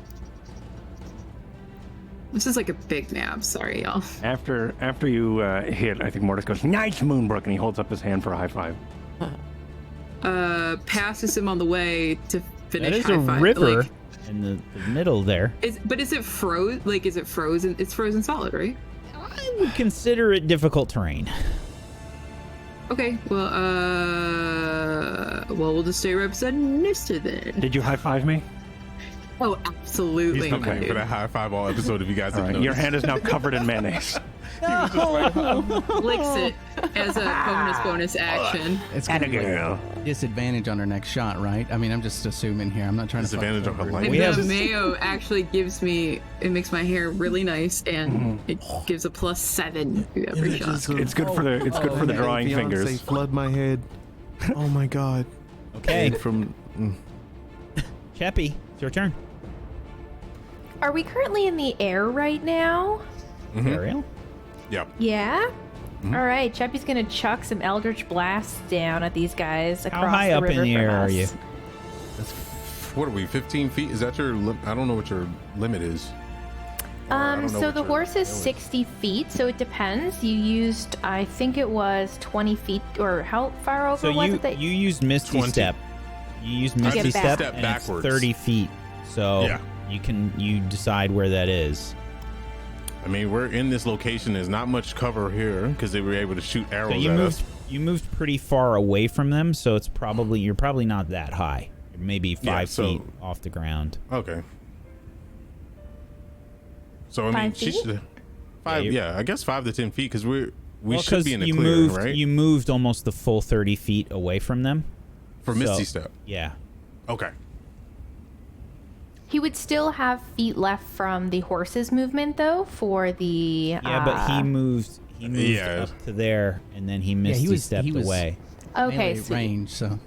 This is a big map. Sorry, y'all. After you hit, I think Mortis goes, "Nice, Moonbrook," and he holds up his hand for a high five. Passes him on the way to finish. That is high a five. river in the middle there. Is it froze? Is it frozen? It's frozen solid, right? I would consider it difficult terrain. Okay. Well, we'll just stay right beside Nista then. Did you high five me? Oh, absolutely. He's been waiting for that high five all episode. If you guys didn't know, Your hand is now covered in mayonnaise. Licks it as a bonus action. It's gonna be disadvantage on her next shot, right? I mean, I'm just assuming here. I'm not trying Disadvantage to on her fuck life. over. We have- The mayo actually makes my hair really nice, and it gives a +7 to every shot. It's good for the drawing fingers. Flood my head. Oh my god. Okay. And from Chappie, it's your turn. Are we currently in the air right now? Ariel? Yeah. Yeah? All right, Cheppy's gonna chuck some Eldritch Blasts down at these guys across How high the up river in the from air are us. you? What are we, 15 feet? Is that your I don't know what your limit is. Or I don't know So what the your horse is hill 60 feet, so it depends. You used, I think it was 20 feet, or how far over So was it that you used Misty 20. Step. You used Misty Get back. Step, Step and backwards. it's 30 feet. So Yeah. you decide where that is. I mean, we're in this location. There's not much cover here because they were able to shoot arrows So you at moved us. you moved pretty far away from them, so it's probably you're probably not that high. You're maybe 5 so- feet off the ground. Okay. So I mean, 5 she feet? should 5. Yeah, Yeah, I guess 5 to 10 feet because we Well, should 'cause be in the you clear, moved right? you moved almost the full 30 feet away from them. For Misty Step. Yeah. Okay. he would still have feet left from the horse's movement, though, for the. Yeah, but he moved Yeah. up to there, and then he Misty stepped away. Okay, Melee so range, so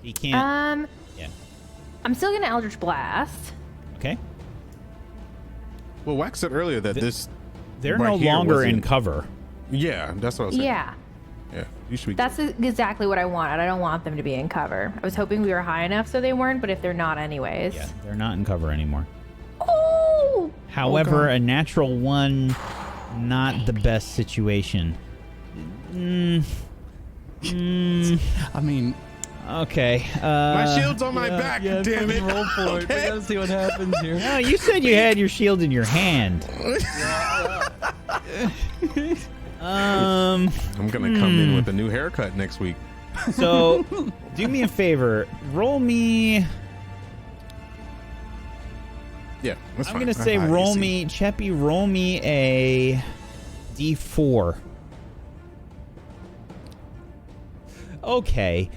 He can't. Yeah. I'm still gonna Eldritch Blast. Okay. Well, Wax said earlier that this. They're right no here longer in wasn't- cover. Yeah, that's what I was saying. Yeah, Yeah, you should be. that's exactly what I wanted. I don't want them to be in cover. I was hoping we were high enough so they weren't, but if they're not, anyways. Yeah, they're not in cover anymore. Oh! However, a natural one, not the best situation. I mean, Okay. My shield's on my back. Damn it! roll for it. We gotta see what happens here. No, you said you had your shield in your hand. I'm gonna come in with a new haircut next week. So, do me a favor. Roll me. Yeah, that's I'm fine. gonna say roll easy. me, Cheppy. Roll me a D4. Okay.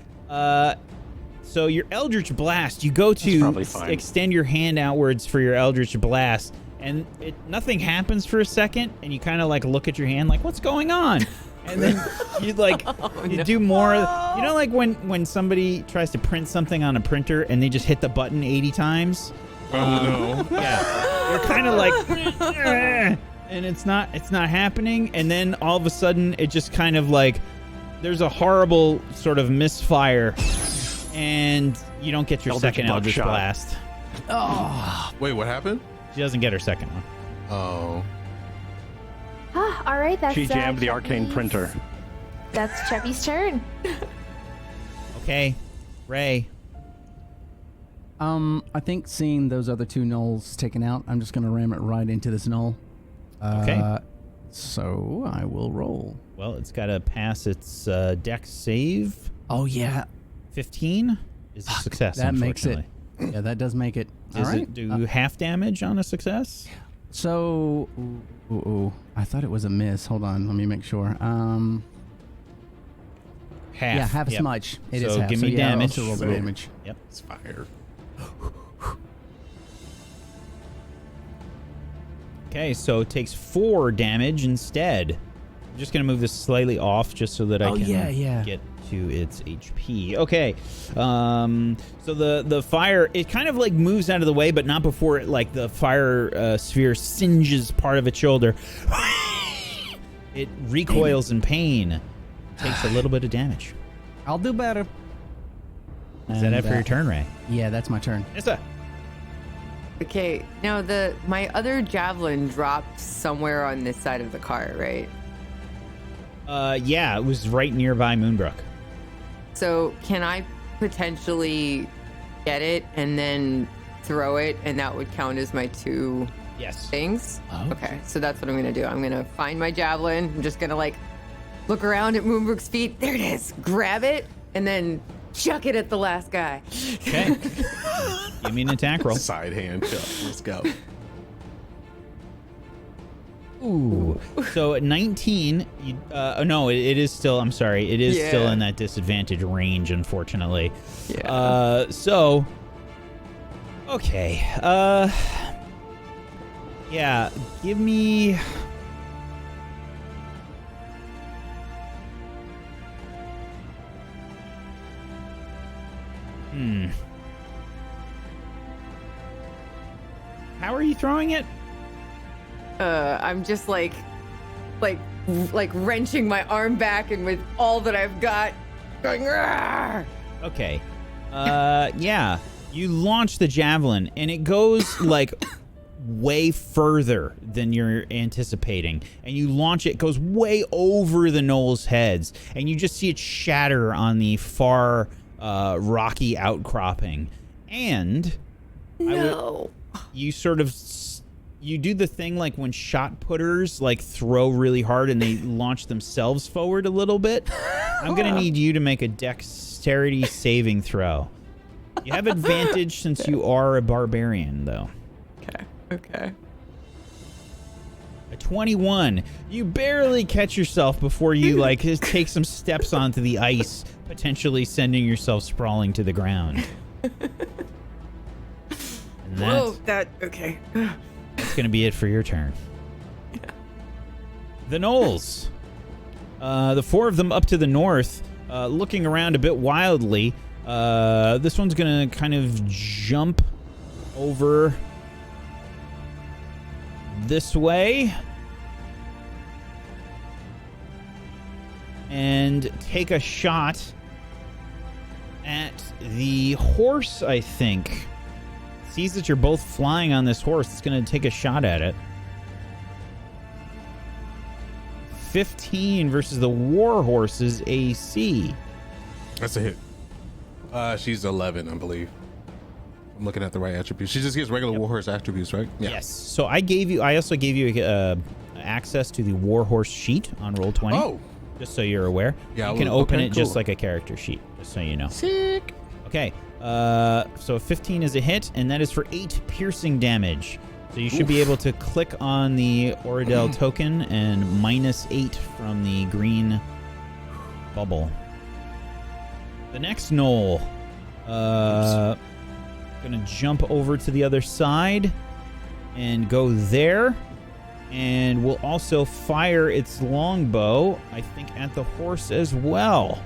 So your Eldritch Blast, you go to probably fine. extend your hand outwards for your Eldritch Blast, and nothing happens for a second, and you kind of like look at your hand like, what's going on? And then you like you do more. You know, like when somebody tries to print something on a printer and they just hit the button 80 times. Oh no! Yeah, you're kind of like, and it's not happening, and then all of a sudden it just kind of like there's a horrible sort of misfire, and you don't get your Eldritch second Eldritch buckshot. Blast. Oh, wait, what happened? She doesn't get her second one. Oh, Ah, all right, that's She jammed the Cheppy's- arcane printer. That's Cheppy's turn. Okay, Ray. I think seeing those other two gnolls taken out, I'm just gonna ram it right into this gnoll. Okay. So I will roll. Well, it's got to pass its dex save. Oh yeah, 15 is a success. that makes it. unfortunately. Yeah, that does make it. All Does right. it do half damage on a success? So, I thought it was a miss. Hold on, let me make sure. Half. Yeah, half as Yep. much. It is So half. give me yeah, I'll damage. also roll the So- damage. Yep. it's fire. Okay, so it takes 4 damage instead. I'm just gonna move this slightly off just so that I can get to its HP. Okay, so the fire, it kind of like moves out of the way, but not before it like the fire sphere singes part of its shoulder. It recoils in pain. Takes a little bit of damage. I'll do better. Is that it for your turn, Ray? Yeah, that's my turn. Yes, sir. Okay, now my other javelin dropped somewhere on this side of the car, right? Yeah, it was right nearby Moonbrook. So can I potentially get it and then throw it, and that would count as my 2 Yes. things? Oh. Okay, so that's what I'm gonna do. I'm gonna find my javelin. I'm just gonna like look around at Moonbrook's feet. There it is. Grab it and then chuck it at the last guy. Okay. Give me an attack roll. Side hand chuck. Let's go. Ooh. So at 19, no, it is still, I'm sorry, it is still Yeah. in that disadvantage range, unfortunately. Yeah. So, okay. Yeah, give me... How are you throwing it? I'm just like like wrenching my arm back and with all that I've got going. Rawr! Okay. Yeah. You launch the javelin, and it goes like way further than you're anticipating. And you launch it, goes way over the gnolls' heads, and you just see it shatter on the far rocky outcropping. And you sort of you do the thing like when shot putters like throw really hard and they launch themselves forward a little bit. I'm gonna need you to make a dexterity saving throw. You have advantage since you are a barbarian, though. Okay. A 21. You barely catch yourself before you like take some steps onto the ice, potentially sending yourself sprawling to the ground. And okay. That's gonna be it for your turn. Yeah. The gnolls. The four of them up to the north, looking around a bit wildly. This one's gonna kind of jump over this way and take a shot at the horse, I think. Sees that you're both flying on this horse. It's going to take a shot at it. 15 versus the war horse's AC. That's a hit. She's 11, I believe. I'm looking at the right attributes. She just gets regular warhorse attributes, right? Yeah. Yes. So I also gave you access to the warhorse sheet on Roll20. Oh. Just so you're aware. Yeah. You can open it just like a character sheet, just so you know. Sick. Okay. So 15 is a hit, and that is for 8 piercing damage. So you should be able to click on the Oradell token and -8 from the green bubble. The next gnoll. Gonna jump over to the other side and go there, and will also fire its longbow, I think, at the horse as well.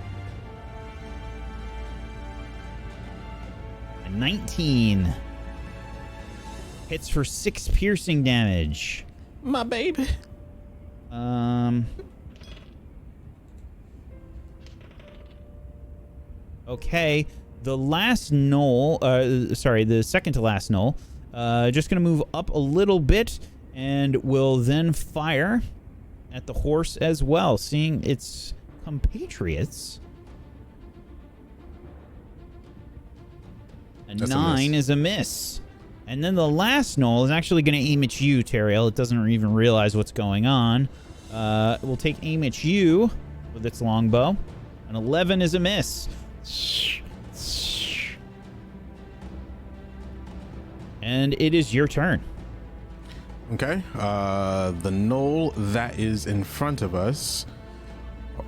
A 19 hits for 6 piercing damage. My baby. Okay. The last gnoll, the second to last gnoll, just going to move up a little bit and will then fire at the horse as well, seeing its compatriots. That's 9 is a miss. And then the last gnoll is actually going to aim at you, Teriel. It doesn't even realize what's going on. It will take aim at you with its longbow. An 11 is a miss. And it is your turn. Okay. The gnoll that is in front of us.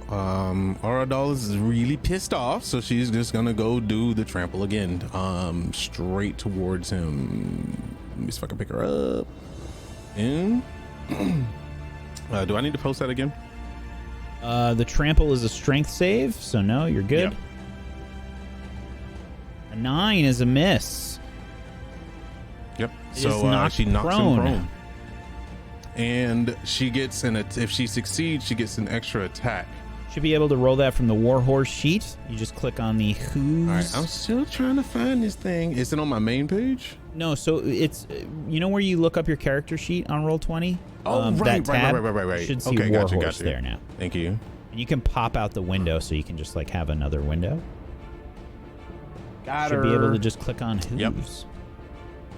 Oradell is really pissed off, so she's just gonna go do the trample again. Straight towards him. Let me see if I can pick her up. And do I need to post that again? The trample is a strength save, so no, you're good. Yep. A 9 is a miss. Yep. It So she knocks prone. him prone. And she gets if she succeeds, she gets an extra attack. Should be able to roll that from the warhorse sheet. You just click on the hooves. All right, I'm still trying to find this thing. Is it on my main page? No, so it's you know where you look up your character sheet on Roll20? Oh, that tab right. You should see Okay, warhorse gotcha. there now. Thank you. And you can pop out the window, so you can just like have another window. Got Should her. be able to just click on hooves. Yep.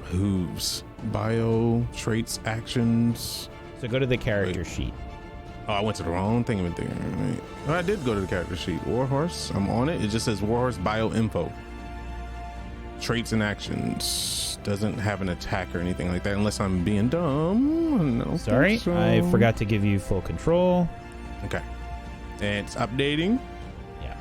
Hooves. Bio, traits, actions. So go to the character sheet. Oh, I went to the wrong thing. Right. Oh, I did go to the character sheet. Warhorse. I'm on it. It just says Warhorse Bio Info. Traits and actions. Doesn't have an attack or anything like that, unless I'm being dumb. No, Sorry, so. I forgot to give you full control. Okay. And it's updating. Yeah.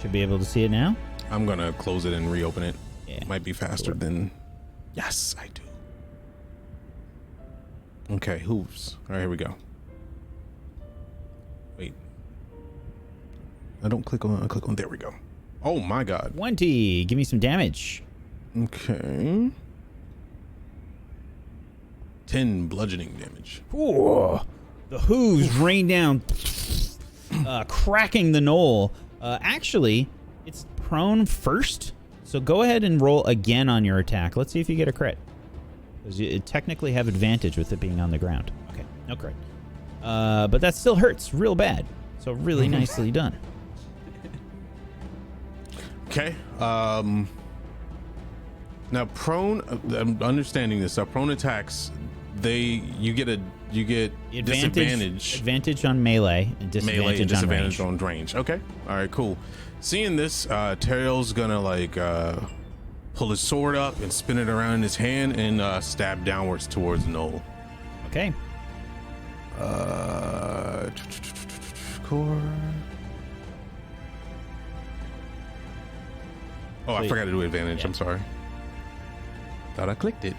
Should be able to see it now. I'm gonna close it and reopen it. Yeah. Might be faster than. Yes, I do. Okay, hooves. All right, here we go. Wait. I click on. There we go. Oh my God. 20. Give me some damage. Okay. 10 bludgeoning damage. Ooh, the hooves rain down, cracking the knoll. Actually, it's prone first, so go ahead and roll again on your attack. Let's see if you get a crit. Because you technically have advantage with it being on the ground. Okay, no crit. But that still hurts real bad. So really nicely done. Okay. Now prone, I'm understanding this. Prone attacks, you get disadvantage. Advantage on melee and disadvantage, on range. Okay. All right, cool. Seeing this, Terrell's gonna like pull his sword up and spin it around in his hand and stab downwards towards Noel. Okay. Core. Oh, I forgot to do advantage. Yeah. I'm sorry. Thought I clicked it.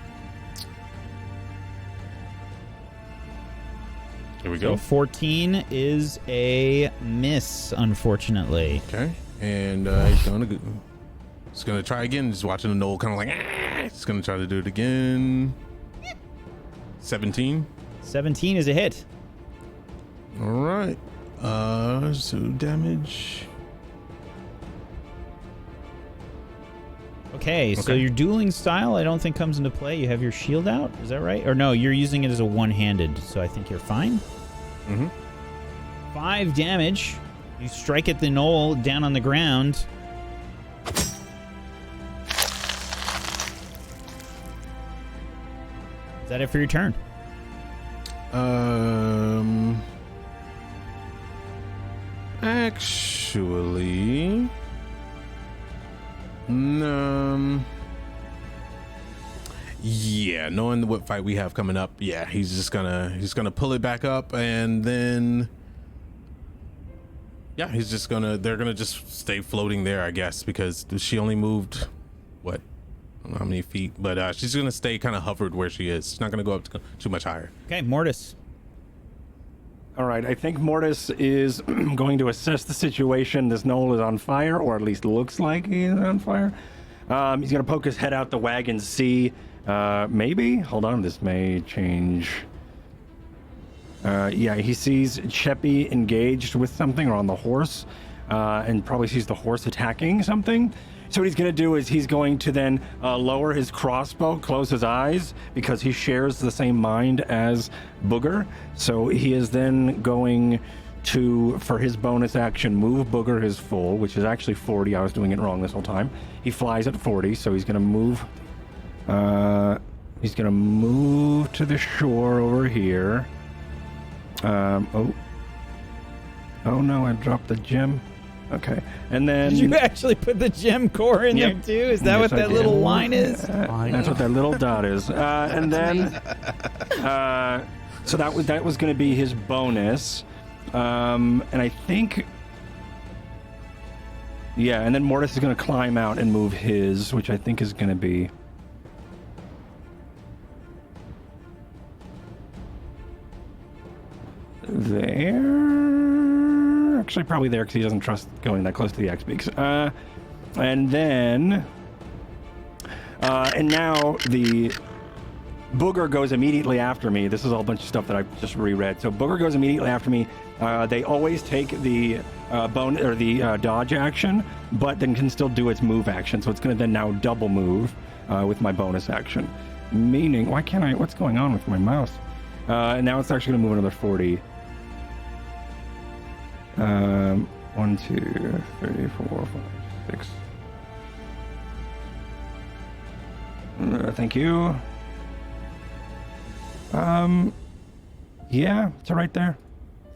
Here we go. So 14 is a miss, unfortunately. Okay. And he's gonna try again. Just watching the Noel kind of like, he's gonna try to do it again. 17. 17 is a hit. All right. So damage. Okay, so your dueling style I don't think comes into play. You have your shield out, is that right? Or no, you're using it as a one-handed, so I think you're fine. 5 damage. You strike at the knoll down on the ground. Is that it for your turn? Actually, yeah, knowing what fight we have coming up, yeah, he's gonna pull it back up, and then yeah, they're gonna just stay floating there, I guess, because she only moved what, I don't know how many feet, but she's gonna stay kind of hovered where she is. She's not gonna go up too much higher. Okay, Mortis. All right, I think Mortis is going to assess the situation. This knoll is on fire, or at least looks like he's on fire. He's going to poke his head out the wagon, see, maybe? Hold on, this may change. Yeah, he sees Cheppy engaged with something or on the horse, and probably sees the horse attacking something. So what he's going to do is he's going to then lower his crossbow, close his eyes, because he shares the same mind as Booger. So he is then going to, for his bonus action, move Booger his full, which is actually 40. I was doing it wrong this whole time. He flies at 40, so he's going to move. He's going to move to the shore over here. Oh no, I dropped the gem. Okay, and then... Did you actually put the gem core in there too? Is that what that little line is? That's what that little dot is. And then... so that was going to be his bonus. And I think... Yeah, and then Mortis is going to climb out and move his, which I think is going to be... there... Actually, probably there because he doesn't trust going that close to the X-Beaks. And then... and now the... Booger goes immediately after me. This is all a bunch of stuff that I just reread. So Booger goes immediately after me. They always take the dodge action, but then can still do its move action. So it's going to then now double move with my bonus action. Meaning, why can't I... What's going on with my mouse? And now it's actually going to move another 40. 1, 2, 3, 4, 5, 6. Thank you. Yeah, it's right there.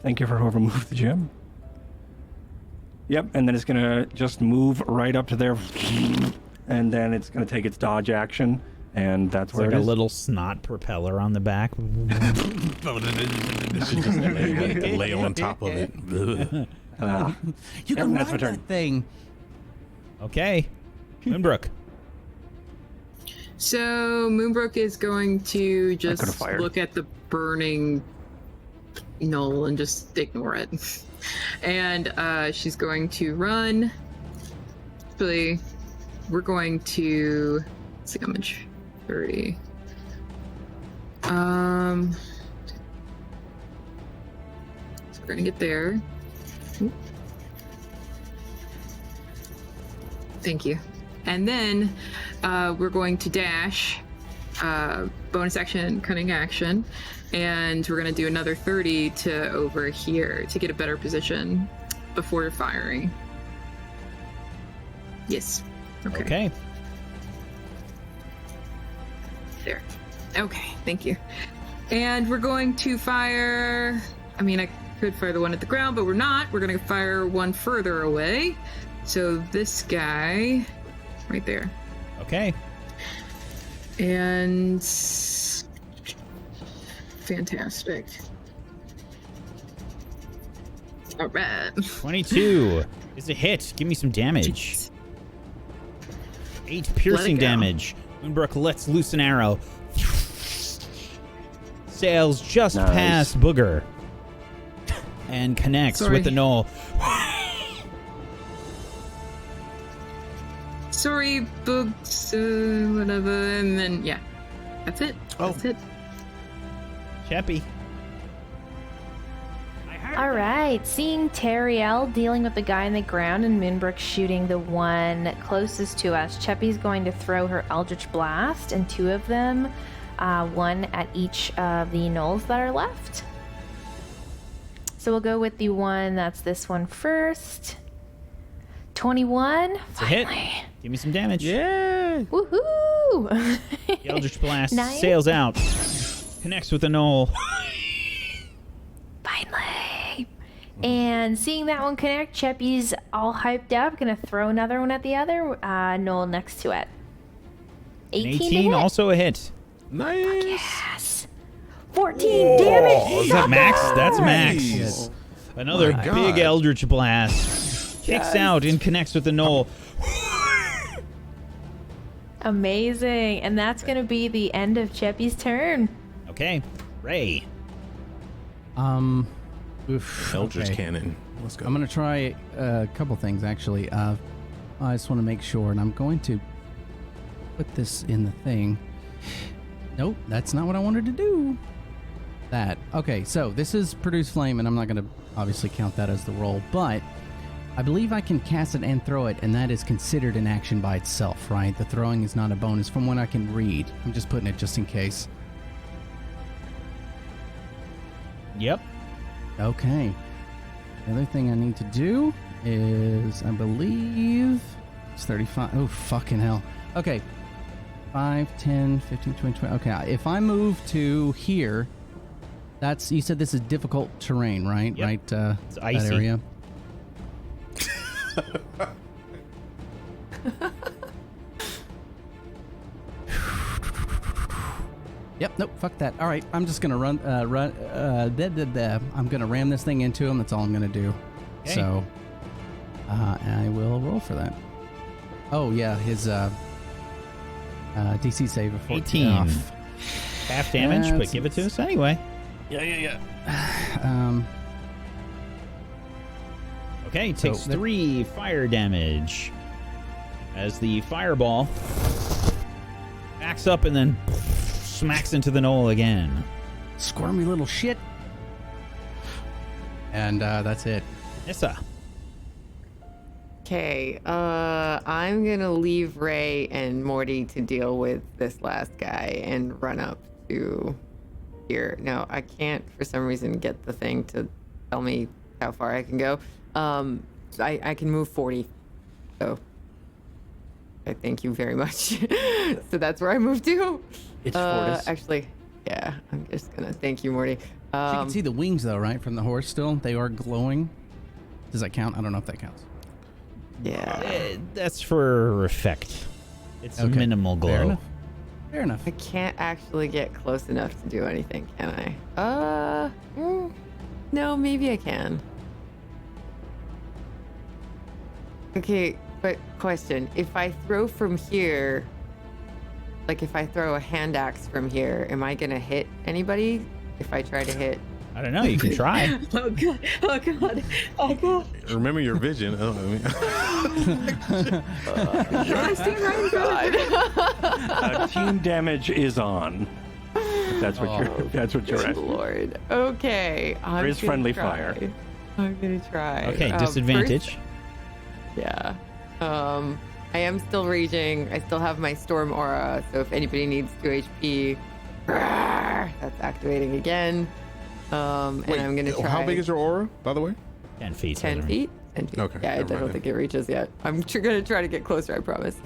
Thank you for whoever moved the gem. Yep, and then it's gonna just move right up to there, and then it's gonna take its dodge action, and that's where like it is. a little snot propeller on the back. This is just lay on top of it. You can ride that thing. Okay, Moonbrook. So Moonbrook is going to just look at the burning knoll and just ignore it. And she's going to run. Actually, we're going to... Let's see how much... 30... So we're gonna get there. Oop. Thank you. And then we're going to dash, bonus action, cunning action, and we're going to do another 30 to over here to get a better position before firing. Yes. Okay. There. Okay, thank you. And we're going to fire... I mean, I could fire the one at the ground, but we're not. We're going to fire one further away. So this guy... right there. Okay. And fantastic. All right. 22 is a hit. Give me some damage. 8 piercing damage. Moonbrook lets loose an arrow. Sails just past Booger. And connects with the knoll. Sorry, Boogs, whatever, and then, yeah. That's it. That's it. Chappy. All right, seeing Teriel dealing with the guy on the ground and Moonbrook shooting the one closest to us, Cheppy's going to throw her Eldritch Blast, and 2 of them, one at each of the gnolls that are left. So we'll go with the one that's this one first. 21. It's a hit. Give me some damage. Yeah. Woohoo! The Eldritch Blast Nice. sails out. Connects with the knoll. Finally. And seeing that one connect, Cheppy's all hyped up. Gonna throw another one at the other knoll next to it. 18 also a hit. Nice. Yes. 14 damage. Is that max? That's max. Yes. Another My big God. Eldritch Blast. Kicks out and connects with the knoll. Amazing. And that's gonna be the end of Cheppy's turn. Okay. Ray. Eldritch okay. Cannon. Let's go. I'm gonna try a couple things actually. I just want to make sure, and I'm going to put this in the thing. Nope, that's not what I wanted to do. That. Okay, so this is Produce Flame, and I'm not gonna obviously count that as the roll, but I believe I can cast it and throw it, and that is considered an action by itself, right? The throwing is not a bonus from what I can read. I'm just putting it just in case. Yep. Okay. The other thing I need to do is, I believe, it's 35. Oh, fucking hell. Okay. 5, 10, 15, 20, 20. Okay, if I move to here, that's, you said this is difficult terrain, right? Yep. Right, It's icy. that area. Yep, nope, fuck that. All right, I'm just gonna run. I'm gonna ram this thing into him. That's all I'm gonna do. Okay. So, I will roll for that. Oh yeah, his DC save of 14 18. off. Half damage, but give it to us anyway. Yeah. Okay, takes So 3 fire damage as the fireball backs up and then smacks into the knoll again. Squirmy little shit. And that's it. Nissa. Okay, I'm gonna leave Ray and Morty to deal with this last guy and run up to here. No, I can't for some reason get the thing to tell me how far I can go. I can move 40. So I thank you very much. So that's where I moved to. It's Fortis. Actually, yeah, I'm just gonna thank you, Morty. You can see the wings though, right, from the horse still? They are glowing. Does that count? I don't know if that counts. Yeah. That's for effect. It's Okay. minimal glow. Fair enough. Fair enough. I can't actually get close enough to do anything, can I? No, maybe I can. Okay, but question. If I throw from here, like if I throw a hand axe from here, am I gonna hit anybody if I try to hit? I don't know. You can try. Oh god! Oh god! Oh god! Remember your vision. Oh, I see right in front of me. Team damage is on. if that's what you're Good at. Lord. Okay. There is friendly fire. I'm gonna try. Okay, disadvantage. Yeah. I am still raging. I still have my storm aura, so if anybody needs 2 HP, that's activating again. And Wait, I'm gonna try. How big is your aura, by the way? 10 feet. 10 feet? 10 feet. Okay, Yeah, I never don't mind. think it reaches yet. I'm gonna try to get closer, I promise.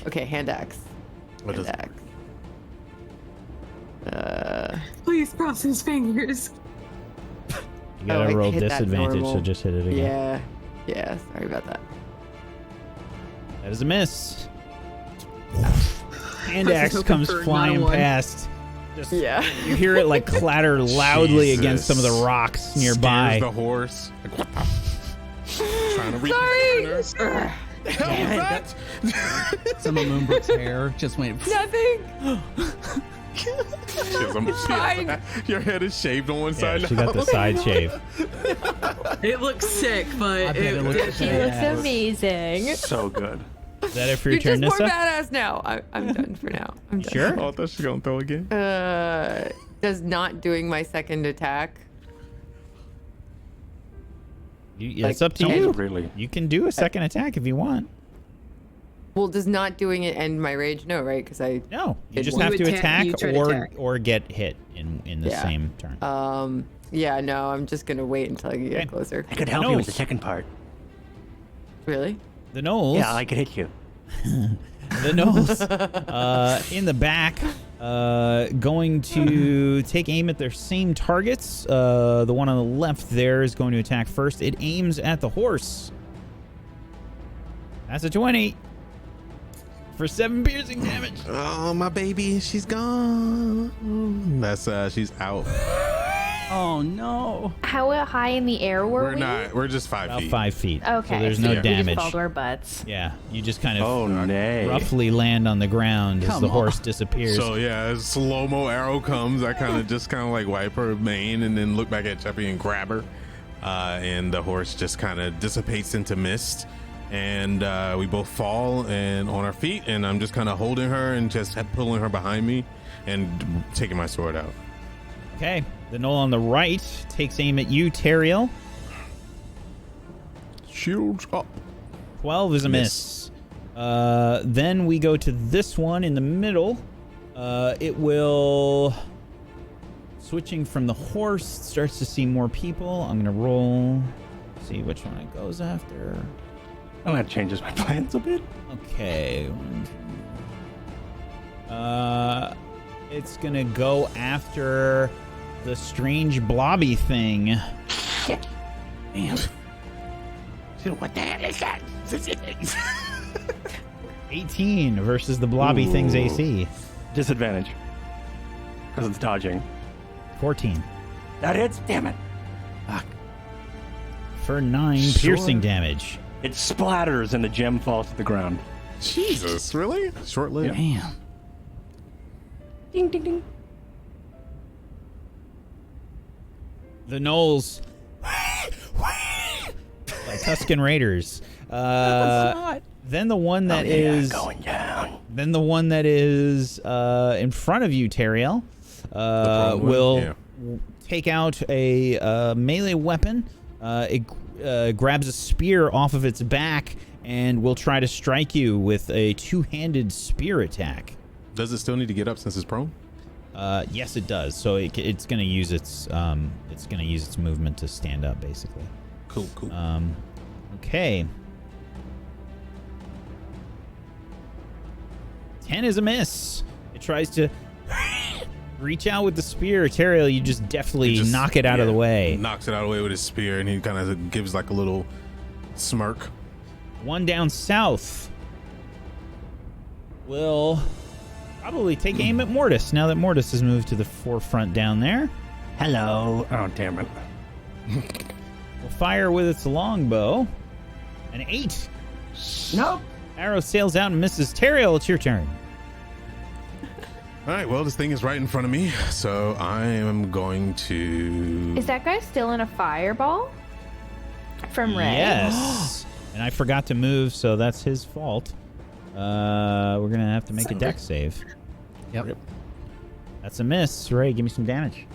Okay, hand axe. What is it? Axe. Please cross his fingers. You gotta I roll hit that disadvantage, so normal. just hit it again. Yeah, sorry about that. That is a miss. Hand I was axe hoping comes for a flying 9-1. past. Just, Yeah. you hear it like clatter loudly against some of the rocks nearby. Scares the horse. Like, what the? Trying to reach. Sorry! The hell was that? Some of Moonbrook's hair just went. Nothing! Fine. Your head is shaved on one Yeah, side. she now. got the side shave. It looks sick, I but bet it looks She looks amazing. So good. Is that it for your You're turn, just more Nissa? badass now. I'm done for now. I'm done. Sure? Oh, I thought she was gonna throw again. Does not doing my second attack. It's up to Like, you. Really? You can do a second attack if you want. Well, does not doing it end my rage? No, right? Because I. No, you It just won't. have to You attack try to attack. or get hit in the Yeah. same turn. Yeah, no, I'm just gonna wait until I get Okay. closer. I could help you with the Nose. second part. Really? The Knolls. Yeah, I could hit you. The Knolls in the back, going to take aim at their same targets. The one on the left there is going to attack first. It aims at the horse. That's a 20 for 7 piercing damage. Oh, my baby, she's gone. That's she's out. Oh no! How high in the air were We're we? not. We're just 5 About feet. 5 feet. Okay. So there's no We just damage. fall to our butts. Yeah, you just kind of Oh, nay. roughly land on the ground as Come the on. horse disappears. So yeah, as slow-mo arrow comes, I kind of like wipe her mane and then look back at Cheppy and grab her, and the horse just kind of dissipates into mist, and we both fall and on our feet, and I'm just kind of holding her and just pulling her behind me and taking my sword out. Okay, the Knoll on the right takes aim at you, Teriel. Shields up. 12 is a miss. Then we go to this one in the middle. It will... Switching from the horse, starts to see more people. I'm going to roll. See which one it goes after. Well, that changes my plans a bit. Okay. It's going to go after the strange blobby thing. Damn. So what the hell is that? 18 versus the blobby thing's AC. Disadvantage. Because it's dodging. 14. That hits? Damn it. For 9 piercing damage. It splatters and the gem falls to the ground. Jesus, really? Short-lived. Damn. Ding, ding, ding. The Knolls. Like Tuscan Raiders. Then the one that is going down. Then the one that is in front of you, Teriel, will take out a melee weapon. It grabs a spear off of its back and will try to strike you with a two-handed spear attack. Does it still need to get up since it's prone? Yes, it does. So it's going to use its movement to stand up, basically. Cool. Okay. 10 is a miss. It tries to reach out with the spear. Teriel, you just deftly knock it out of the way. Knocks it out of the way with his spear, and he kind of gives like a little smirk. One down south will probably take aim at Mortis now that Mortis has moved to the forefront down there. Hello. Oh, damn it. Will fire with its longbow. An 8. Nope. Arrow sails out and misses. Teriel, it's your turn. All right, well, this thing is right in front of me, so I am going to... Is that guy still in a fireball? From Ray? Yes. And I forgot to move, so that's his fault. We're going to have to make a dex save. Yep. That's a miss. Ray, give me some damage.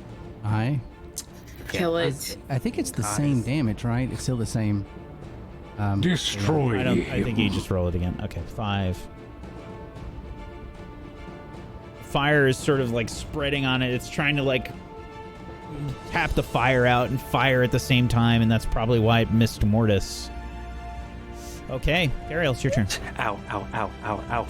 Kill it. I think it's the same damage, right? It's still the same. Destroy. I think you just roll it again. Okay, 5. Fire is sort of like spreading on it. It's trying to like tap the fire out and fire at the same time, and that's probably why it missed Mortis. Okay, Teriel, it's your turn. Ow, ow, ow, ow, ow.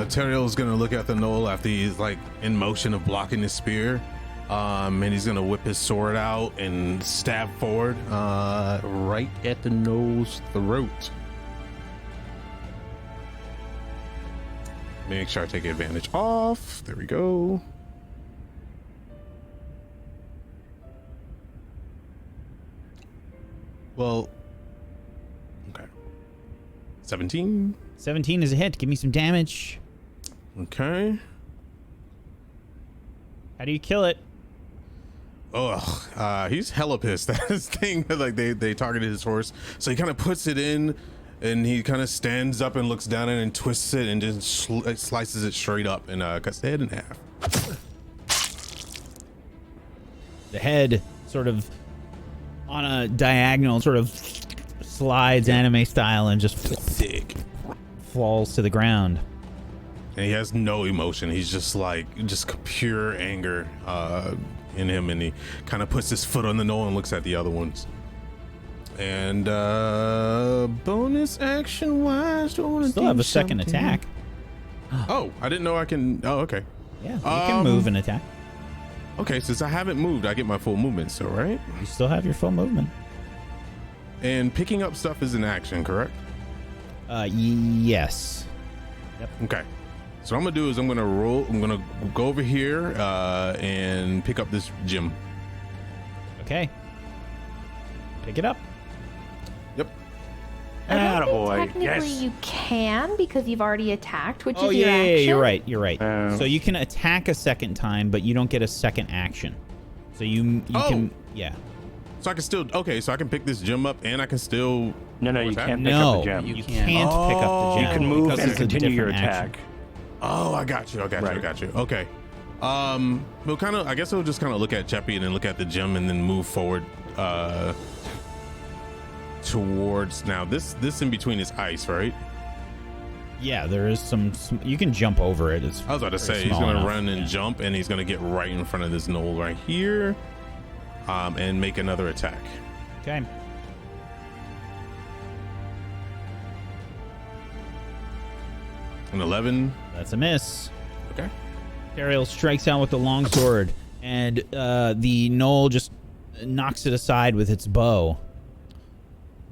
Teriel's gonna look at the knoll after he's like in motion of blocking his spear. And he's gonna whip his sword out and stab forward, right at the knoll's throat. Make sure I take advantage off. There we go. Well, okay. 17. 17 is a hit. Give me some damage. Okay. How do you kill it? Ugh. He's hella pissed that his thing, like they targeted his horse. So he kind of puts it in, and he kind of stands up and looks down at it and twists it and just slices it straight up and cuts the head in half. The head sort of on a diagonal sort of slides anime style and just falls to the ground. And he has no emotion. He's just pure anger in him, and he kind of puts his foot on the knoll and looks at the other ones. And bonus action wise, still have a second attack. Oh, I didn't know I can. Oh, okay. Yeah, you can move and attack. Okay, since I haven't moved, I get my full movement still, right? You still have your full movement. And picking up stuff is an action, correct? Yes. Yep. Okay. So what I'm gonna do is I'm gonna go over here and pick up this gem. Okay. Pick it up. Yep. Technically, you can because you've already attacked, which is your yeah, action. you're right. So you can attack a second time, but you don't get a second action. So you can, yeah. So I can still, so I can pick this gem up and I can still. No, you can't pick up the gem. You can't pick up the gem. You can move because and it's a continue your different attack. action. Oh, I got you. Okay. We'll I guess we'll just kind of look at Cheppy and then look at the gem and then move forward towards, now this in between is ice, right? Yeah, there is some you can jump over it. I was about to say he's gonna run and jump, and he's gonna get right in front of this knoll right here, and make another attack. Okay. An 11. That's a miss. Okay. Teriel strikes out with the longsword, and the knoll just knocks it aside with its bow.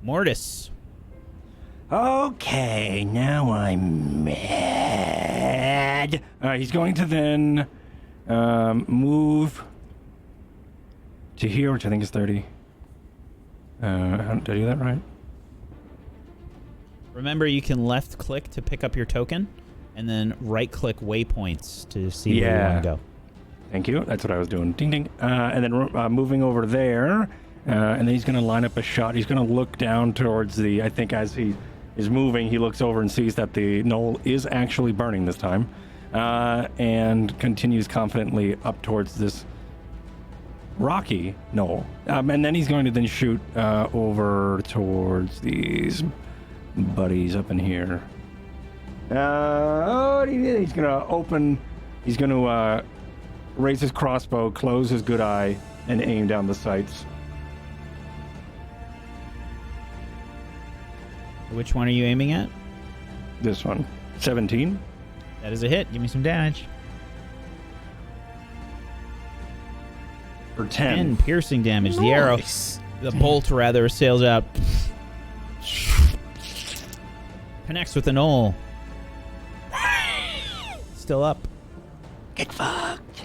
Mortis. Okay, now I'm mad. He's going to then move to here, which I think is 30. Did I do that right? Remember, you can left click to pick up your token, and then right click waypoints to see where you want to go. Thank you. That's what I was doing. Ding, ding. And then moving over there, and then he's going to line up a shot. He's going to look down towards the, I think as he is moving, he looks over and sees that the knoll is actually burning this time, and continues confidently up towards this rocky knoll. And then he's going to then shoot over towards these buddies up in here. He's going to raise his crossbow, close his good eye, and aim down the sights. Which one are you aiming at? This one. 17. That is a hit. Give me some damage. For 10. Piercing damage. Nice. The bolt rather, sails out. Connects with the knoll. Still up. Get fucked.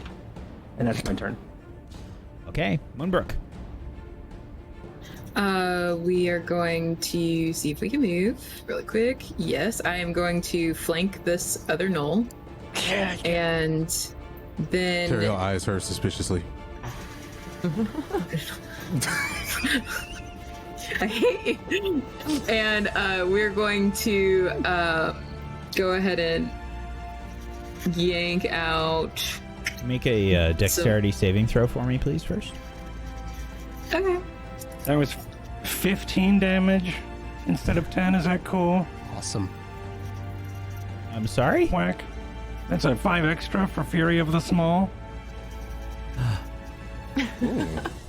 And that's my turn. Okay, Moonbrook. We are going to see if we can move really quick. Yes, I am going to flank this other knoll. And then... Teriel eyes her suspiciously. I hate you. And we're going to go ahead and yank out Make a dexterity saving throw for me, please, first. Okay. That was 15 damage instead of 10. Is that cool? Awesome. I'm sorry? Whack. That's a 5 extra for Fury of the Small.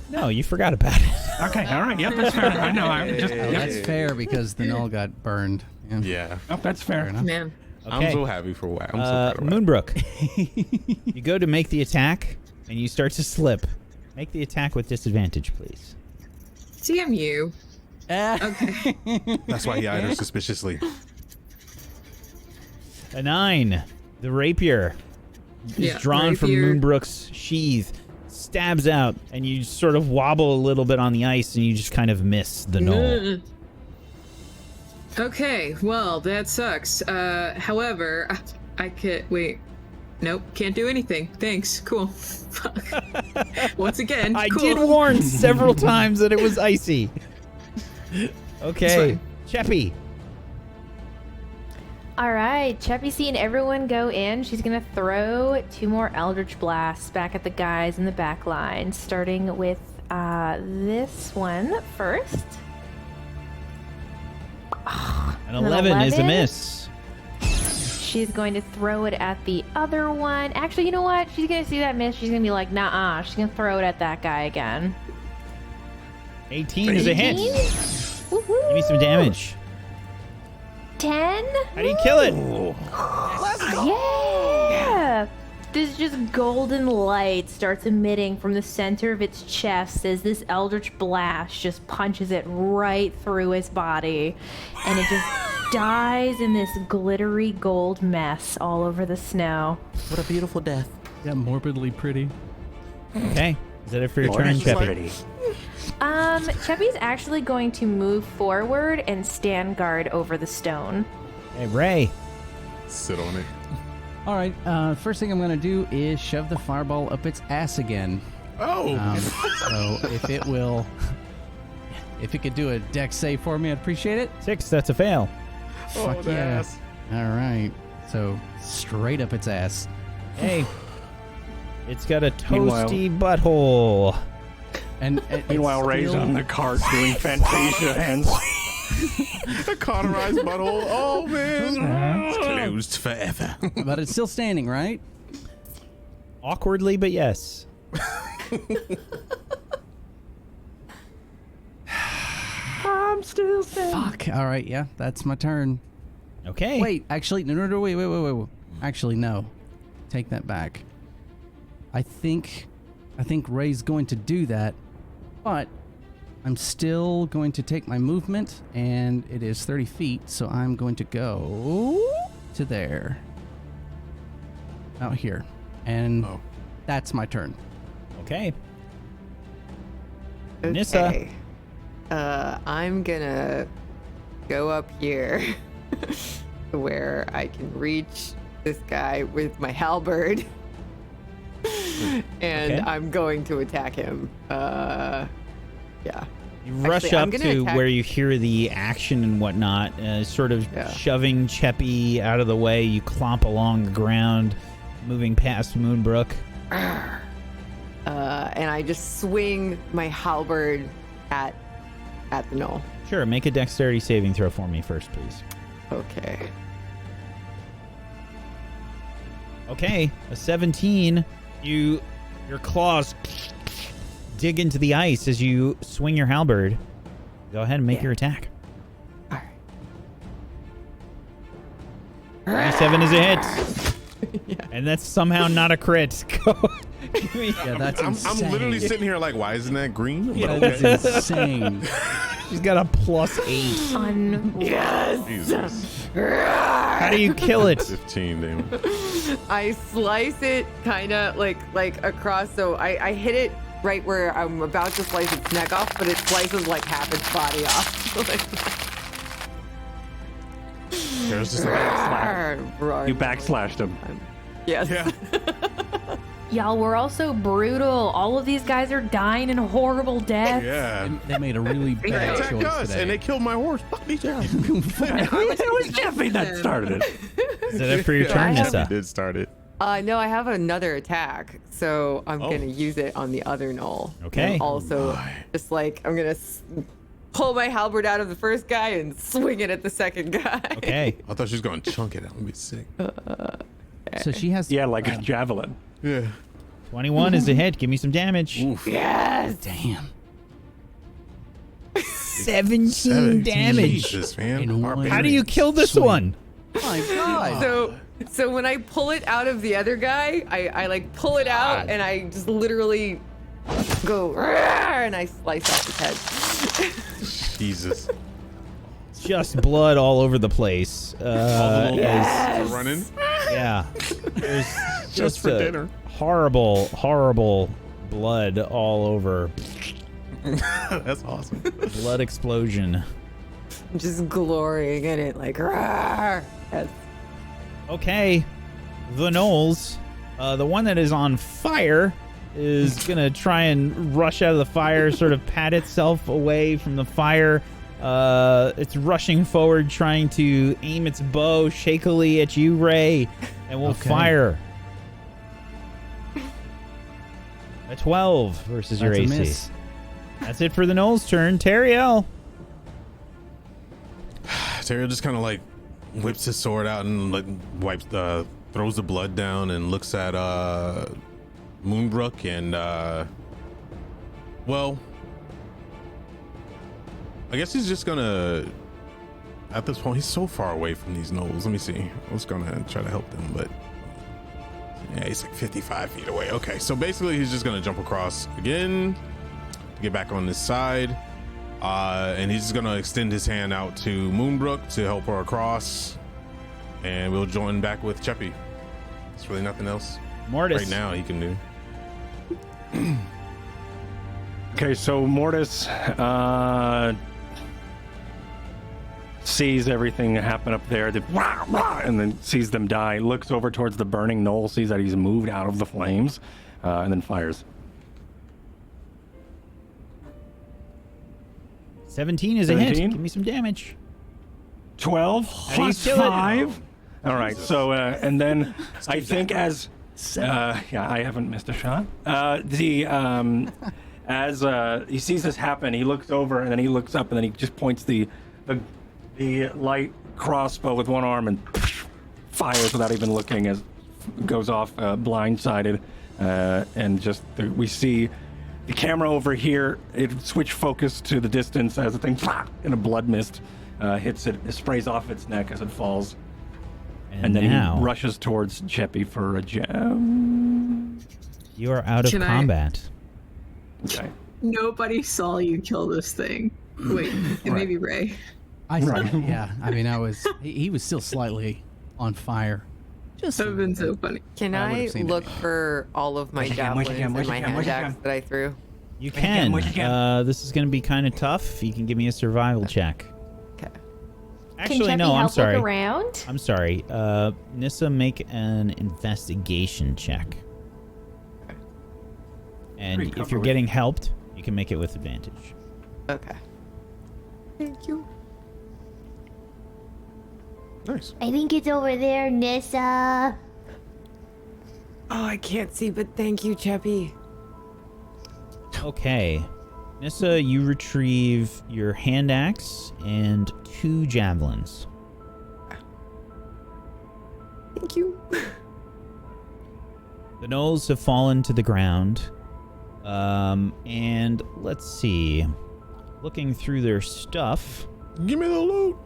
No, you forgot about it. Okay, all right. Yep, that's fair. I know. I'm just. Oh, that's fair because the null got burned. Yeah. Oh, that's fair. Man. Okay. I'm so happy for Whack. I'm so proud of Whack. Moonbrook, you go to make the attack, and you start to slip. Make the attack with disadvantage, please. CMU. Okay. That's why he eyed her suspiciously. A 9. The rapier is drawn from Moonbrook's sheath, stabs out, and you sort of wobble a little bit on the ice, and you just kind of miss the knoll. Okay, well, that sucks. However, I could... Wait. Nope, can't do anything. Thanks. Cool. Fuck. Once again, I cool. did warn several times that it was icy. Okay, Cheppy. All right, Cheppy's seen everyone go in. She's going to throw 2 more Eldritch Blasts back at the guys in the back line, starting with this one first. An 11 is a miss. She's going to throw it at the other one. Actually, you know what? She's going to see that miss. She's going to be like, nah-uh. She's going to throw it at that guy again. 18 is a hit. Woohoo! Give me some damage. 10? How do you kill it? Yeah! This just golden light starts emitting from the center of its chest as this Eldritch Blast just punches it right through his body. And it just dies in this glittery gold mess all over the snow. What a beautiful death. Yeah, morbidly pretty. Okay. Is that it for your turn, Cheppy? Cheppy's actually going to move forward and stand guard over the stone. Hey, Ray. Sit on it. All right. First thing I'm going to do is shove the fireball up its ass again. Oh. So if it could do a dex save for me, I'd appreciate it. 6, that's a fail. Fuck yeah. All right. So straight up its ass. Hey. It's got a toasty butthole. And meanwhile, Ray's on the cart doing Fantasia hands. A cauterized butthole. Oh, man. It's closed forever. But it's still standing, right? Awkwardly, but yes. I'm still standing. Fuck. All right. Yeah, that's my turn. Okay. Wait. Actually, no. Wait. Actually, no. Take that back. I think Ray's going to do that, but I'm still going to take my movement, and it is 30 feet, so I'm going to go to there. Out here. And that's my turn. Okay. Okay. Nissa. I'm gonna go up here where I can reach this guy with my halberd. And Okay. I'm going to attack him. Yeah. You rush Actually, I'm up gonna to attack- where you hear the action and whatnot, sort of shoving Cheppy out of the way. You clomp along the ground, moving past Moonbrook. And I just swing my halberd at the knoll. Sure, make a dexterity saving throw for me first, please. Okay. Okay, a 17. Your claws dig into the ice as you swing your halberd. Go ahead and make your attack. All right. 27 is a hit. And that's somehow not a crit. Yeah, that's I'm insane. literally sitting here like, why isn't that green? Yeah, But okay. That's insane. She's got a +8. Unreal. Jesus. How do you kill it? 15 damage. I slice it kind of like across, so I hit it right where I'm about to slice its neck off, but it slices like half its body off. There's just a You backslashed him. Yes. Yeah. Y'all, we're also brutal. All of these guys are dying in horrible deaths. Yeah. They made a really They bad attacked choice us today. and they killed my horse. Fuck these guys. It was Jeffy that started it. Is that it for your turn, Yeah, Nissa? he did start it. No, I have another attack, so I'm gonna use it on the other knoll. Okay. And also, just like I'm gonna pull my halberd out of the first guy and swing it at the second guy. Okay. I thought she was going to chunk it. That would be sick. So she has. Yeah, like a javelin. Yeah. 21 is a hit. Give me some damage. Oof. Yes. Damn. 17 damage. Jesus, man. In one How do you kill this one? My God. So when I pull it out of the other guy, I like pull it out and I just literally go and I slice off his head. Jesus. Just blood all over the place. Running. Yeah. There's Just for dinner. Horrible, horrible blood all over. That's awesome. Blood explosion. Just glorying in it, like rawr. Yes. Okay. The Knolls. The one that is on fire is gonna try and rush out of the fire, sort of pat itself away from the fire. It's rushing forward, trying to aim its bow shakily at you, Ray, and will fire. A 12 versus your AC. Miss. That's it for the Knolls' turn. Teriel. Teriel just kind of like whips his sword out and like throws the blood down and looks at Moonbrook and well, I guess he's just gonna, at this point, he's so far away from these Knolls. Let me see. I was gonna try to help them, but yeah, he's like 55 feet away. Okay, so basically he's just gonna jump across again to get back on this side. And he's just gonna extend his hand out to Moonbrook to help her across. And we'll join back with Cheppy. There's really nothing else Mortis. right now he can do. Okay, so Mortis sees everything happen up there, and then sees them die, looks over towards the burning knoll, sees that he's moved out of the flames, and then fires. 17 is a hit. Give me some damage. 12 plus 5. All right, so and then I think as yeah, I haven't missed a shot. As he sees this happen, he looks over and then he looks up and then he just points the light crossbow with one arm and fires without even looking, as goes off blindsided, and just we see the camera over here. It switch focus to the distance as the thing in a blood mist hits it. It sprays off its neck as it falls. And then now, he rushes towards Cheppy for a gem. You are out of combat. Okay. Nobody saw you kill this thing. Wait, it may be Ray. I yeah. I mean, he was still slightly on fire. Just that would have been so funny. Can I look for all of my javelins and my hand axe that I threw? You can. This is going to be kind of tough. You can give me a survival check. Okay. Actually, no, I'm sorry. Look around? I'm sorry. Nissa, make an investigation check. And if you're getting helped, you can make it with advantage. Okay. Thank you. Nice. I think it's over there, Nissa. Oh, I can't see, but thank you, Cheppy. Okay. Nissa, you retrieve your hand axe and 2 javelins. Thank you. The Knolls have fallen to the ground. And let's see. Looking through their stuff. Give me the loot.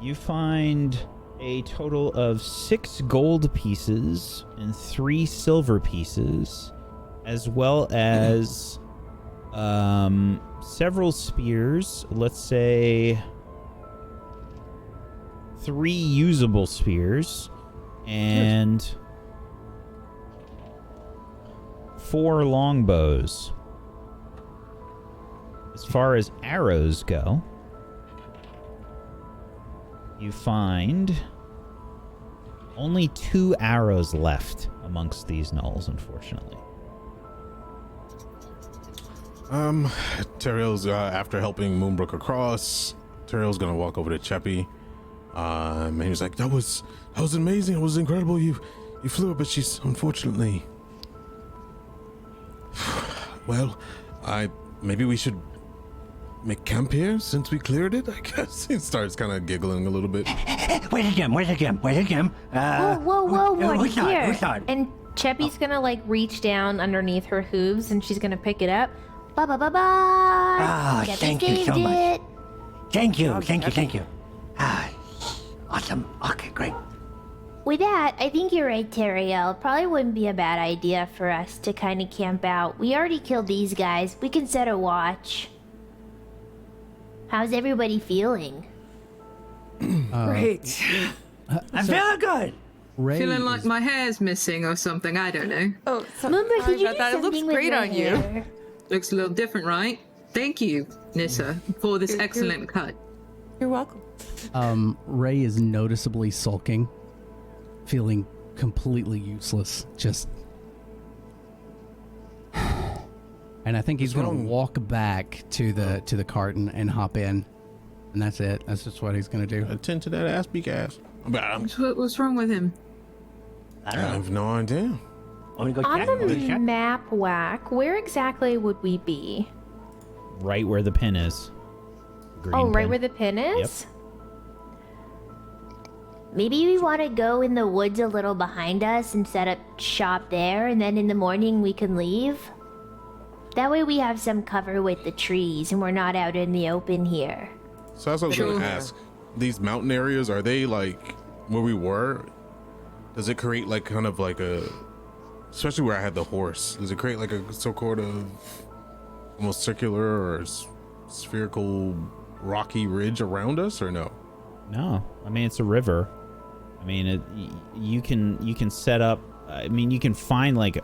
You find a total of 6 gold pieces and 3 silver pieces, as well as several spears. Let's say 3 usable spears and 4 longbows. As far as arrows go, you find only 2 arrows left amongst these Knolls, unfortunately. Teriel's after helping Moonbrook across, Teriel's gonna walk over to Cheppy And he was like, that was amazing. It was incredible. You flew her, but she's unfortunately. Well, maybe we should make camp here since we cleared it, I guess. He starts kind of giggling a little bit. Where's the gem? Whoa, Morty, who's on? here. Who's on? And Cheppy's gonna like reach down underneath her hooves and she's gonna pick it up. Bye. Ah, Cheppy thank you so saved much. it. Thank you. Ah, awesome. Okay, great. With that, I think you're right, Teriel. Probably wouldn't be a bad idea for us to kind of camp out. We already killed these guys. We can set a watch. How's everybody feeling? Great. I'm feeling good. Ray Feeling like my hair's missing or something. I don't know. Oh, Moonbird, did you do that? It looks something with great your on you. hair? Looks a little different, right? Thank you, Nissa, for this You're- excellent cut. You're welcome. Ray is noticeably sulking, feeling completely useless. Just. And I think he's gonna walk back to the carton and hop in, and that's it. That's just what he's gonna do. Attend to that ass, beak ass. What's wrong with him? I have no idea. On the map, Whack, where exactly would we be? Right where the pin is. Right where the pin is? Maybe we want to go in the woods a little behind us and set up shop there, and then in the morning we can leave. That way we have some cover with the trees and we're not out in the open here. So that's what I was going to ask. These mountain areas, are they like where we were? Does it create like kind of like a, especially where I had the horse, does it create like a sort of almost circular or spherical rocky ridge around us, or no? No, I mean it's a river. I mean you can set up. I mean you can find like.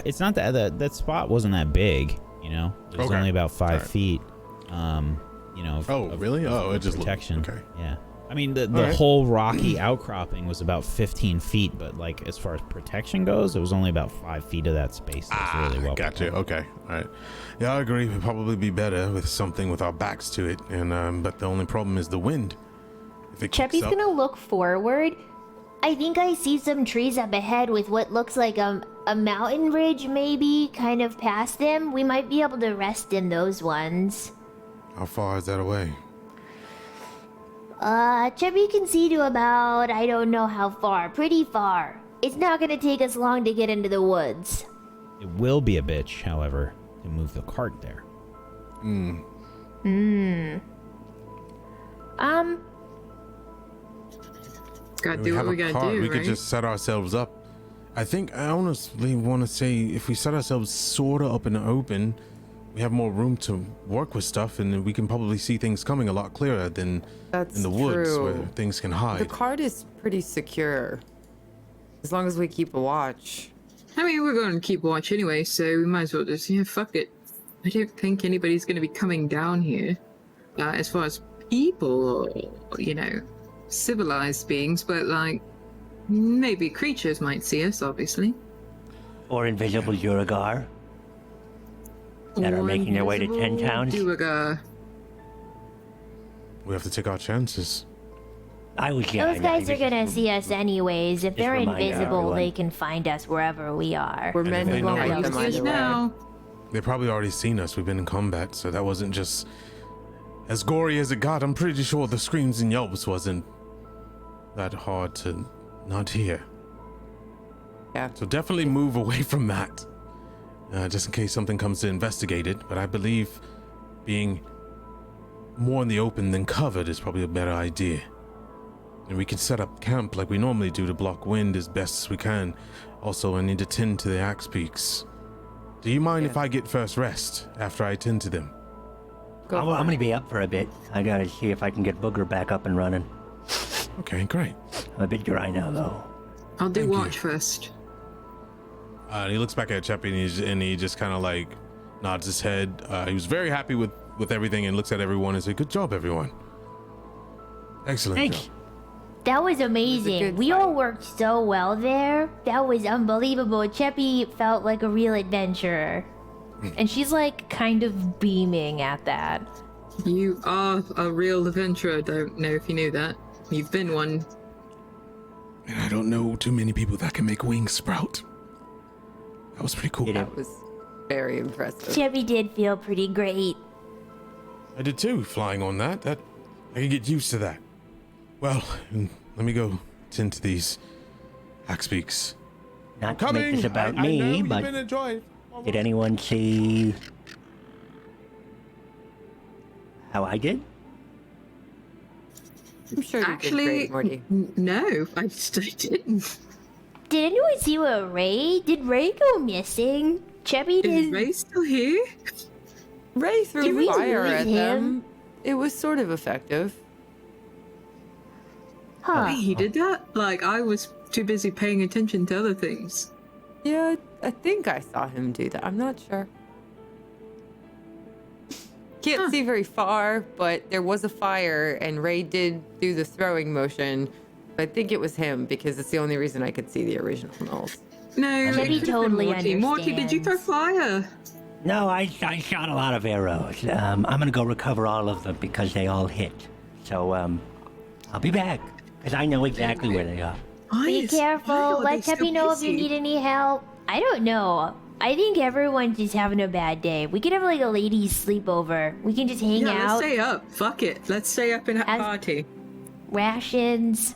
It's not that spot wasn't that big, you know. It was only about 5 feet. You know. Really? It just protection. Okay. Yeah. I mean the whole rocky outcropping was about 15 feet, but like as far as protection goes, it was only about 5 feet of that space. That's really well. Gotcha. Okay. All right. Yeah, I agree. It'd probably be better with something with our backs to it, and but the only problem is the wind. If it Cheppy's gonna look forward. I think I see some trees up ahead with what looks like a mountain ridge, maybe kind of past them. We might be able to rest in those ones. How far is that away? Cheppy can see to about, I don't know how far, pretty far. It's not gonna take us long to get into the woods. It will be a bitch, however, to move the cart there. Gotta do what we gotta do, We right? could just set ourselves up. I think I honestly want to say if we set ourselves sort of up in the open, we have more room to work with stuff, and we can probably see things coming a lot clearer than in the woods true. where things can hide. The cart is pretty secure. As long as we keep a watch. I mean, we're going to keep watch anyway, so we might as well just, fuck it. I don't think anybody's going to be coming down here. As far as people, or, civilized beings, but like, maybe creatures might see us, obviously. Or invisible Uragar that are making their way to 10 towns. Duergar. We have to take our chances. Those guys are gonna see us anyways. If they're remind invisible, everyone. they can find us wherever we are. We're meant to they know find about them this either way. Now. They probably already seen us. We've been in combat, so that wasn't just as gory as it got. I'm pretty sure the screams and yelps wasn't that hard to not hear. Yeah. So definitely move away from that, just in case something comes to investigate it. But I believe being more in the open than covered is probably a better idea. And we can set up camp like we normally do to block wind as best as we can. Also, I need to tend to the axe peaks. Do you mind if I get first rest after I tend to them? I'm going to be up for a bit. I got to see if I can get Booger back up and running. Okay, great. I'm a bit dry now, though. I'll do Thank you. watch first. He looks back at Cheppy and he just kind of like nods his head. He was very happy with everything and looks at everyone and says, "Good job, everyone. Excellent Thanks. job." That was amazing. good We fight. all worked so well there. That was unbelievable. Cheppy felt like a real adventurer. And she's like kind of beaming at that. You are a real adventurer. Don't know if you knew that. You've been one. And I don't know too many people that can make wings sprout. That was pretty cool. That was very impressive. Chevy did feel pretty great. I did too, flying on that. I can get used to that. Well, let me go tend to these hack speaks. Not to make this about I me, know but you've been enjoying. did anyone see how I did? I'm sure you Actually, did great, Morty. No, I didn't. Did anyone see what Ray? Did Ray go missing? Chevy Is did. Ray still here? Ray threw Did we fire lose at him? them. It was sort of effective. Huh. He did that? Like, I was too busy paying attention to other things. Yeah, I think I saw him do that. I'm not sure. Can't see very far, but there was a fire, and Ray did do the throwing motion. I think it was him because it's the only reason I could see the original nulls. No, Chevy it could've been totally Morty. Morty, did you throw understands. fire? No, I shot a lot of arrows. I'm gonna go recover all of them because they all hit. So I'll be back because I know exactly where they are. Be Nice. careful. Why are Let they Chevy so know if you busy? need any help. I don't know. I think everyone's just having a bad day. We could have like a ladies' sleepover. We can just hang Yeah, let's out. stay up. Fuck it. Let's stay up and have a As- party. Rations.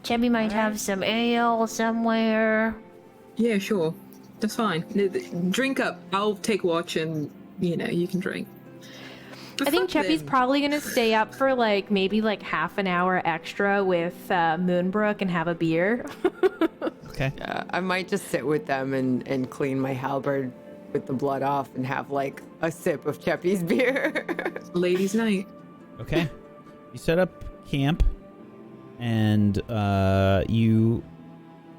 Chevy might have some ale somewhere. Yeah, sure. That's fine. Drink up. I'll take watch and, you can drink. But I think fuck Chevy's them. probably gonna stay up for like maybe like half an hour extra with Moonbrook and have a beer. Okay. I might just sit with them and clean my halberd with the blood off and have like a sip of Cheppy's beer. Ladies' night. Okay. You set up camp, and you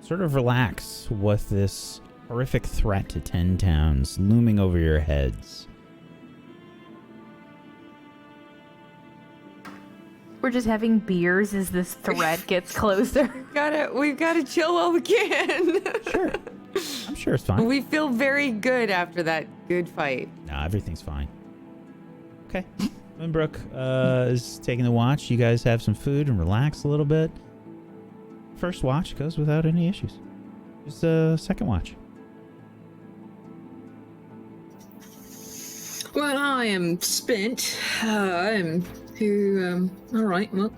sort of relax with this horrific threat to 10 towns looming over your heads. We're just having beers as this threat gets closer. We've gotta chill while we can. Sure. I'm sure it's fine. We feel very good after that good fight. Nah, everything's fine. Okay. Moonbrook is taking the watch. You guys have some food and relax a little bit. First watch goes without any issues. Just a second watch. Well, I am spent. All right, well.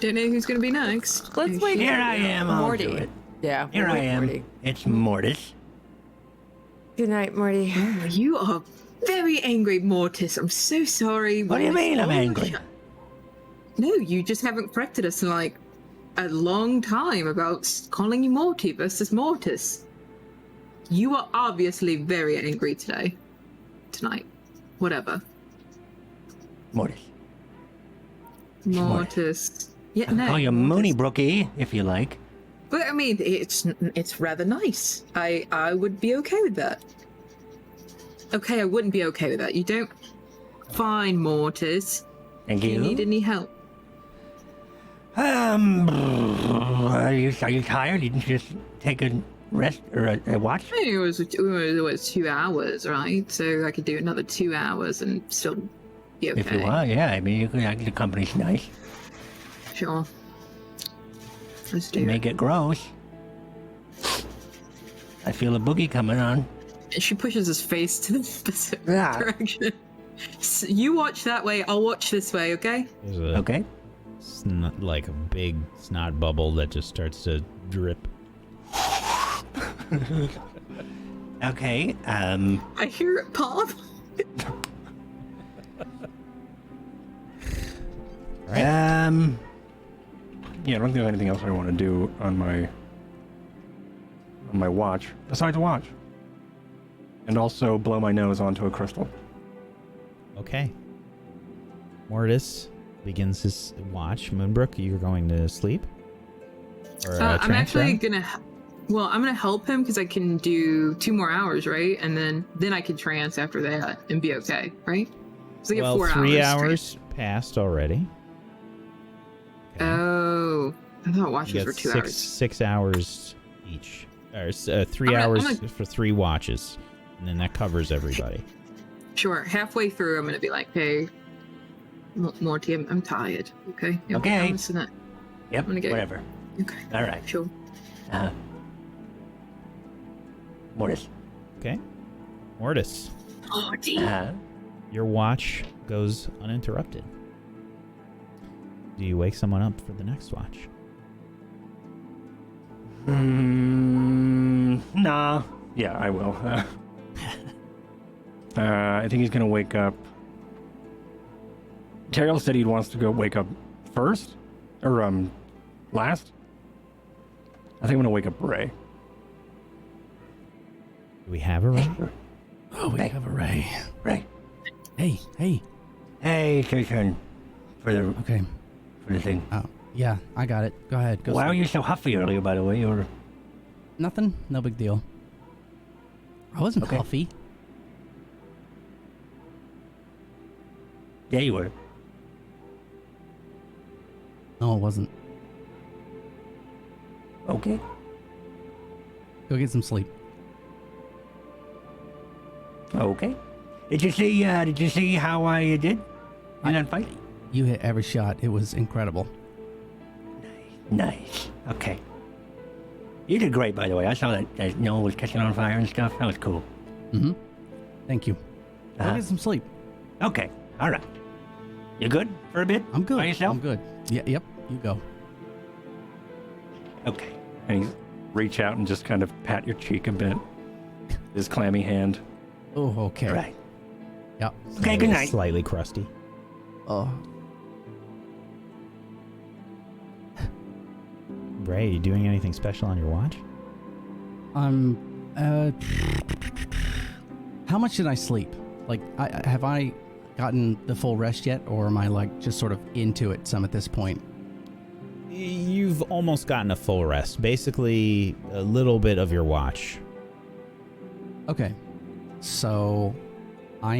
Don't know who's going to be next. Let's wait. Here I am. I'll Morty. do it. Yeah. Here we'll I wait am. Morty. It's Mortis. Good night, Morty. Oh, you are very angry, Mortis. I'm so sorry. What do you mean I'm angry? No, you just haven't corrected us in like a long time about calling you Morty versus Mortis. You are obviously very angry tonight. Whatever. Mortis. Mortis. Yeah, no. Call you Mooney Brookie if you like. But I mean, it's rather nice. I would be okay with that. Okay, I wouldn't be okay with that. You don't. Fine, Mortis. Thank Do you. you need any help? Are you tired? You didn't just take a rest or a watch? It was 2 hours, right? So I could do another 2 hours and still be okay. If you want, yeah. I mean, the company's nice. Sure. Let's do You it. make it gross. I feel a boogie coming on. She pushes his face to the specific Yeah. direction. So you watch that way, I'll watch this way, okay? There's a Okay. like a big snot bubble that just starts to drip. Okay. I hear it pop. Yeah, I don't think there's anything else I want to do on my watch besides watch, and also blow my nose onto a crystal. Okay. Mortis begins his watch. Moonbrook, you're going to sleep? Or I'm trance, actually rather? gonna. Well, I'm gonna help him because I can do 2 more hours, right? And then I can trance after that and be okay, right? So I get Well, 4 3 hours. hours passed already. Oh, I thought watches You were got 2 six, hours. 6 hours each. Or 3 I'm hours gonna- for 3 watches. And then that covers everybody. Sure. Halfway through, I'm going to be like, hey, Morty, I'm tired. Okay? Okay. I'm listening. Yep, I'm gonna get whatever. Okay. All right. Sure. Mortis. Okay. Mortis, Morty. your watch goes uninterrupted. Do you wake someone up for the next watch? Nah. Yeah, I will. I think he's gonna wake up. Terrell said he wants to go wake up first, or last. I think I'm gonna wake up Ray. Do we have a Ray? Oh, we have a Ray. Ray. Hey. Hey, it's your turn for the Okay. for the thing. Oh, yeah, I got it. Go ahead. Go. Why were sleep. you so huffy earlier, by the way? You were... Nothing. No big deal. I wasn't Okay. huffy. Yeah, you were. No, it wasn't. Okay. Go get some sleep. Okay. Did you see how I did in that fight? You hit every shot. It was incredible. Nice. Okay. You did great, by the way. I saw that no one was catching on fire and stuff. That was cool. Mm-hmm. Thank you. Go Uh-huh. get some sleep. Okay. All right. You good for a bit? I'm good. By yourself? I'm good. Yeah. Yep. You go. Okay. And you reach out and just kind of pat your cheek a bit. His clammy hand. Oh, okay. All right. Yep. Okay, good night. Slightly crusty. Oh. Ray, you doing anything special on your watch? How much did I sleep? Like, have I gotten the full rest yet, or am I like just sort of into it some at this point? You've almost gotten a full rest. Basically, a little bit of your watch. Okay. So, I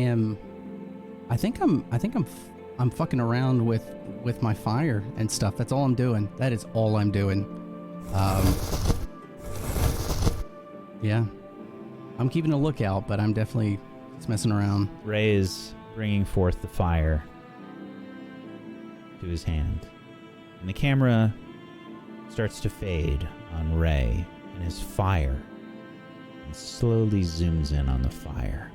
think I'm fucking around with my fire and stuff. That's all I'm doing. That is all I'm doing. Yeah. I'm keeping a lookout, but I'm definitely just messing around. Ray is bringing forth the fire to his hand. And the camera starts to fade on Ray and his fire and slowly zooms in on the fire.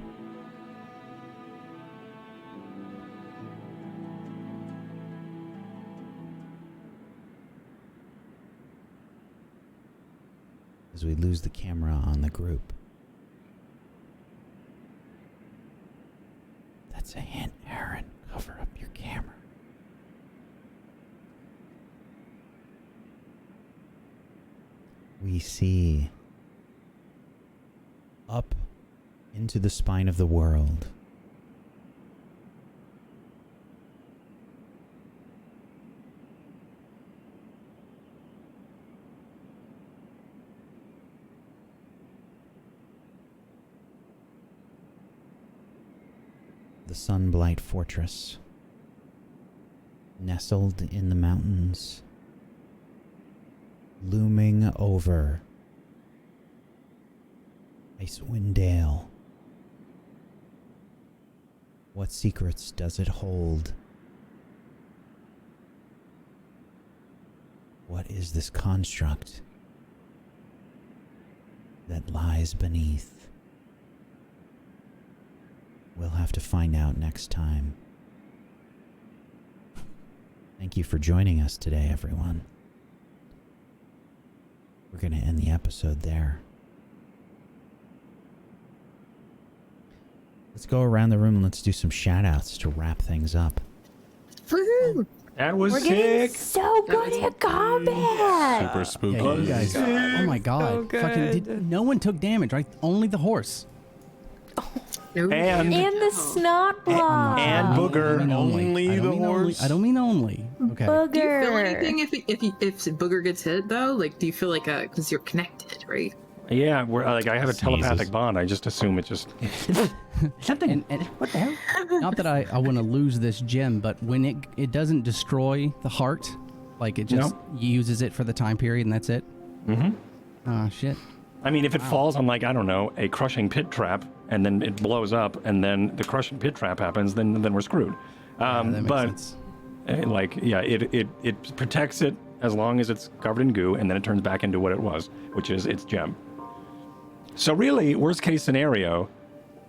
As we lose the camera on the group. That's a hint, Aaron. Cover up your camera. We see up into the spine of the world. The Sunblight Fortress, nestled in the mountains, looming over Icewind Dale. What secrets does it hold? What is this construct that lies beneath? We'll have to find out next time. Thank you for joining us today, everyone. We're going to end the episode there. Let's go around the room and let's do some shout-outs to wrap things up. Woohoo! That was We're sick. getting so good at combat. Super spooky. Yeah, you guys. Oh my god. So good. No one took damage, right? Only the horse. And And the snot block. and Booger. I don't mean Only I don't the mean horse. I don't mean only. Okay. Booger. Do you feel anything if Booger gets hit though? Like, do you feel like because you're connected, right? Yeah, we're like I have a telepathic Sneezes. bond. I just assume it just. Something. And What the hell? not that I want to lose this gem, but when it doesn't destroy the heart, like it just uses it for the time period and that's it. Mm-hmm. Oh shit. I mean, if it falls on like I don't know a crushing pit trap and then it blows up, and then the crushing pit trap happens, then we're screwed. That makes sense. It protects it as long as it's covered in goo, and then it turns back into what it was, which is its gem. So really, worst case scenario,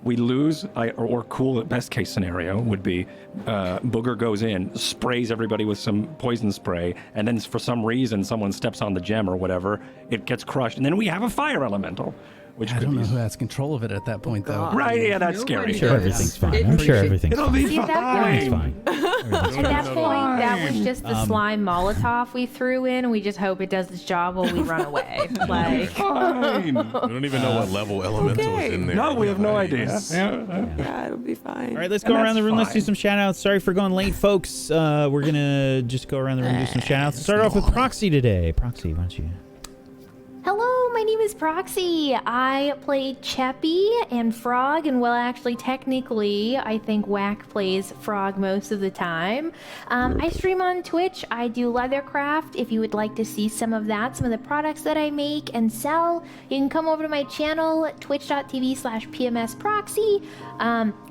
we lose, or cool best case scenario would be Booger goes in, sprays everybody with some poison spray, and then for some reason someone steps on the gem or whatever, it gets crushed, and then we have a fire elemental. Which I don't know who has control of it at that point, though. Right, yeah, that's scary. I'm sure everything's fine. I'm sure everything's It'll fine. be See, at that fine. point, at that point, that was just the slime Molotov we threw in, and we just hope it does its job while we run away. Like, Fine. We don't even know what level elemental is in there. No, we have no idea. Yeah, it'll be fine. All right, let's go around the room. Let's do some shout-outs. Sorry for going late, folks. We're going to just go around the room and do some shout-outs. Start off with Proxy today. Proxy, why don't you... hello, my name is Proxy. I play Cheppy and Frog, and well, actually, technically, I think Whack plays Frog most of the time. I stream on Twitch. I do leathercraft. If you would like to see some of that, some of the products that I make and sell, you can come over to my channel, twitch.tv/PMSProxy.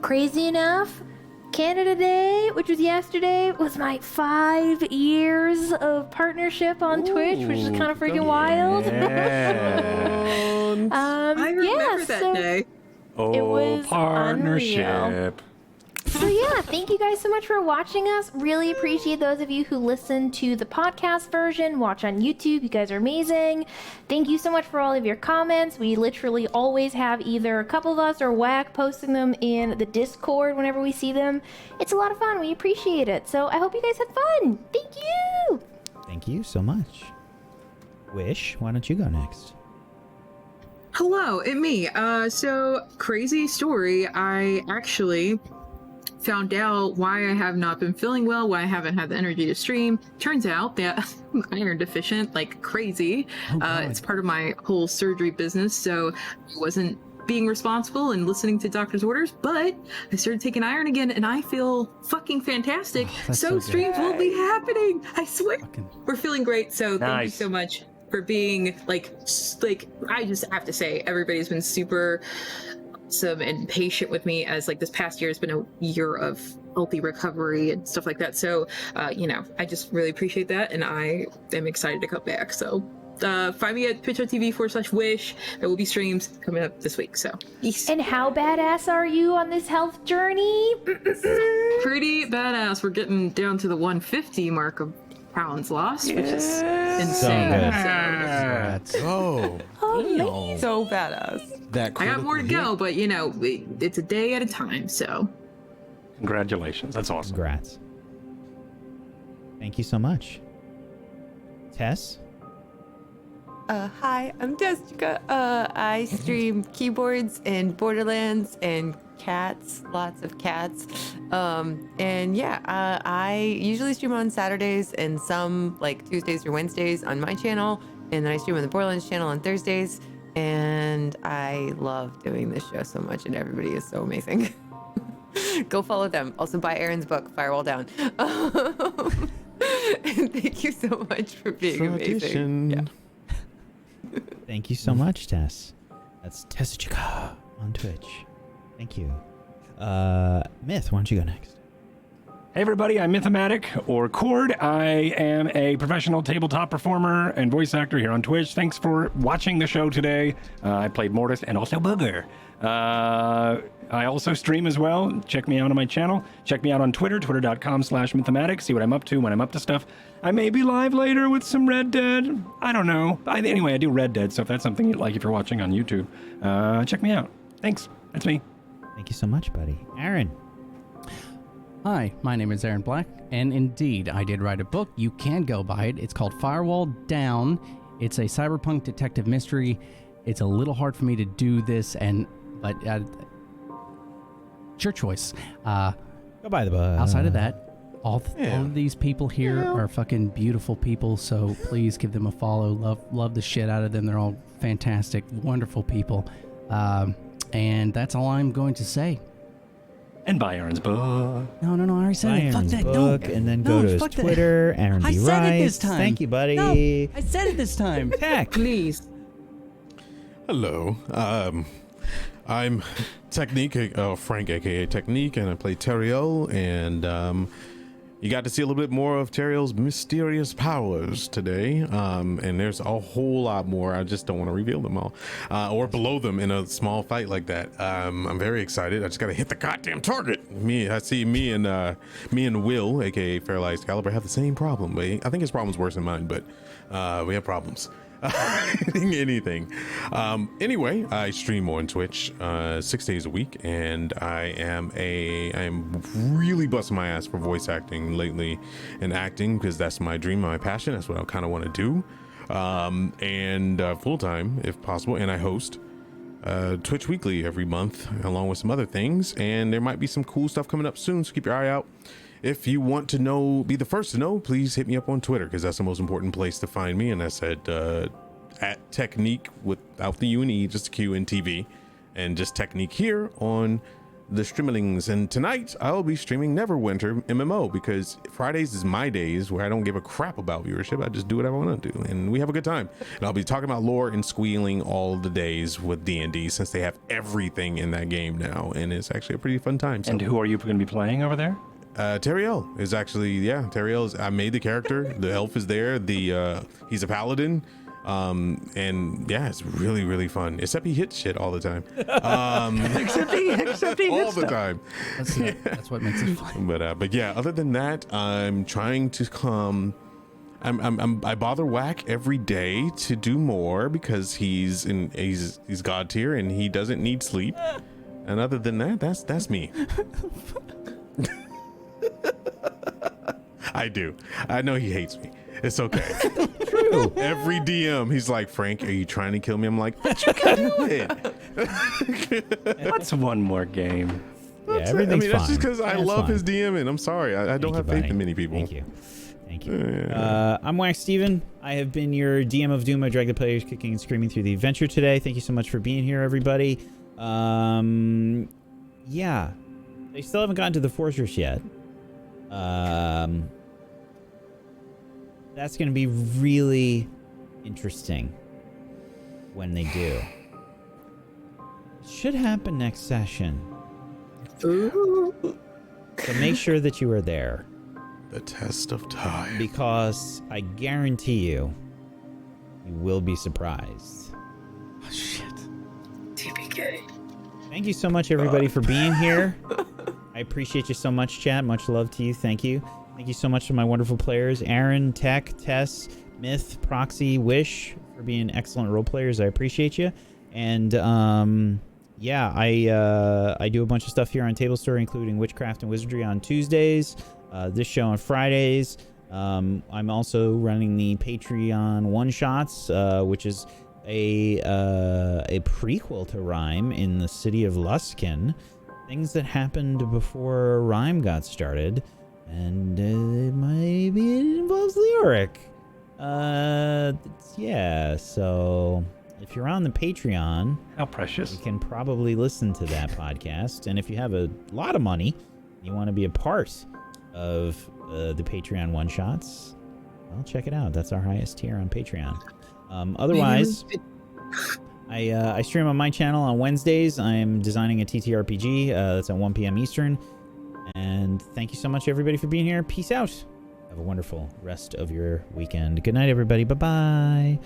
Crazy enough, Canada Day, which was yesterday, was my 5 years of partnership on Twitch, which is kind of freaking wild. I remember that day. It was partnership. unreal. So yeah, thank you guys so much for watching us. Really appreciate those of you who listen to the podcast version, watch on YouTube. You guys are amazing. Thank you so much for all of your comments. We literally always have either a couple of us or Whack posting them in the Discord whenever we see them. It's a lot of fun. We appreciate it. So I hope you guys had fun. Thank you. Thank you so much. Wish, why don't you go next? Hello, it's me. So crazy story. I actually found out why I have not been feeling well, why I haven't had the energy to stream. Turns out that I'm iron deficient like crazy. It's part of my whole surgery business, so I wasn't being responsible and listening to doctor's orders, but I started taking iron again and I feel fucking fantastic. So streams will be happening. I swear. We're feeling great, so thank you so much for being like I just have to say everybody's been super awesome and patient with me, as like this past year has been a year of healthy recovery and stuff like that. So I just really appreciate that, and I am excited to come back. So find me at twitch.tv/wish. There will be streams coming up this week. So And how badass are you on this health journey? pretty badass. We're getting down to the 150 mark of pounds lost, which is insane. Oh, so badass. That I got more to go, but it's a day at a time. So Congratulations. That's awesome. Congrats. Thank you so much. Tess? Hi, I'm Jessica. I stream keyboards and Borderlands and cats, lots of cats. I usually stream on Saturdays and some like Tuesdays or Wednesdays on my channel. And then I stream on the Borderlands channel on Thursdays. And I love doing this show so much, and everybody is so amazing. Go follow them. Also buy Aaron's book, Firewall Down. And thank you so much for being amazing. Yeah. Thank you so much, Tess. That's Tessica on Twitch. Thank you. Myth, why don't you go next? Hey everybody, I'm Mythomatic, or Cord. I am a professional tabletop performer and voice actor here on Twitch. Thanks for watching the show today. I played Mortis and also Booger. I also stream as well. Check me out on my channel. Check me out on Twitter, twitter.com/Mythomatic. See what I'm up to when I'm up to stuff. I may be live later with some Red Dead. I don't know. Anyway, I do Red Dead, so if that's something you'd like, if you're watching on YouTube, check me out. Thanks. That's me. Thank you so much, buddy. Aaron. Hi, my name is Aaron Black, and indeed, I did write a book. You can go buy it. It's called Firewall Down. It's a cyberpunk detective mystery. It's a little hard for me to do this, but it's your choice. Go buy the book. Outside of that, all of these people here are fucking beautiful people, so please give them a follow. Love the shit out of them. They're all fantastic, wonderful people. And that's all I'm going to say. And buy Aaron's book. No, I already said it. Fuck Aaron's that. book, and then go to his Twitter, Aaron I B. said Rice. it this time. Thank you, buddy. No, I said it this time. Tech. please. hello. I'm Technique, Frank, aka Technique, and I play Teriel, and you got to see a little bit more of Teriel's mysterious powers today, and there's a whole lot more. I just don't want to reveal them all, or blow them in a small fight like that. I'm very excited. I just got to hit the goddamn target. I see me and Will, aka Fairlight Excalibur, have the same problem. I think his problem's worse than mine, but we have problems. Anything. Anyway, I stream on Twitch 6 days a week, and I am really busting my ass for voice acting lately and acting, because that's my dream, my passion. That's what I kind of want to do, and full time if possible. And I host Twitch Weekly every month, along with some other things, and there might be some cool stuff coming up soon, so keep your eye out. If you want to know, be the first to know, please hit me up on Twitter, because that's the most important place to find me. And that's at Technique without the U and E, just Q and TV, and just Technique here on the Streamlings. And tonight I'll be streaming Neverwinter MMO, because Fridays is my days where I don't give a crap about viewership. I just do whatever I want to do, and we have a good time. And I'll be talking about lore and squealing all the days with D&D, since they have everything in that game now, and it's actually a pretty fun time. So. And who are you going to be playing over there? Teriel is actually, Teriel I made the character. The elf is there. He's a paladin. And yeah, it's really, really fun. Except he hits shit all the time. Except he all hits the stuff. time. That's what makes it fun. But yeah, other than that, I'm trying to come. I bother Whack every day to do more, because he's god tier and he doesn't need sleep. And other than that, that's me. I do. I know he hates me. It's okay. True. Every DM, he's like, Frank, are you trying to kill me? I'm like, but you can do it. What's one more game? Yeah, everything's fine. That's just because I love fine. his DMing. I'm sorry. I don't have faith in many people. Thank you. I'm Wax Steven. I have been your DM of Doom. I drag the players kicking and screaming through the adventure today. Thank you so much for being here, everybody. Yeah. They still haven't gotten to the fortress yet. That's going to be really interesting when they do. It should happen next session. Ooh. So make sure that you are there. The test of time. Because I guarantee you will be surprised. Oh, shit. TPK. Thank you so much, everybody, for being here. I appreciate you so much, chat. Much love to you. Thank you. Thank you so much to my wonderful players, Aaron, Tech, Tess, Myth, Proxy, Wish, for being excellent role players. I appreciate you. And yeah, I do a bunch of stuff here on Table Story, including Witchcraft and Wizardry on Tuesdays, this show on Fridays. I'm also running the Patreon one-shots, which is a prequel to Rime in the city of Luskin. Things that happened before Rime got started. And maybe it involves Leoric. Yeah, so if you're on the Patreon, how precious, you can probably listen to that podcast. And if you have a lot of money, you want to be a part of the Patreon one-shots, well, check it out. That's our highest tier on Patreon. Otherwise, I stream on my channel on Wednesdays. I'm designing a TTRPG. That's at 1 p.m. Eastern. And thank you so much, everybody, for being here. Peace out. Have a wonderful rest of your weekend. Good night, everybody. Bye-bye.